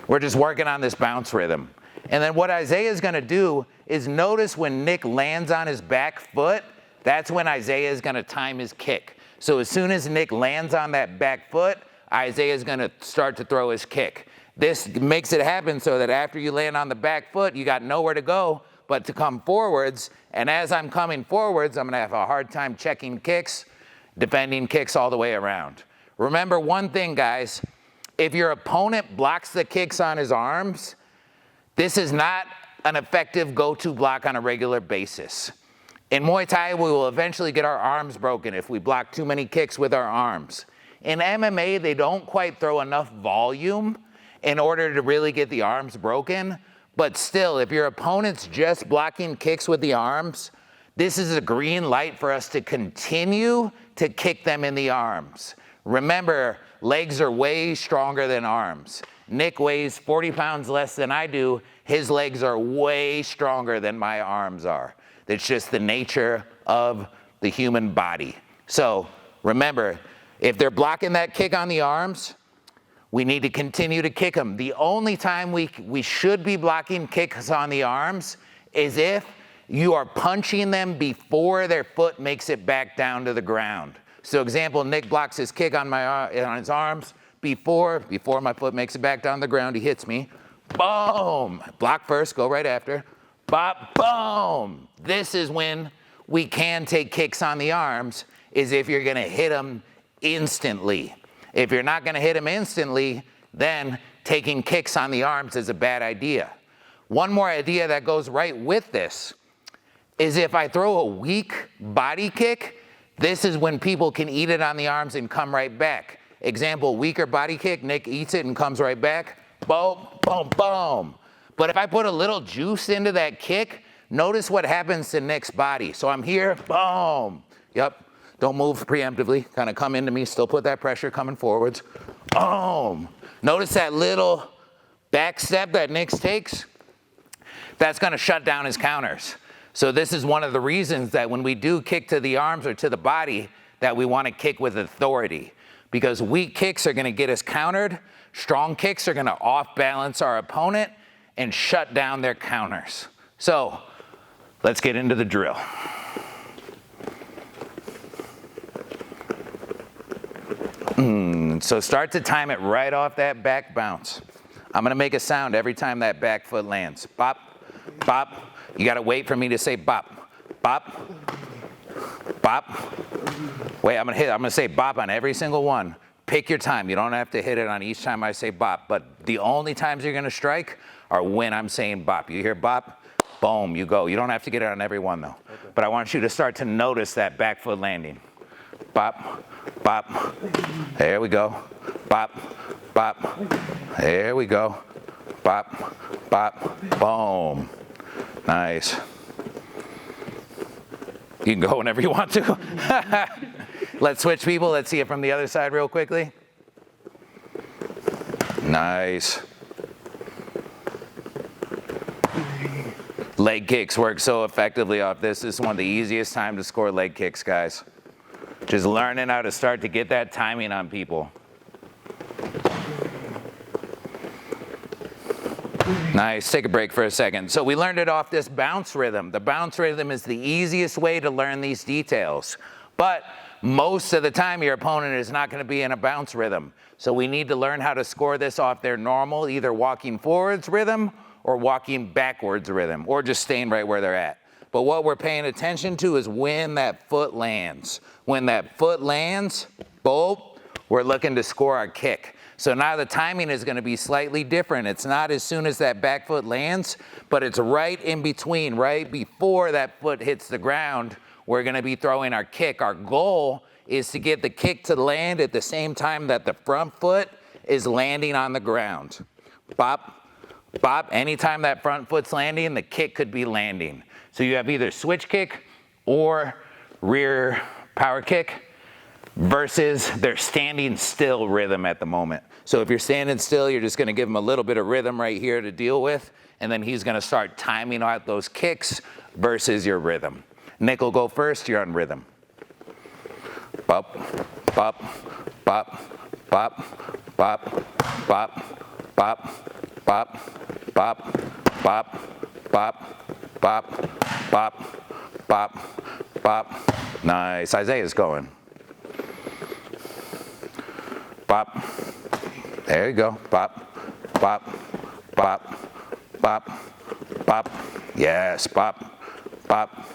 we're just working on this bounce rhythm. And then what Isaiah's gonna do is notice when Nick lands on his back foot, that's when Isaiah is gonna time his kick. So as soon as Nick lands on that back foot, Isaiah's gonna start to throw his kick. This makes it happen so that after you land on the back foot, you got nowhere to go but to come forwards. And as I'm coming forwards, I'm gonna have a hard time checking kicks, defending kicks all the way around. Remember one thing, guys, if your opponent blocks the kicks on his arms, this is not an effective go-to block on a regular basis. In Muay Thai, we will eventually get our arms broken if we block too many kicks with our arms. In MMA, they don't quite throw enough volume in order to really get the arms broken. But still, if your opponent's just blocking kicks with the arms, this is a green light for us to continue to kick them in the arms. Remember, legs are way stronger than arms. Nick weighs 40 pounds less than I do. His legs are way stronger than my arms are. It's just the nature of the human body. So remember, if they're blocking that kick on the arms, we need to continue to kick them. The only time we should be blocking kicks on the arms is if you are punching them before their foot makes it back down to the ground. So example, Nick blocks his kick on his arms before my foot makes it back down to the ground, he hits me. Boom! Block first, go right after. Bop, boom! This is when we can take kicks on the arms, is if you're gonna hit them instantly. If you're not gonna hit him instantly, then taking kicks on the arms is a bad idea. One more idea that goes right with this is if I throw a weak body kick, this is when people can eat it on the arms and come right back. Example, weaker body kick, Nick eats it and comes right back. Boom, boom, boom. But if I put a little juice into that kick, notice what happens to Nick's body. So I'm here, boom. Yep, don't move preemptively. Kind of come into me, still put that pressure coming forwards. Boom. Notice that little back step that Nick takes? That's gonna shut down his counters. So this is one of the reasons that when we do kick to the arms or to the body, that we wanna kick with authority. Because weak kicks are gonna get us countered, strong kicks are gonna off balance our opponent and shut down their counters. So let's get into the drill. So start to time it right off that back bounce. I'm gonna make a sound every time that back foot lands. Bop, bop. You gotta wait for me to say bop, bop, bop. Wait, I'm gonna say bop on every single one. Pick your time. You don't have to hit it on each time I say bop, but the only times you're gonna strike are when I'm saying bop. You hear bop, boom, you go. You don't have to get it on every one though. Okay. But I want you to start to notice that back foot landing. Bop, bop, there we go. Bop, bop, there we go. Bop, bop, boom. Nice. You can go whenever you want to. Let's switch people. Let's see it from the other side real quickly. Nice. Leg kicks work so effectively off this. This is one of the easiest times to score leg kicks, guys. Just learning how to start to get that timing on people. Nice, take a break for a second. So we learned it off this bounce rhythm. The bounce rhythm is the easiest way to learn these details. But most of the time your opponent is not gonna be in a bounce rhythm. So we need to learn how to score this off their normal, either walking forwards rhythm or walking backwards rhythm, or just staying right where they're at. But what we're paying attention to is when that foot lands. When that foot lands, boom, we're looking to score our kick. So now the timing is gonna be slightly different. It's not as soon as that back foot lands, but it's right in between, right before that foot hits the ground, we're gonna be throwing our kick. Our goal is to get the kick to land at the same time that the front foot is landing on the ground. Bop, bop, anytime that front foot's landing, the kick could be landing. So you have either switch kick or rear power kick, versus their standing still rhythm at the moment. So if you're standing still, you're just gonna give him a little bit of rhythm right here to deal with, and then he's gonna start timing out those kicks versus your rhythm. Nick will go first, you're on rhythm. Bop, bop, bop, bop, bop, bop, bop, bop, bop, bop, bop, bop, bop, bop, bop. Nice, Isaiah's going. Bop, there you go, bop, bop, bop, bop, bop, yes, bop, bop,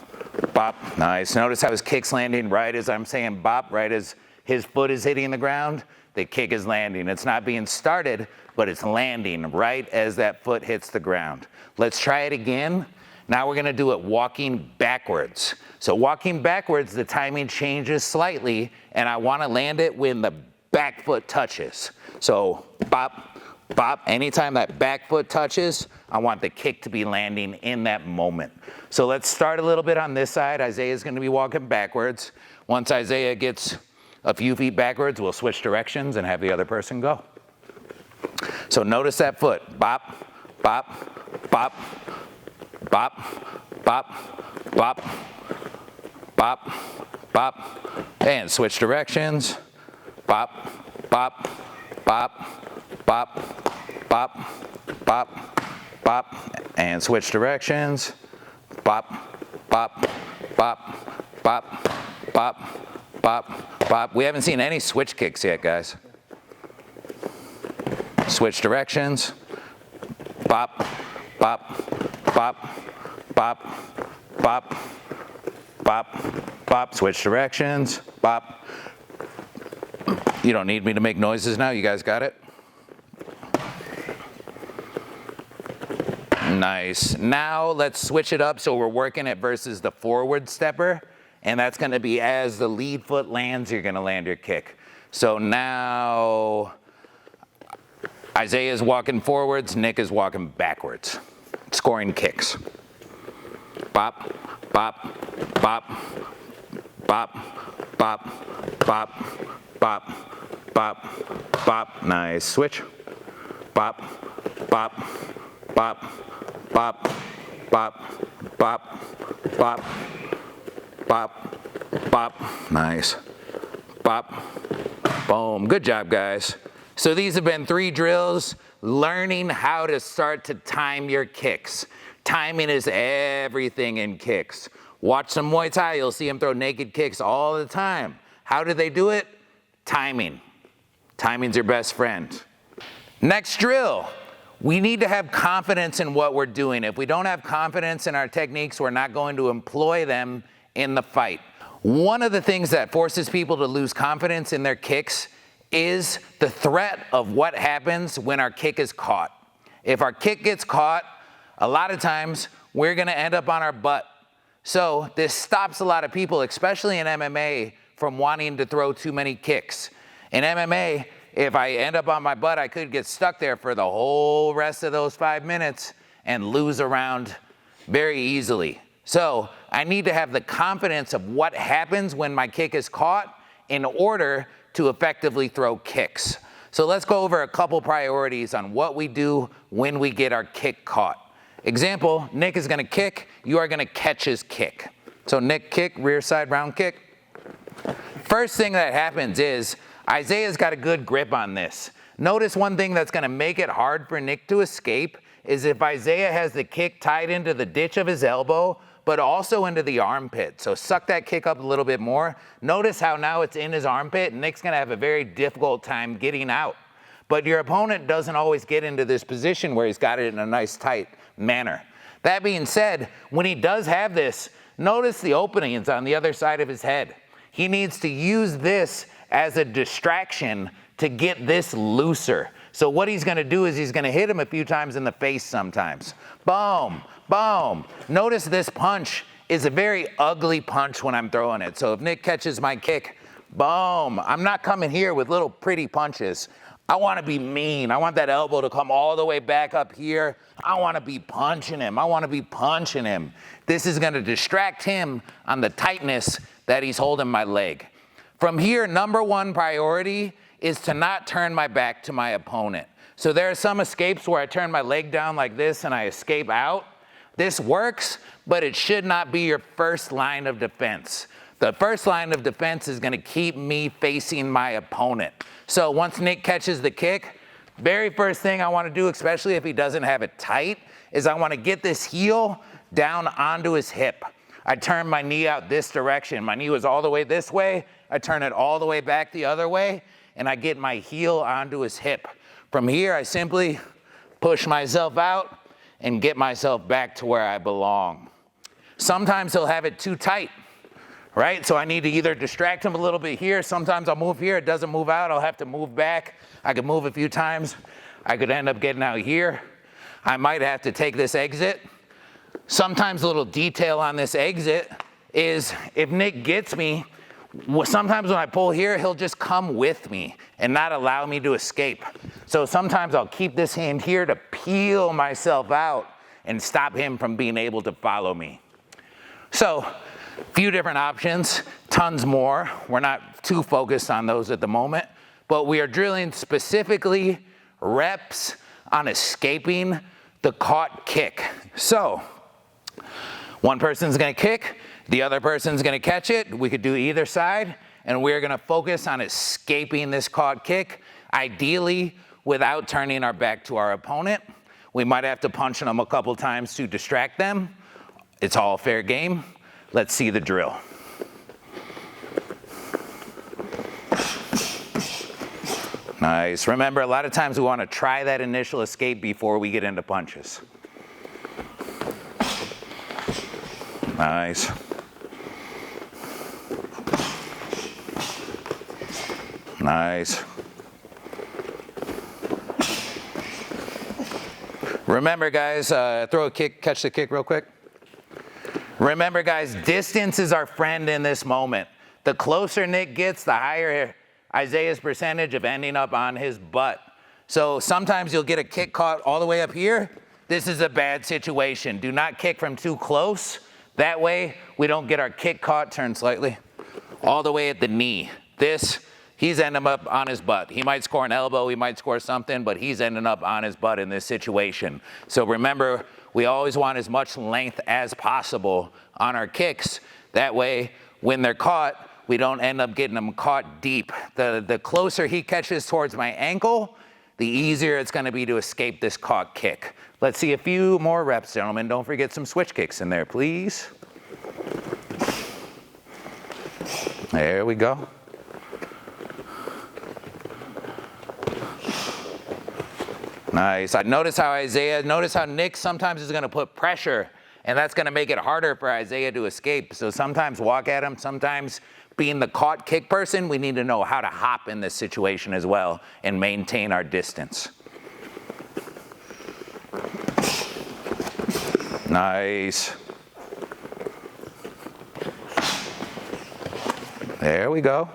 bop, nice. Notice how his kick's landing right as I'm saying bop, right as his foot is hitting the ground, the kick is landing. It's not being started, but it's landing right as that foot hits the ground. Let's try it again. Now we're gonna do it walking backwards. So walking backwards, the timing changes slightly, and I wanna land it when the back foot touches. So bop, bop, anytime that back foot touches, I want the kick to be landing in that moment. So let's start a little bit on this side. Isaiah's gonna be walking backwards. Once Isaiah gets a few feet backwards, we'll switch directions and have the other person go. So notice that foot, bop, bop, bop, bop, bop, bop, bop, bop, and switch directions. Bop, bop, bop, bop, bop, bop, bop, and switch directions. Bop, bop, bop, bop, bop, bop, bop. We haven't seen any switch kicks yet, guys. Switch directions. Bop, bop, bop, bop, bop, bop, bop. Switch directions. Bop. You don't need me to make noises now, you guys got it? Nice. Now let's switch it up so we're working it versus the forward stepper. And that's gonna be as the lead foot lands, you're gonna land your kick. So now Isaiah's walking forwards, Nick is walking backwards, scoring kicks. Bop, bop, bop, bop, bop, bop, bop, bop, bop. Nice. Switch. Bop, bop, bop, bop, bop, bop, bop, bop, bop. Nice. Bop. Boom. Good job, guys. So these have been 3 drills, learning how to start to time your kicks. Timing is everything in kicks. Watch some Muay Thai, you'll see them throw naked kicks all the time. How do they do it? Timing. Timing's your best friend. Next drill. We need to have confidence in what we're doing. If we don't have confidence in our techniques, we're not going to employ them in the fight. One of the things that forces people to lose confidence in their kicks is the threat of what happens when our kick is caught. If our kick gets caught, a lot of times we're gonna end up on our butt. So this stops a lot of people, especially in MMA, from wanting to throw too many kicks. In MMA, if I end up on my butt, I could get stuck there for the whole rest of those 5 minutes and lose a round very easily. So I need to have the confidence of what happens when my kick is caught in order to effectively throw kicks. So let's go over a couple priorities on what we do when we get our kick caught. Example, Nick is gonna kick, you are gonna catch his kick. So Nick kick, rear side round kick. First thing that happens is Isaiah's got a good grip on this. Notice one thing that's gonna make it hard for Nick to escape is if Isaiah has the kick tied into the ditch of his elbow, but also into the armpit. So suck that kick up a little bit more. Notice how now it's in his armpit, and Nick's gonna have a very difficult time getting out. But your opponent doesn't always get into this position where he's got it in a nice tight manner. That being said, when he does have this, notice the openings on the other side of his head. He needs to use this as a distraction to get this looser. So what he's gonna do is he's gonna hit him a few times in the face sometimes. Boom, boom. Notice this punch is a very ugly punch when I'm throwing it. So if Nick catches my kick, boom. I'm not coming here with little pretty punches. I wanna be mean. I want that elbow to come all the way back up here. I wanna be punching him. I wanna be punching him. This is gonna distract him on the tightness that he's holding my leg. From here, number 1 priority is to not turn my back to my opponent. So there are some escapes where I turn my leg down like this and I escape out. This works, but it should not be your first line of defense. The first line of defense is gonna keep me facing my opponent. So once Nick catches the kick, very first thing I wanna do, especially if he doesn't have it tight, is I wanna get this heel down onto his hip. I turn my knee out this direction. My knee was all the way this way. I turn it all the way back the other way, and I get my heel onto his hip. From here, I simply push myself out and get myself back to where I belong. Sometimes he'll have it too tight, right? So I need to either distract him a little bit here. Sometimes I'll move here, it doesn't move out, I'll have to move back. I could move a few times. I could end up getting out here. I might have to take this exit. Sometimes a little detail on this exit is if Nick gets me, sometimes when I pull here, he'll just come with me and not allow me to escape. So sometimes I'll keep this hand here to peel myself out and stop him from being able to follow me. So, a few different options, tons more. We're not too focused on those at the moment, but we are drilling specifically reps on escaping the caught kick. So, one person's gonna kick, the other person's gonna catch it. We could do either side, and we're gonna focus on escaping this caught kick, ideally without turning our back to our opponent. We might have to punch them a couple times to distract them. It's all fair game. Let's see the drill. Nice. Remember, a lot of times we want to try that initial escape before we get into punches. Nice. Nice. Remember, guys, throw a kick, catch the kick real quick. Remember, guys, distance is our friend in this moment. The closer Nick gets, the higher Isaiah's percentage of ending up on his butt. So sometimes you'll get a kick caught all the way up here. This is a bad situation. Do not kick from too close. That way, we don't get our kick caught, turn slightly, all the way at the knee. He's ending up on his butt. He might score an elbow, he might score something, but he's ending up on his butt in this situation. So remember, we always want as much length as possible on our kicks. That way, when they're caught, we don't end up getting them caught deep. The closer he catches towards my ankle, the easier it's gonna be to escape this caught kick. Let's see a few more reps, gentlemen. Don't forget some switch kicks in there, please. There we go. Nice. Notice how Nick sometimes is gonna put pressure, and that's gonna make it harder for Isaiah to escape. So sometimes walk at him, sometimes being the caught kick person, we need to know how to hop in this situation as well and maintain our distance. Nice. There we go.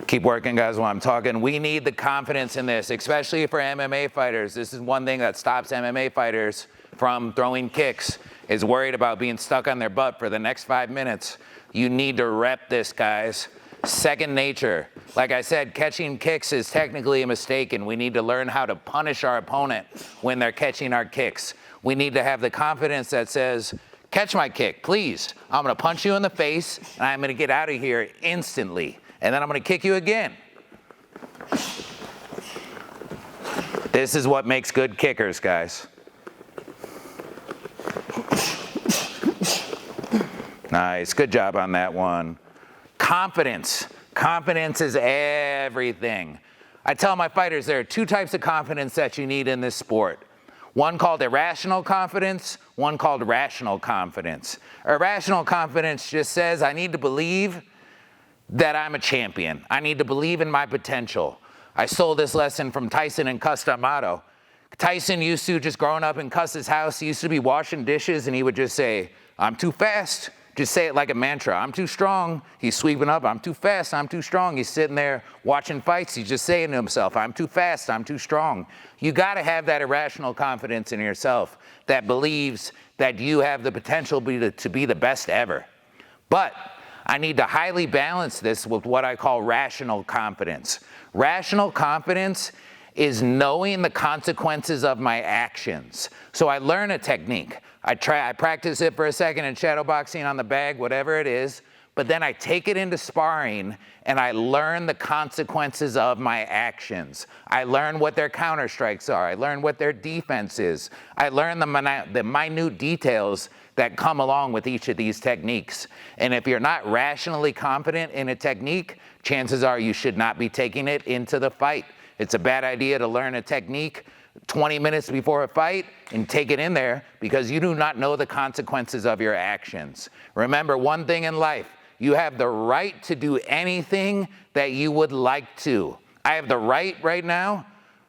Keep working, guys, while I'm talking. We need the confidence in this, especially for MMA fighters. This is one thing that stops MMA fighters from throwing kicks, is worried about being stuck on their butt for the next 5 minutes. You need to rep this, guys. Second nature. Like I said, catching kicks is technically a mistake, and we need to learn how to punish our opponent when they're catching our kicks. We need to have the confidence that says, catch my kick, please. I'm gonna punch you in the face, and I'm gonna get out of here instantly. And then I'm gonna kick you again. This is what makes good kickers, guys. Nice, good job on that one. Confidence. Confidence is everything. I tell my fighters there are two types of confidence that you need in this sport. One called irrational confidence, one called rational confidence. Irrational confidence just says, I need to believe that I'm a champion. I need to believe in my potential. I stole this lesson from Tyson and Cus D'Amato. Tyson used to, just growing up in Cus's house, he used to be washing dishes and he would just say, I'm too fast. Just say it like a mantra. I'm too strong. He's sweeping up. I'm too fast. I'm too strong. He's sitting there watching fights. He's just saying to himself, I'm too fast. I'm too strong. You got to have that irrational confidence in yourself that believes that you have the potential to be the best ever. But I need to highly balance this with what I call rational confidence. Rational confidence is knowing the consequences of my actions. So I learn a technique. I practice it for a second in shadow boxing on the bag, whatever it is, but then I take it into sparring and I learn the consequences of my actions. I learn what their counter strikes are. I learn what their defense is. I learn the minute details that come along with each of these techniques. And if you're not rationally confident in a technique, chances are you should not be taking it into the fight. It's a bad idea to learn a technique 20 minutes before a fight and take it in there because you do not know the consequences of your actions. Remember one thing in life, you have the right to do anything that you would like to. I have the right now.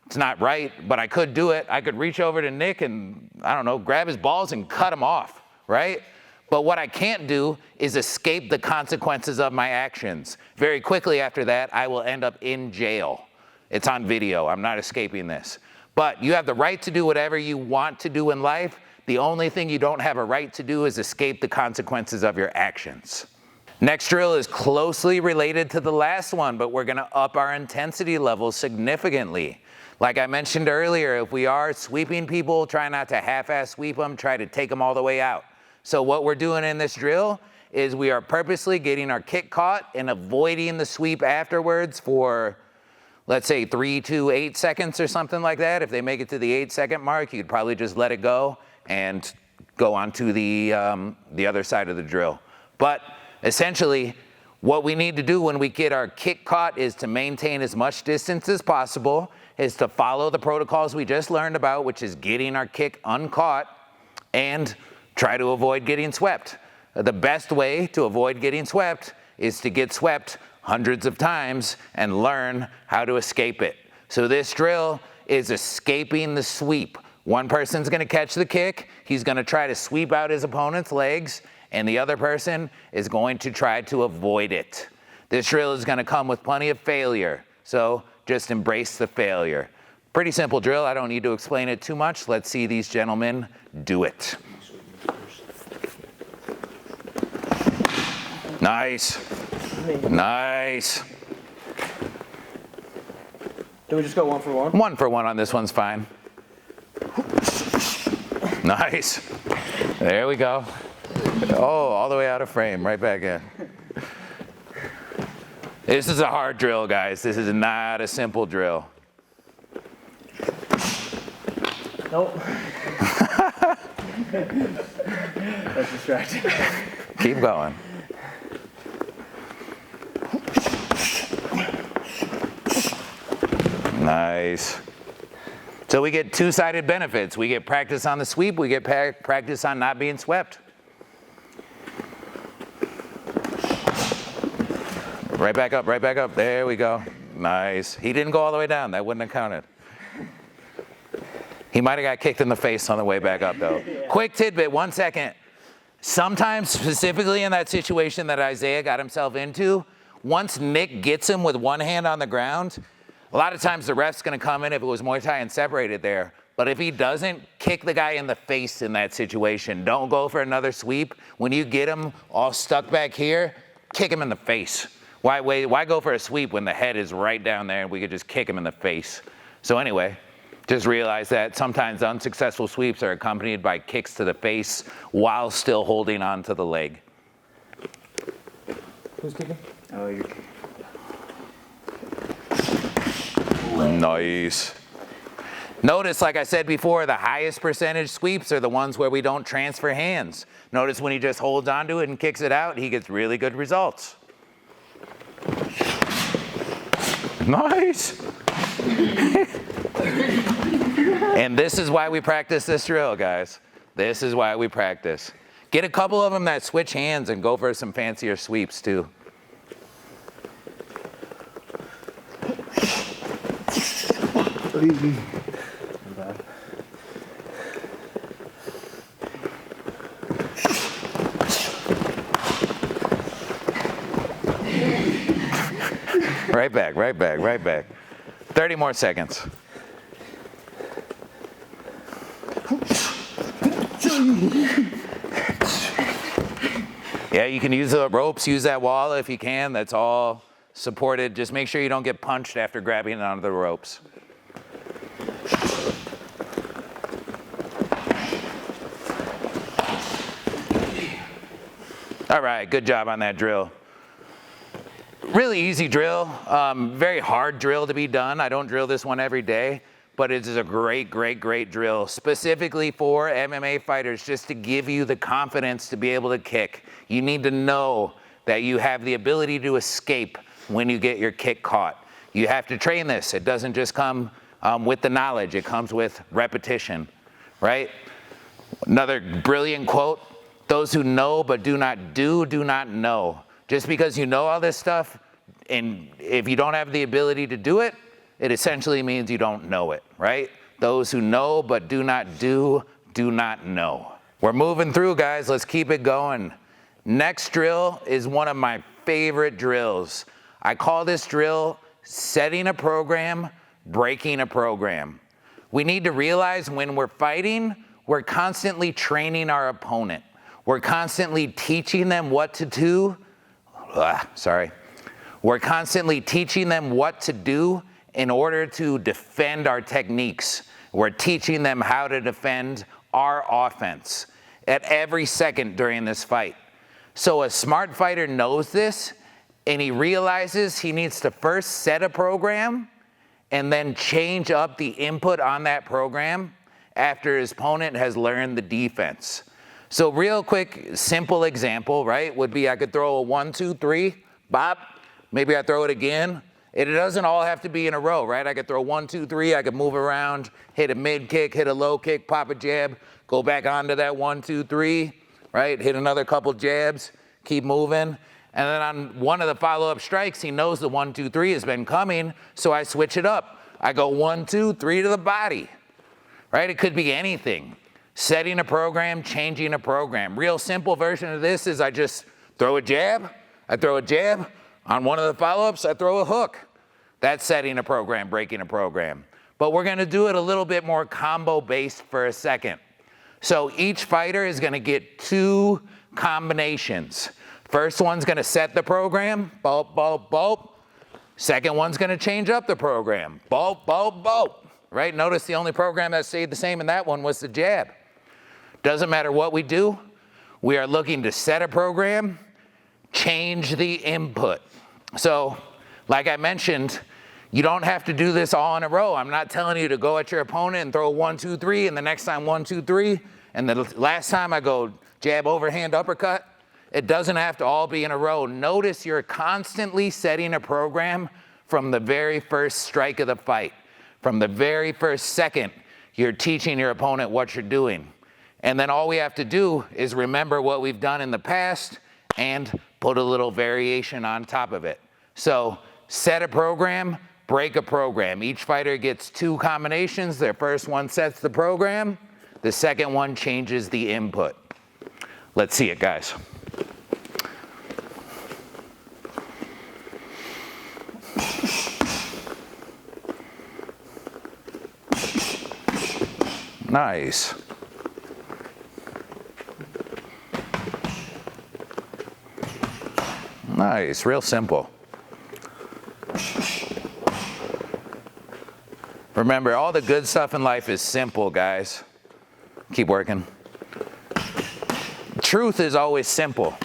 It's not right, but I could do it. I could reach over to Nick and, I don't know, grab his balls and cut him off, right? But what I can't do is escape the consequences of my actions. Very quickly after that, I will end up in jail. It's on video. I'm not escaping this. But you have the right to do whatever you want to do in life. The only thing you don't have a right to do is escape the consequences of your actions. Next drill is closely related to the last one, but we're gonna up our intensity level significantly. Like I mentioned earlier, if we are sweeping people, try not to half-ass sweep them, try to take them all the way out. So what we're doing in this drill is we are purposely getting our kick caught and avoiding the sweep afterwards for, let's say 3 to 8 seconds or something like that. If they make it to the 8-second mark, you could probably just let it go and go on to the other side of the drill. But essentially, What we need to do when we get our kick caught is to maintain as much distance as possible, is to follow the protocols we just learned about, which is getting our kick uncaught and try to avoid getting swept. The best way to avoid getting swept is to get swept hundreds of times and learn how to escape it. So this drill is escaping the sweep. One person's gonna catch the kick, he's gonna try to sweep out his opponent's legs, and the other person is going to try to avoid it. This drill is gonna come with plenty of failure, so just embrace the failure. Pretty simple drill, I don't need to explain it too much. Let's see these gentlemen do it. Nice. Nice. Do we just go 1 for 1? 1 for 1 on this one's fine. Nice. There we go. Oh, all the way out of frame, right back in. This is a hard drill, guys. This is not a simple drill. Nope. That's distracting. Keep going. Nice. So we get two-sided benefits. We get practice on the sweep, we get practice on not being swept. Right back up, right back up. There we go. Nice. He didn't go all the way down. That wouldn't have counted. He might have got kicked in the face on the way back up, though. Yeah. Quick tidbit, 1 second. Sometimes, specifically in that situation that Isaiah got himself into, once Nick gets him with one hand on the ground, a lot of times the ref's going to come in if it was Muay Thai and separate it there. But if he doesn't, kick the guy in the face in that situation. Don't go for another sweep. When you get him all stuck back here, kick him in the face. Why go for a sweep when the head is right down there and we could just kick him in the face? So anyway, just realize that sometimes unsuccessful sweeps are accompanied by kicks to the face while still holding on to the leg. Who's kicking? Oh, you're kicking. Nice. Notice, like I said before, the highest percentage sweeps are the ones where we don't transfer hands. Notice when he just holds onto it and kicks it out, he gets really good results. Nice. And this is why we practice this drill, guys. This is why we practice. Get a couple of them that switch hands and go for some fancier sweeps too. Right back, right back, right back. 30 more seconds. Yeah, you can use the ropes, use that wall if you can. That's all supported. Just make sure you don't get punched after grabbing onto the ropes. All right, good job on that drill. Really easy drill, very hard drill to be done. I don't drill this one every day, but it is a great, great, great drill, specifically for MMA fighters, just to give you the confidence to be able to kick. You need to know that you have the ability to escape when you get your kick caught. You have to train this. It doesn't just come with the knowledge, it comes with repetition, right? Another brilliant quote, those who know but do not do not know. Just because you know all this stuff, and if you don't have the ability to do it, it essentially means you don't know it, right? Those who know but do not do not know. We're moving through, guys. Let's keep it going. Next drill is one of my favorite drills. I call this drill setting a program, breaking a program. We need to realize when we're fighting, we're constantly training our opponent. We're constantly teaching them what to do. We're constantly teaching them what to do in order to defend our techniques. We're teaching them how to defend our offense at every second during this fight. So a smart fighter knows this, and he realizes he needs to first set a program and then change up the input on that program after his opponent has learned the defense. So real quick, simple example, right, would be I could throw a 1, 2, 3, bop, maybe I throw it again. It doesn't all have to be in a row, right? I could throw 1, 2, 3, I could move around, hit a mid kick, hit a low kick, pop a jab, go back onto that 1, 2, 3, right? Hit another couple jabs, keep moving. And then on one of the follow-up strikes, he knows the 1, 2, 3 has been coming, so I switch it up. I go 1, 2, 3 to the body, right? It could be anything. Setting a program, changing a program. Real simple version of this is I just throw a jab, I throw a jab. On one of the follow-ups, I throw a hook. That's setting a program, breaking a program. But we're gonna do it a little bit more combo-based for a second. So each fighter is gonna get 2 combinations. First one's gonna set the program, bolt, bolt, bolt. Second one's gonna change up the program, bolt, bolt, bolt. Right? Notice the only program that stayed the same in that one was the jab. Doesn't matter what we do, we are looking to set a program, change the input. So, like I mentioned, you don't have to do this all in a row. I'm not telling you to go at your opponent and throw 1, 2, 3, and the next time 1, 2, 3, and the last time I go jab, overhand, uppercut. It doesn't have to all be in a row. Notice you're constantly setting a program from the very first strike of the fight. From the very first second, you're teaching your opponent what you're doing. And then all we have to do is remember what we've done in the past and put a little variation on top of it. So set a program, break a program. Each fighter gets 2 combinations. Their first one sets the program. The second one changes the input. Let's see it, guys. Nice. Nice, real simple. Remember, all the good stuff in life is simple, guys. Keep working. Truth is always simple.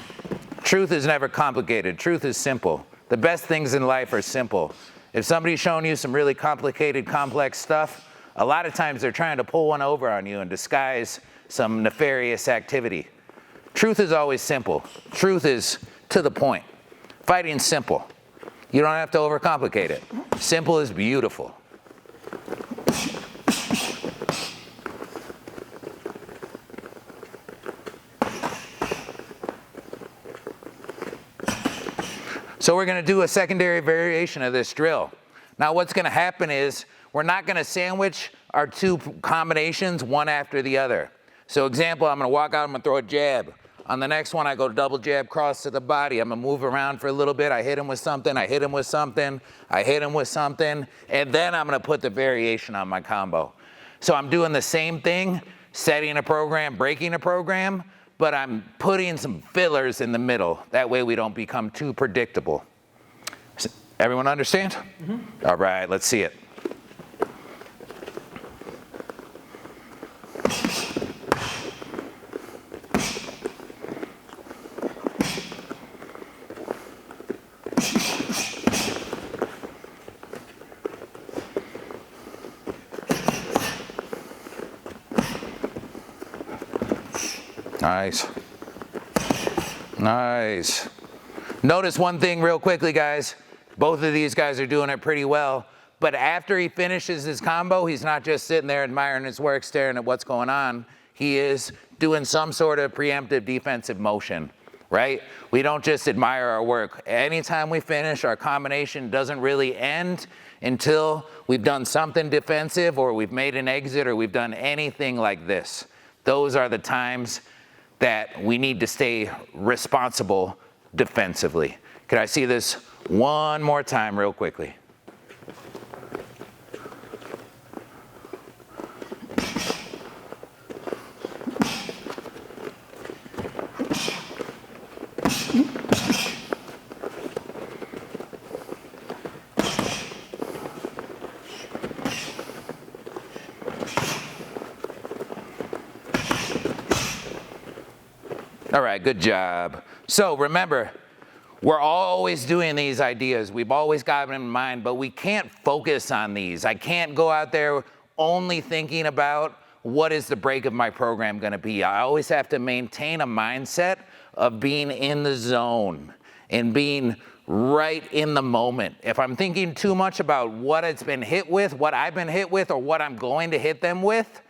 Truth is never complicated. Truth is simple. The best things in life are simple. If somebody's showing you some really complicated, complex stuff, a lot of times they're trying to pull one over on you and disguise some nefarious activity. Truth is always simple. Truth is to the point. Fighting's simple. You don't have to overcomplicate it. Simple is beautiful. So we're going to do a secondary variation of this drill. Now what's going to happen is we're not going to sandwich our 2 combinations one after the other. So example, I'm going to walk out, I'm going to throw a jab. On the next one, I go double jab cross to the body. I'm going to move around for a little bit. I hit him with something, I hit him with something, I hit him with something, and then I'm going to put the variation on my combo. So I'm doing the same thing, setting a program, breaking a program, but I'm putting some fillers in the middle. That way we don't become too predictable. Everyone understand? Mm-hmm. All right, let's see it. Nice. Nice. Notice one thing real quickly, guys. Both of these guys are doing it pretty well. But after he finishes his combo, he's not just sitting there admiring his work, staring at what's going on. He is doing some sort of preemptive defensive motion, right? We don't just admire our work. Anytime we finish, our combination doesn't really end until we've done something defensive or we've made an exit or we've done anything like this. Those are the times that we need to stay responsible defensively. Could I see this one more time real quickly? All right, good job. So remember, we're always doing these ideas. We've always got them in mind, but we can't focus on these. I can't go out there only thinking about what is the break of my program going to be. I always have to maintain a mindset of being in the zone and being right in the moment. If I'm thinking too much about what it's been hit with, what I've been hit with, or what I'm going to hit them with,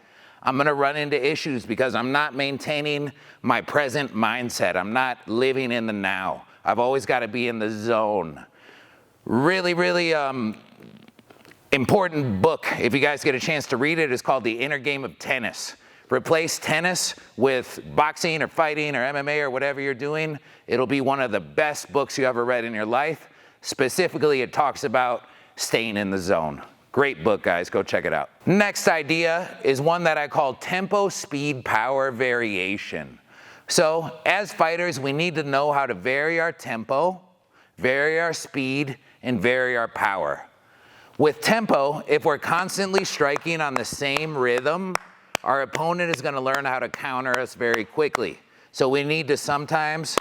I'm gonna run into issues because I'm not maintaining my present mindset. I'm not living in the now. I've always gotta be in the zone. Really, really important book, if you guys get a chance to read it, is called The Inner Game of Tennis. Replace tennis with boxing or fighting or MMA or whatever you're doing. It'll be one of the best books you ever read in your life. Specifically, it talks about staying in the zone. Great book, guys. Go check it out. Next idea is one that I call tempo, speed, power variation. So as fighters, we need to know how to vary our tempo, vary our speed, and vary our power. With tempo, if we're constantly striking on the same rhythm, our opponent is gonna learn how to counter us very quickly. So we need to sometimes,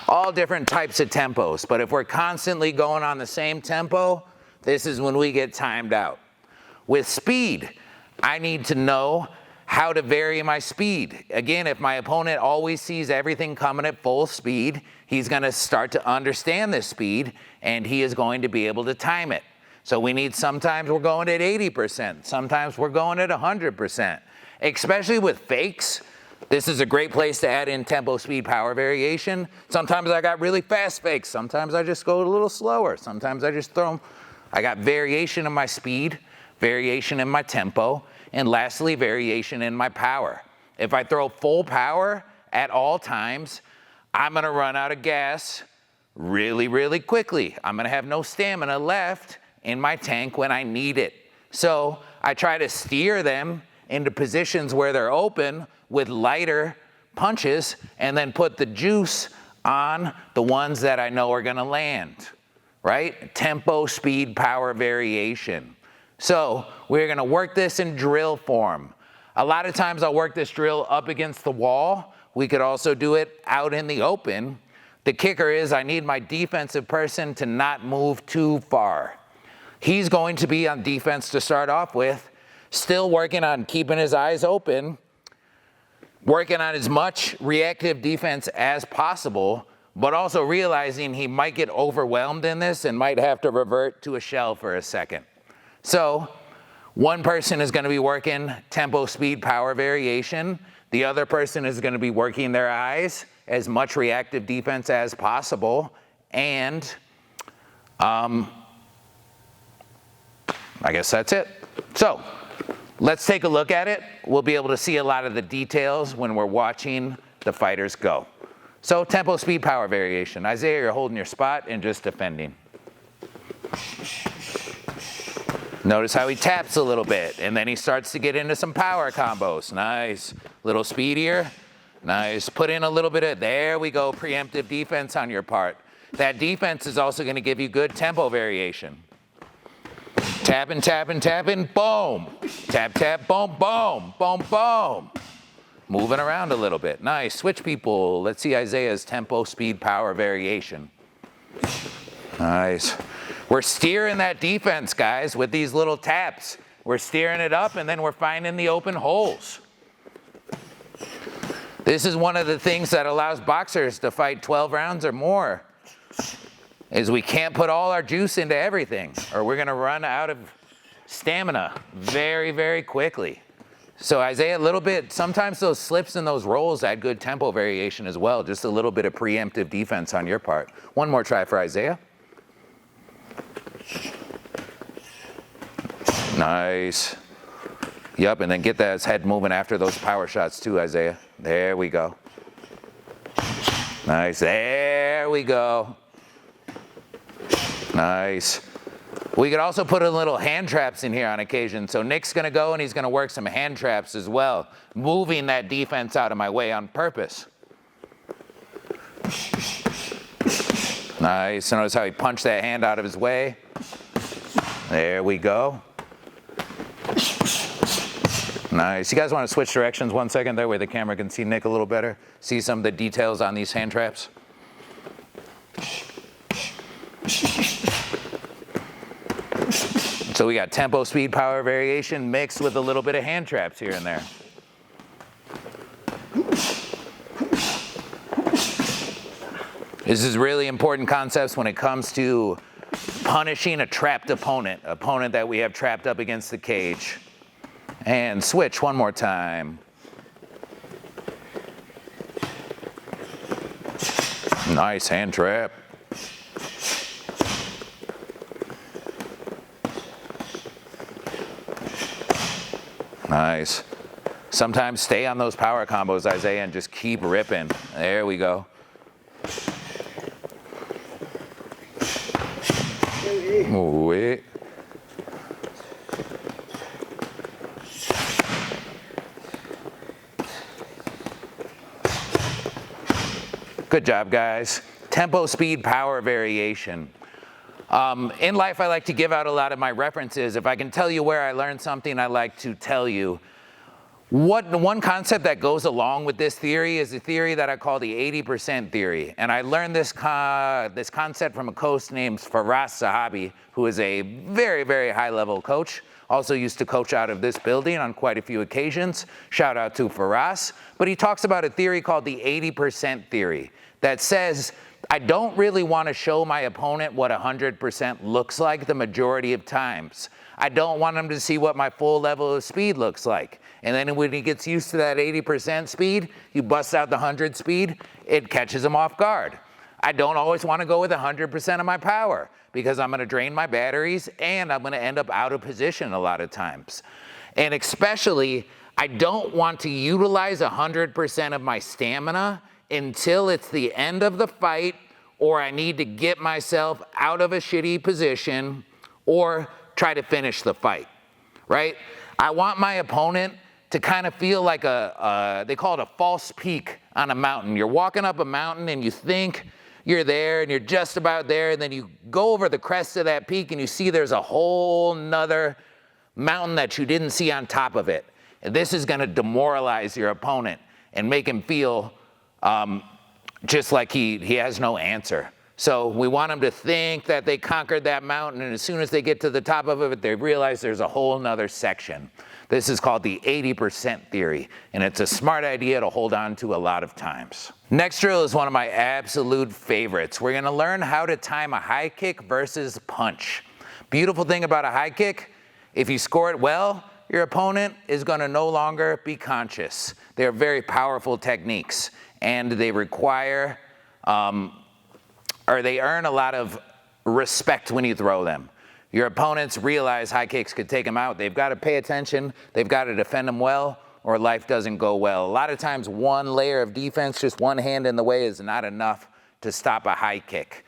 all different types of tempos, but if we're constantly going on the same tempo, this is when we get timed out. With speed, I need to know how to vary my speed. Again, if my opponent always sees everything coming at full speed, he's gonna start to understand this speed and he is going to be able to time it. So we need, sometimes we're going at 80%, sometimes we're going at 100%. Especially with fakes, this is a great place to add in tempo, speed, power variation. Sometimes I got really fast fakes, sometimes I just go a little slower, sometimes I just throw them. I got variation in my speed, variation in my tempo, and lastly, variation in my power. If I throw full power at all times, I'm gonna run out of gas really, really quickly. I'm gonna have no stamina left in my tank when I need it. So I try to steer them into positions where they're open with lighter punches and then put the juice on the ones that I know are gonna land, right? Tempo, speed, power variation. So we're gonna work this in drill form. A lot of times I'll work this drill up against the wall. We could also do it out in the open. The kicker is I need my defensive person to not move too far. He's going to be on defense to start off with, still working on keeping his eyes open, working on as much reactive defense as possible, but also realizing he might get overwhelmed in this and might have to revert to a shell for a second. So one person is going to be working tempo, speed, power variation. The other person is going to be working their eyes, as much reactive defense as possible, and I guess that's it. So let's take a look at it. We'll be able to see a lot of the details when we're watching the fighters go. So tempo, speed, power variation. Isaiah, you're holding your spot and just defending. Notice how he taps a little bit, and then he starts to get into some power combos. Nice. Little speedier. Nice. Put in a little bit of, there we go, preemptive defense on your part. That defense is also going to give you good tempo variation. Tapping, tapping, tapping, boom. Tap, tap, boom, boom, boom, boom. Moving around a little bit. Nice. Switch people. Let's see Isaiah's tempo, speed, power variation. Nice. We're steering that defense, guys, with these little taps. We're steering it up, and then we're finding the open holes. This is one of the things that allows boxers to fight 12 rounds or more, is we can't put all our juice into everything, or we're gonna run out of stamina very, very quickly. So Isaiah, a little bit, sometimes those slips and those rolls add good tempo variation as well, just a little bit of preemptive defense on your part. One more try for Isaiah. Nice. Yep, and then get that head moving after those power shots too, Isaiah. There we go. Nice, there we go. Nice. We could also put a little hand traps in here on occasion. So Nick's gonna go and he's gonna work some hand traps as well, moving that defense out of my way on purpose. Nice, notice how he punched that hand out of his way. There we go. Nice. You guys want to switch directions 1 second? That way the camera can see Nick a little better. See some of the details on these hand traps. So we got tempo, speed, power variation mixed with a little bit of hand traps here and there. This is really important concepts when it comes to punishing a trapped opponent that we have trapped up against the cage. And switch one more time. Nice hand trap. Nice. Sometimes stay on those power combos, Isaiah, and just keep ripping. There we go. Wait. Good job, guys. Tempo, speed, power variation. In life, I like to give out a lot of my references. If I can tell you where I learned something, I like to tell you. One concept that goes along with this theory is a theory that I call the 80% theory. And I learned this concept from a coach named Firas Zahabi, who is a very, very high-level coach. Also used to coach out of this building on quite a few occasions. Shout out to Firas. But he talks about a theory called the 80% theory that says, I don't really want to show my opponent what 100% looks like the majority of times. I don't want him to see what my full level of speed looks like. And then when he gets used to that 80% speed, you bust out the 100 speed, it catches him off guard. I don't always want to go with 100% of my power because I'm going to drain my batteries and I'm going to end up out of position a lot of times. And especially, I don't want to utilize 100% of my stamina until it's the end of the fight, or I need to get myself out of a shitty position or try to finish the fight, right? I want my opponent to kind of feel like they call it a false peak on a mountain. You're walking up a mountain and you think you're there and you're just about there, and then you go over the crest of that peak and you see there's a whole nother mountain that you didn't see on top of it. And this is gonna demoralize your opponent and make him feel just like he has no answer. So we want them to think that they conquered that mountain, and as soon as they get to the top of it, they realize there's a whole nother section. This is called the 80% theory, and it's a smart idea to hold on to a lot of times. Next drill is one of my absolute favorites. We're gonna learn how to time a high kick versus punch. Beautiful thing about a high kick, if you score it well, your opponent is gonna no longer be conscious. They're very powerful techniques, and they require, or they earn a lot of respect when you throw them. Your opponents realize high kicks could take them out. They've got to pay attention. They've got to defend them well, or life doesn't go well. A lot of times, one layer of defense, just one hand in the way, is not enough to stop a high kick.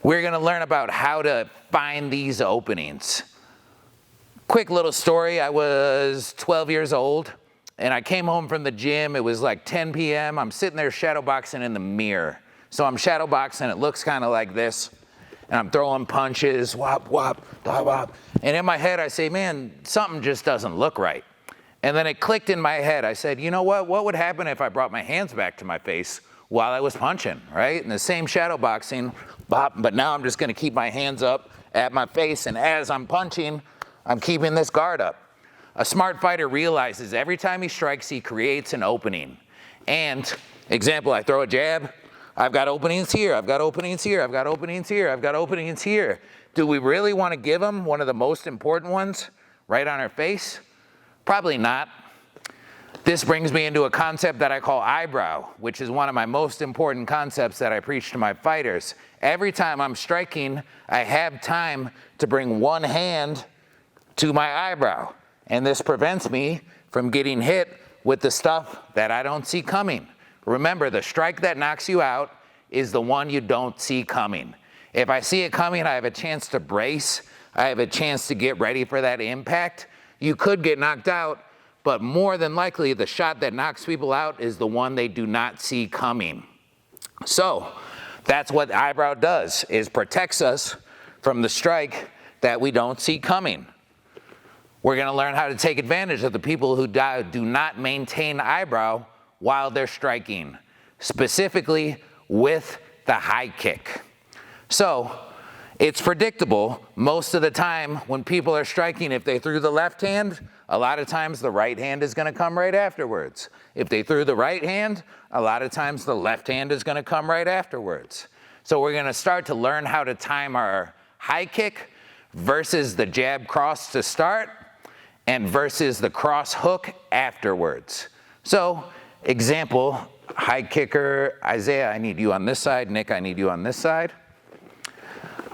We're going to learn about how to find these openings. Quick little story. I was 12 years old, and I came home from the gym. It was like 10 p.m. I'm sitting there shadowboxing in the mirror. So I'm shadowboxing. It looks kind of like this. And I'm throwing punches, whop, whop, da, whop. And in my head, I say, man, something just doesn't look right. And then it clicked in my head. I said, you know what? What would happen if I brought my hands back to my face while I was punching, right? In the same shadowboxing, bop, but now I'm just going to keep my hands up at my face. And as I'm punching, I'm keeping this guard up. A smart fighter realizes every time he strikes, he creates an opening. And, example, I throw a jab. I've got openings here, I've got openings here, I've got openings here, I've got openings here. Do we really want to give them one of the most important ones right on our face? Probably not. This brings me into a concept that I call eyebrow, which is one of my most important concepts that I preach to my fighters. Every time I'm striking, I have time to bring one hand to my eyebrow. And this prevents me from getting hit with the stuff that I don't see coming. Remember, the strike that knocks you out is the one you don't see coming. If I see it coming, I have a chance to brace. I have a chance to get ready for that impact. You could get knocked out, but more than likely, the shot that knocks people out is the one they do not see coming. So that's what eyebrow does, is protects us from the strike that we don't see coming. We're gonna learn how to take advantage of the people who do not maintain eyebrow while they're striking, specifically with the high kick. So It's predictable most of the time when people are striking, if they threw the left hand, a lot of times the right hand is gonna come right afterwards. If they threw the right hand, a lot of times the left hand is gonna come right afterwards. So we're gonna start to learn how to time our high kick versus the jab cross to start and versus the cross hook afterwards. So, example, high kicker, Isaiah, I need you on this side. Nick, I need you on this side.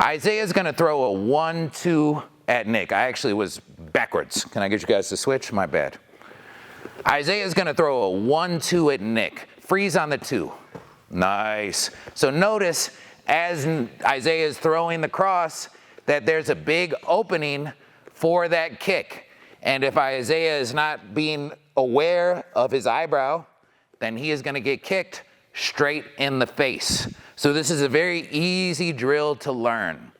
Isaiah's gonna throw a 1-2 at Nick. I actually was backwards. Can I get you guys to switch? My bad. Isaiah's gonna throw a 1-2 at Nick. Freeze on the 2. Nice. So notice as Isaiah is throwing the cross that there's a big opening for that kick. And if Isaiah is not being aware of his eyebrow, then he is gonna get kicked straight in the face. So this is a very easy drill to learn.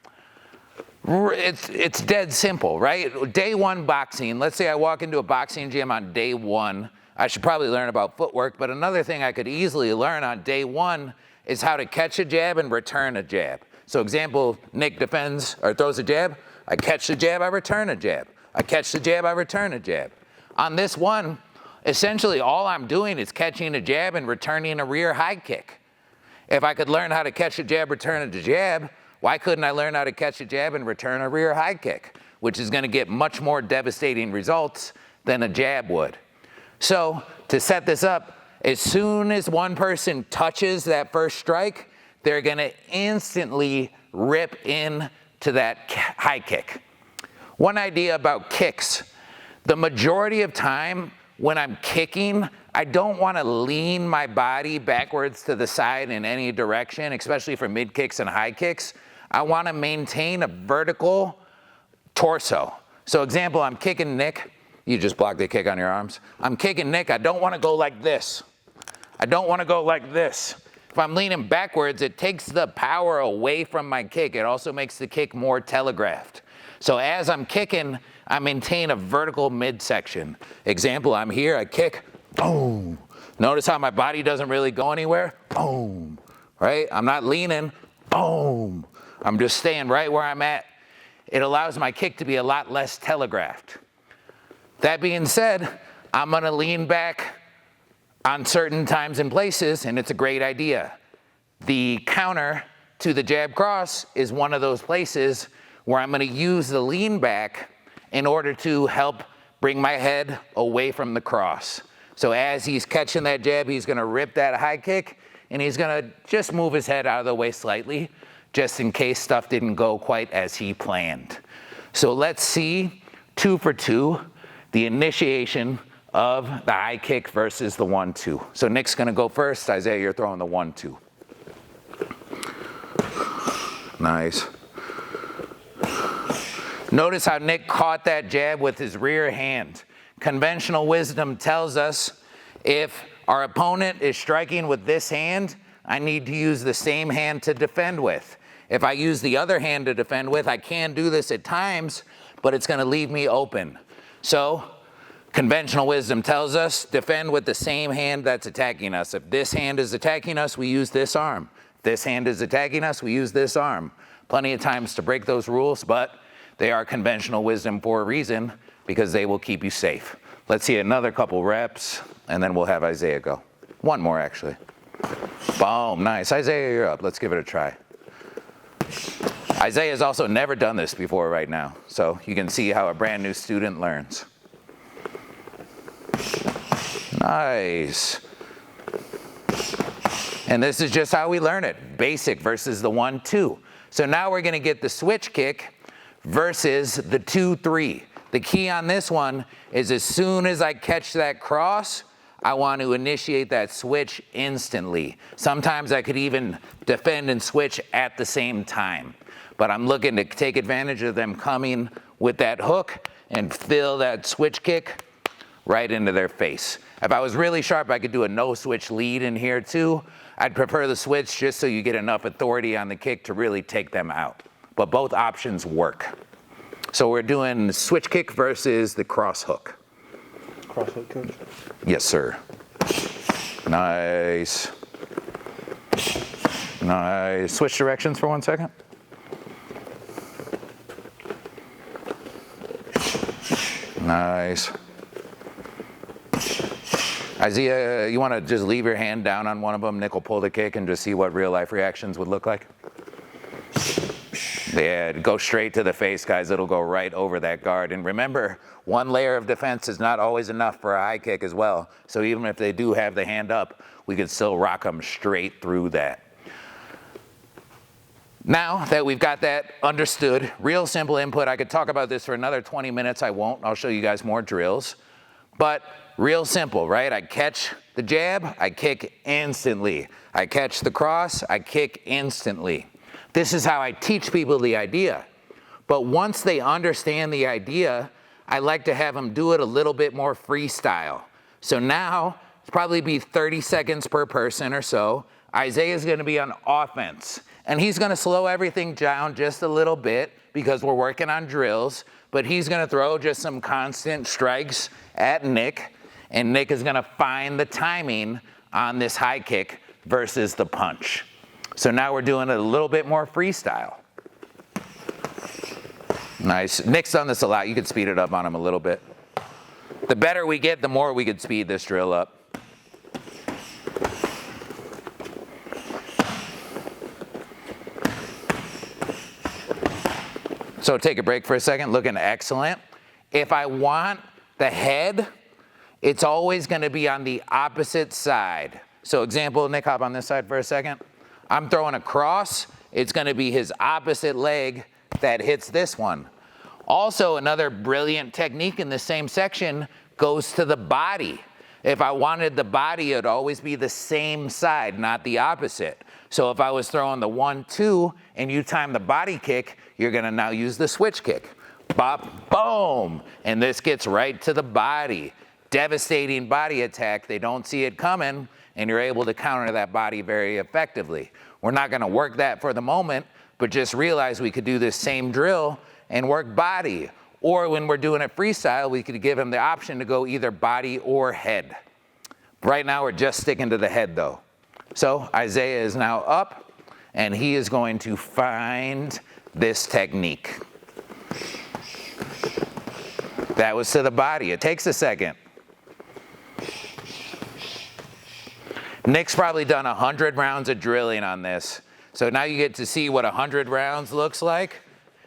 It's dead simple, right? Day one boxing, let's say I walk into a boxing gym on day one, I should probably learn about footwork, but another thing I could easily learn on day one is how to catch a jab and return a jab. So example, Nick defends or throws a jab, I catch the jab, I return a jab. I catch the jab, I return a jab. On this one, essentially all I'm doing is catching a jab and returning a rear high kick. If I could learn how to catch a jab, return a jab, why couldn't I learn how to catch a jab and return a rear high kick, which is gonna get much more devastating results than a jab would. So to set this up, as soon as one person touches that first strike, they're gonna instantly rip in to that high kick. One idea about kicks, the majority of time when I'm kicking, I don't wanna lean my body backwards to the side in any direction, especially for mid kicks and high kicks. I wanna maintain a vertical torso. So example, I'm kicking Nick. You just block the kick on your arms. I'm kicking Nick, I don't wanna go like this. I don't wanna go like this. If I'm leaning backwards, it takes the power away from my kick. It also makes the kick more telegraphed. So as I'm kicking, I maintain a vertical midsection. Example, I'm here, I kick, boom. Notice how my body doesn't really go anywhere? Boom, right? I'm not leaning, boom. I'm just staying right where I'm at. It allows my kick to be a lot less telegraphed. That being said, I'm gonna lean back on certain times and places, and it's a great idea. The counter to the jab cross is one of those places where I'm gonna use the lean back in order to help bring my head away from the cross. So as he's catching that jab, he's gonna rip that high kick, and he's gonna just move his head out of the way slightly, just in case stuff didn't go quite as he planned. So let's see, 2 for 2, the initiation of the high kick versus the 1-2. So Nick's gonna go first. Isaiah, you're throwing the 1-2. Nice. Notice how Nick caught that jab with his rear hand. Conventional wisdom tells us if our opponent is striking with this hand, I need to use the same hand to defend with. If I use the other hand to defend with, I can do this at times, but it's gonna leave me open. So, conventional wisdom tells us defend with the same hand that's attacking us. If this hand is attacking us, we use this arm. If this hand is attacking us, we use this arm. Plenty of times to break those rules, but they are conventional wisdom for a reason because they will keep you safe. Let's see another couple reps, and then we'll have Isaiah go. One more, actually. Boom, nice. Isaiah, you're up. Let's give it a try. Isaiah's also never done this before right now, so you can see how a brand new student learns. Nice. And this is just how we learn it, basic versus the 1-2. So now we're gonna get the switch kick versus the 2-3. The key on this one is as soon as I catch that cross, I want to initiate that switch instantly. Sometimes I could even defend and switch at the same time. But I'm looking to take advantage of them coming with that hook and fill that switch kick right into their face. If I was really sharp, I could do a no switch lead in here too. I'd prefer the switch just so you get enough authority on the kick to really take them out. But both options work. So we're doing the switch kick versus the cross hook. Cross hook, coach? Yes, sir. Nice. Nice. Switch directions for 1 second. Nice. Isaiah, you want to just leave your hand down on one of them, Nick will pull the kick, and just see what real life reactions would look like? Yeah, go straight to the face, guys. It'll go right over that guard. And remember, one layer of defense is not always enough for a high kick as well. So even if they do have the hand up, we could still rock them straight through that. Now that we've got that understood, real simple input, I could talk about this for another 20 minutes. I won't. I'll show you guys more drills. But real simple, right? I catch the jab, I kick instantly. I catch the cross, I kick instantly. This is how I teach people the idea. But once they understand the idea, I like to have them do it a little bit more freestyle. So now, it's probably be 30 seconds per person or so. Isaiah's gonna be on offense. And he's gonna slow everything down just a little bit because we're working on drills, but he's gonna throw just some constant strikes at Nick, and Nick is gonna find the timing on this high kick versus the punch. So now we're doing it a little bit more freestyle. Nice. Nick's done this a lot. You could speed it up on him a little bit. The better we get, the more we could speed this drill up. So take a break for a second. Looking excellent. If I want the head, it's always going to be on the opposite side. So example, Nick, hop on this side for a second. I'm throwing a cross. It's going to be his opposite leg that hits this one. Also, another brilliant technique in the same section goes to the body. If I wanted the body, it would always be the same side, not the opposite. So if I was throwing the 1-2 and you time the body kick, you're going to now use the switch kick. Bop, boom, and this gets right to the body. Devastating body attack. They don't see it coming, and you're able to counter that body very effectively. We're not going to work that for the moment, but just realize we could do this same drill and work body. Or when we're doing it freestyle, we could give him the option to go either body or head. Right now, we're just sticking to the head, though. So Isaiah is now up, and he is going to find this technique. That was to the body. It takes a second. Nick's probably done 100 rounds of drilling on this. So now you get to see what 100 rounds looks like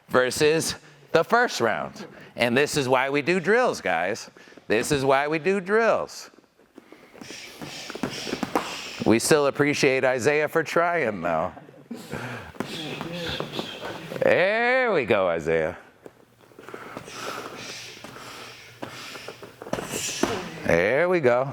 versus the first round. And this is why we do drills, guys. This is why we do drills. We still appreciate Isaiah for trying, though. There we go, Isaiah. There we go.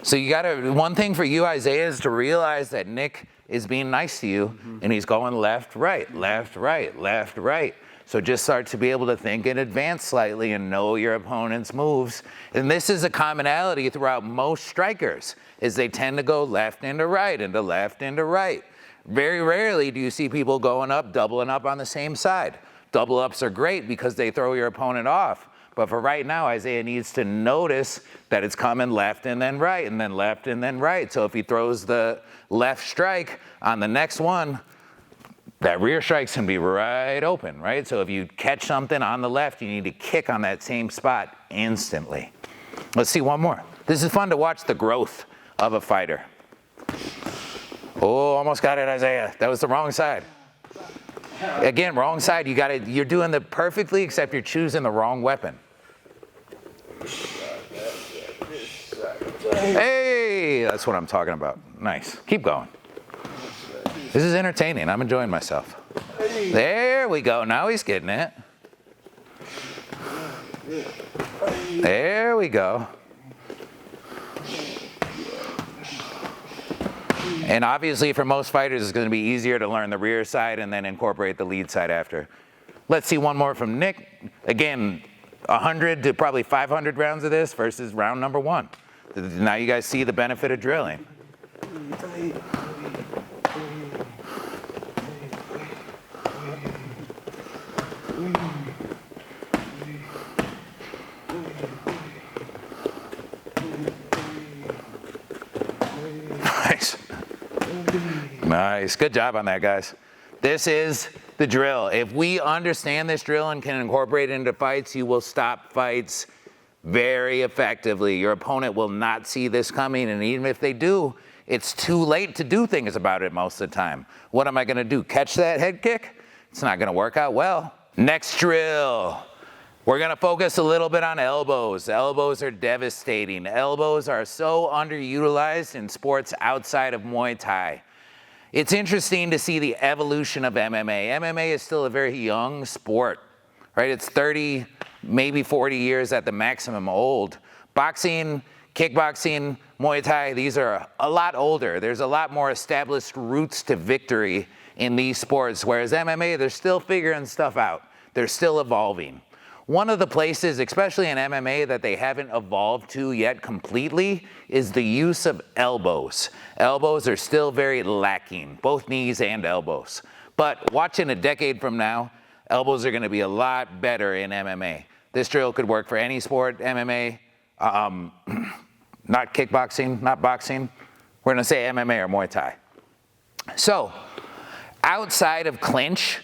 So you gotta, one thing for you, Isaiah, is to realize that Nick is being nice to you, and he's going left, right, left, right, left, right. So just start to be able to think in advance slightly and know your opponent's moves. And this is a commonality throughout most strikers, is they tend to go left into right, into left into right. Very rarely do you see people going up, doubling up on the same side. Double ups are great because they throw your opponent off. But for right now, Isaiah needs to notice that it's coming left and then right, and then left and then right. So if he throws the left strike on the next one, that rear strike's gonna be right open, right? So if you catch something on the left, you need to kick on that same spot instantly. Let's see one more. This is fun to watch the growth of a fighter. Oh, almost got it, Isaiah. That was the wrong side. Again, wrong side. You're doing it perfectly, except you're choosing the wrong weapon. Hey, that's what I'm talking about. Nice. Keep going. This is entertaining. I'm enjoying myself. There we go. Now he's getting it. There we go. And obviously for most fighters, it's going to be easier to learn the rear side and then incorporate the lead side after. Let's see one more from Nick. Again, 100 to probably 500 rounds of this versus round number 1. Now you guys see the benefit of drilling. Nice. Nice. Good job on that, guys. This is the drill. If we understand this drill and can incorporate it into fights, you will stop fights very effectively. Your opponent will not see this coming, and even if they do, it's too late to do things about it most of the time. What am I gonna do, catch that head kick? It's not gonna work out well. Next drill. We're gonna focus a little bit on elbows. Elbows are devastating. Elbows are so underutilized in sports outside of Muay Thai. It's interesting to see the evolution of MMA. MMA is still a very young sport, right? It's 30, maybe 40 years at the maximum old. Boxing, kickboxing, Muay Thai, these are a lot older. There's a lot more established routes to victory in these sports, whereas MMA, they're still figuring stuff out. They're still evolving. One of the places, especially in MMA, that they haven't evolved to yet completely is the use of elbows. Elbows are still very lacking, both knees and elbows. But watching a decade from now, elbows are gonna be a lot better in MMA. This drill could work for any sport, MMA, not kickboxing, not boxing. We're gonna say MMA or Muay Thai. So, outside of clinch,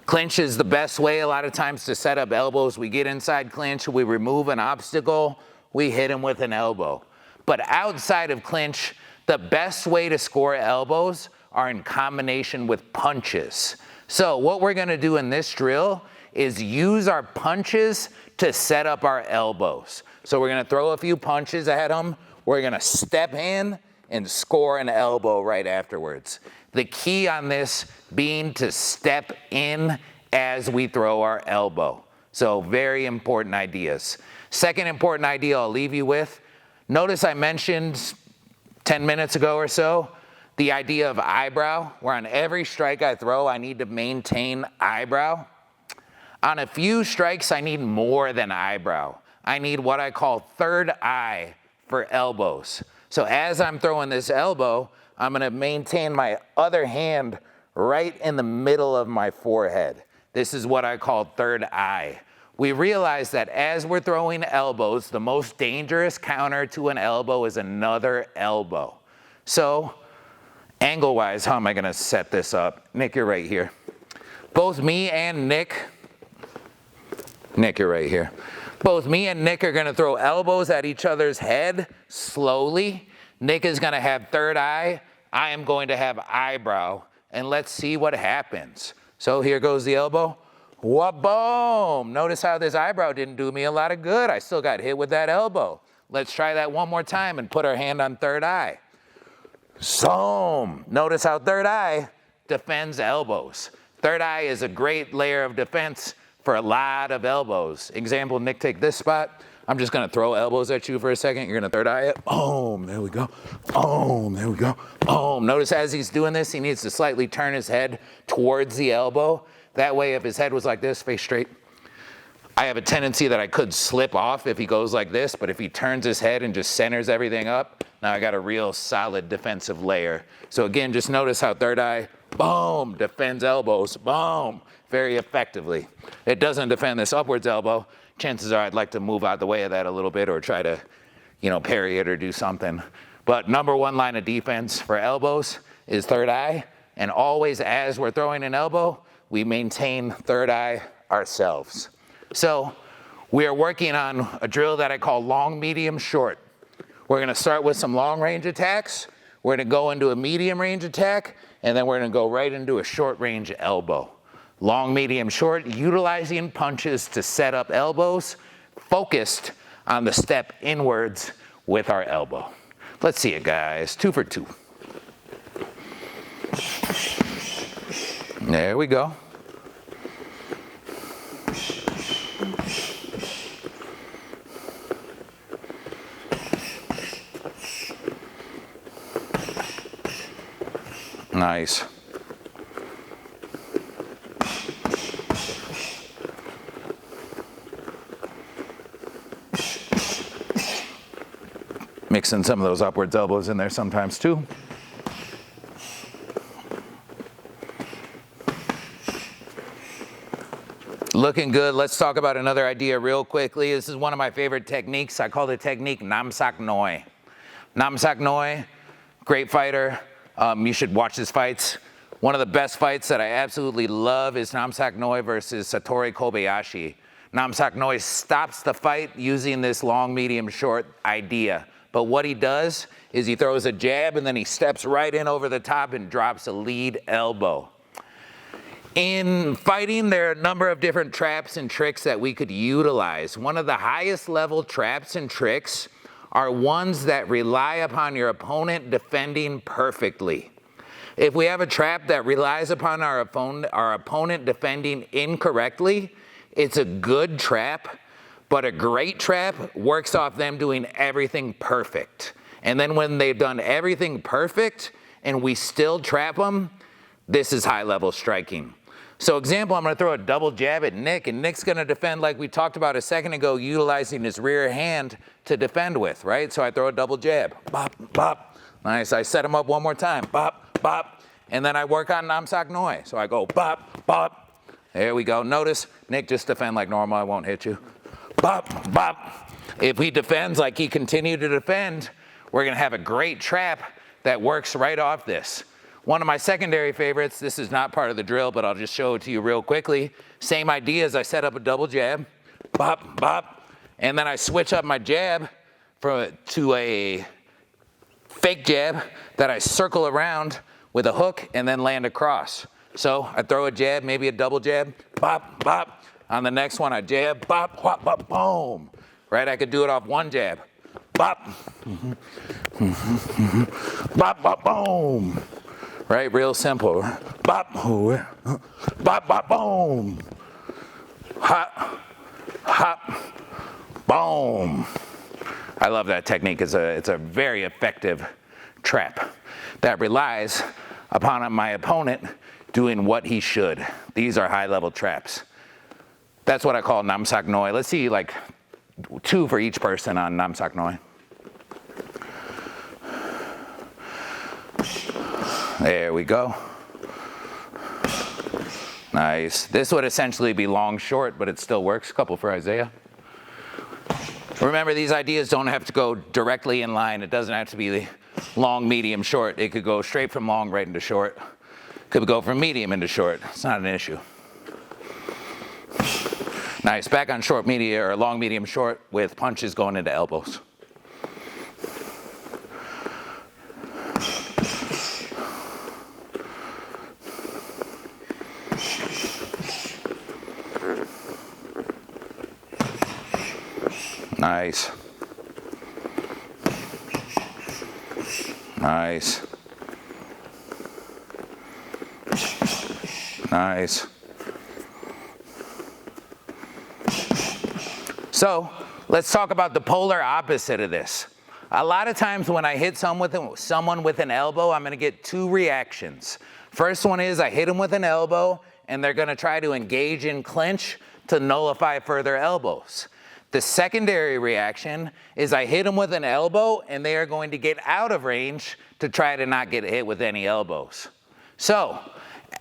clinch is the best way a lot of times to set up elbows. We get inside clinch, we remove an obstacle, we hit him with an elbow. But outside of clinch, the best way to score elbows are in combination with punches. So what we're gonna do in this drill is use our punches to set up our elbows. So we're gonna throw a few punches at him, we're gonna step in and score an elbow right afterwards. The key on this being to step in as we throw our elbow. So very important ideas. Second important idea I'll leave you with, notice I mentioned 10 minutes ago or so, the idea of eyebrow, where on every strike I throw, I need to maintain eyebrow. On a few strikes, I need more than eyebrow. I need what I call third eye for elbows. So as I'm throwing this elbow, I'm gonna maintain my other hand right in the middle of my forehead. This is what I call third eye. We realize that as we're throwing elbows, the most dangerous counter to an elbow is another elbow. So, angle-wise, how am I gonna set this up? Nick, you're right here. Both me and Nick, you're right here. Both me and Nick are gonna throw elbows at each other's head slowly. Nick is gonna have third eye, I am going to have eyebrow, and let's see what happens. So here goes the elbow. Wha-boom! Notice how this eyebrow didn't do me a lot of good. I still got hit with that elbow. Let's try that one more time and put our hand on third eye. Zoom! Notice how third eye defends elbows. Third eye is a great layer of defense for a lot of elbows. Example, Nick, take this spot. I'm just gonna throw elbows at you for a second. You're gonna third eye it. Boom, there we go. Boom, there we go. Boom. Notice as he's doing this, he needs to slightly turn his head towards the elbow. That way, if his head was like this, face straight, I have a tendency that I could slip off if he goes like this, but if he turns his head and just centers everything up, now I got a real solid defensive layer. So again, just notice how third eye, boom, defends elbows, boom, very effectively. It doesn't defend this upwards elbow. Chances are I'd like to move out the way of that a little bit or try to, parry it or do something. But number one line of defense for elbows is third eye. And always as we're throwing an elbow, we maintain third eye ourselves. So we are working on a drill that I call long, medium, short. We're gonna start with some long range attacks. We're gonna go into a medium range attack, and then we're gonna go right into a short range elbow. Long, medium, short, utilizing punches to set up elbows, focused on the step inwards with our elbow. Let's see it, guys. 2 for 2. There we go. Nice. Mixing some of those upwards elbows in there sometimes too. Looking good. Let's talk about another idea real quickly. This is one of my favorite techniques. I call the technique Nam Sak Noi. Nam Sak Noi, great fighter. You should watch his fights. One of the best fights that I absolutely love is Nam Sak Noi versus Satoru Kobayashi. Namsak Noi stops the fight using this long, medium, short idea. But what he does is he throws a jab and then he steps right in over the top and drops a lead elbow. In fighting, there are a number of different traps and tricks that we could utilize. One of the highest level traps and tricks are ones that rely upon your opponent defending perfectly. If we have a trap that relies upon our opponent defending incorrectly, it's a good trap, but a great trap works off them doing everything perfect. And then when they've done everything perfect and we still trap them, this is high-level striking. So example, I'm gonna throw a double jab at Nick, and Nick's gonna defend like we talked about a second ago, utilizing his rear hand to defend with, right? So I throw a double jab, bop, bop. Nice, I set him up one more time, bop, bop. And then I work on Namsak Noi. So I go bop, bop. There we go. Notice, Nick, just defend like normal, I won't hit you. Bop, bop. If he defends like he continued to defend, we're gonna have a great trap that works right off this. One of my secondary favorites, this is not part of the drill, but I'll just show it to you real quickly. Same idea as I set up a double jab, bop, bop, and then I switch up my jab to a fake jab that I circle around with a hook and then land across. So I throw a jab, maybe a double jab, bop, bop. On the next one, I jab, bop, bop, bop, boom. Right, I could do it off one jab, bop, bop, bop, boom. Right, real simple. Bop, bop, bop, boom. Hop, hop, boom. I love that technique. It's a very effective trap that relies upon my opponent doing what he should. These are high-level traps. That's what I call Namsak Noi. Let's see like 2 for each person on Namsak Noi. There we go. Nice. This would essentially be long, short, but it still works. Couple for Isaiah. Remember, these ideas don't have to go directly in line. It doesn't have to be long, medium, short. It could go straight from long right into short. Could go from medium into short. It's not an issue. Nice. Back on short, medium, or long, medium, short with punches going into elbows. Nice. Nice. Nice. So let's talk about the polar opposite of this. A lot of times when I hit someone with an elbow, I'm gonna get 2 reactions. First one is I hit them with an elbow and they're gonna try to engage in clinch to nullify further elbows. The secondary reaction is I hit them with an elbow and they are going to get out of range to try to not get hit with any elbows. So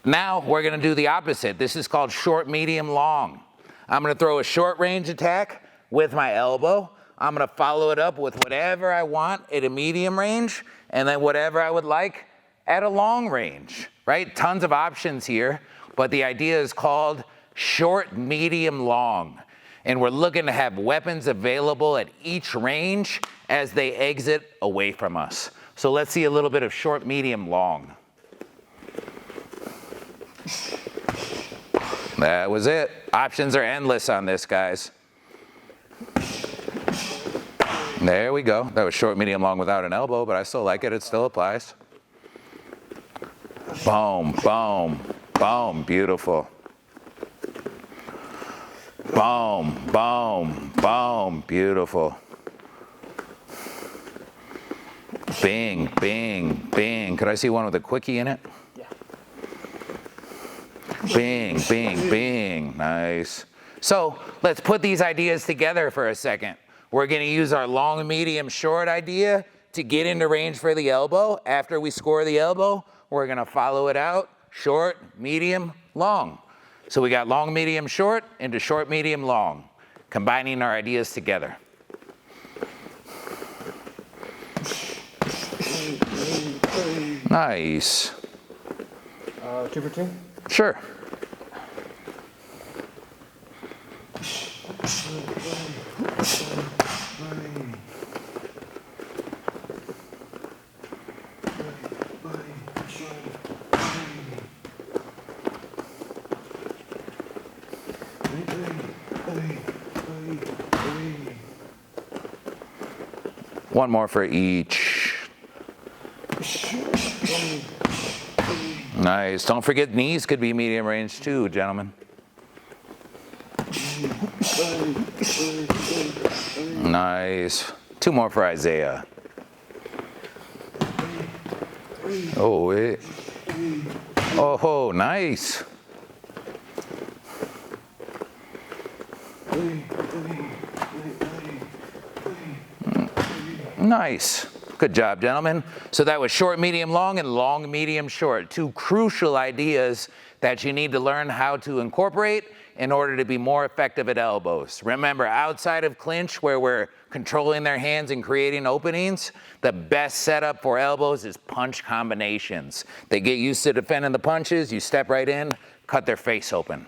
now we're gonna do the opposite. This is called short, medium, long. I'm gonna throw a short range attack with my elbow. I'm gonna follow it up with whatever I want at a medium range and then whatever I would like at a long range, right? Tons of options here, but the idea is called short, medium, long. And we're looking to have weapons available at each range as they exit away from us. So let's see a little bit of short, medium, long. That was it. Options are endless on this, guys. There we go. That was short, medium, long without an elbow, but I still like it. It still applies. Boom, boom, boom. Beautiful. Boom, boom, boom. Beautiful. Bing, bing, bing. Could I see one with a quickie in it? Yeah. Bing, bing, bing. Nice. So let's put these ideas together for a second. We're going to use our long, medium, short idea to get into range for the elbow. After we score the elbow, we're going to follow it out, short, medium, long. So we got long, medium, short into short, medium, long, combining our ideas together. Nice. 2 for 2? Sure. One more for each. Nice. Don't forget knees could be medium range too, gentlemen. Nice. Two more for Isaiah. Oh, wait. Oh, nice. Nice. Good job, gentlemen. So that was short, medium, long, and long, medium, short. Two crucial ideas that you need to learn how to incorporate in order to be more effective at elbows. Remember, outside of clinch, where we're controlling their hands and creating openings, the best setup for elbows is punch combinations. They get used to defending the punches, you step right in, cut their face open.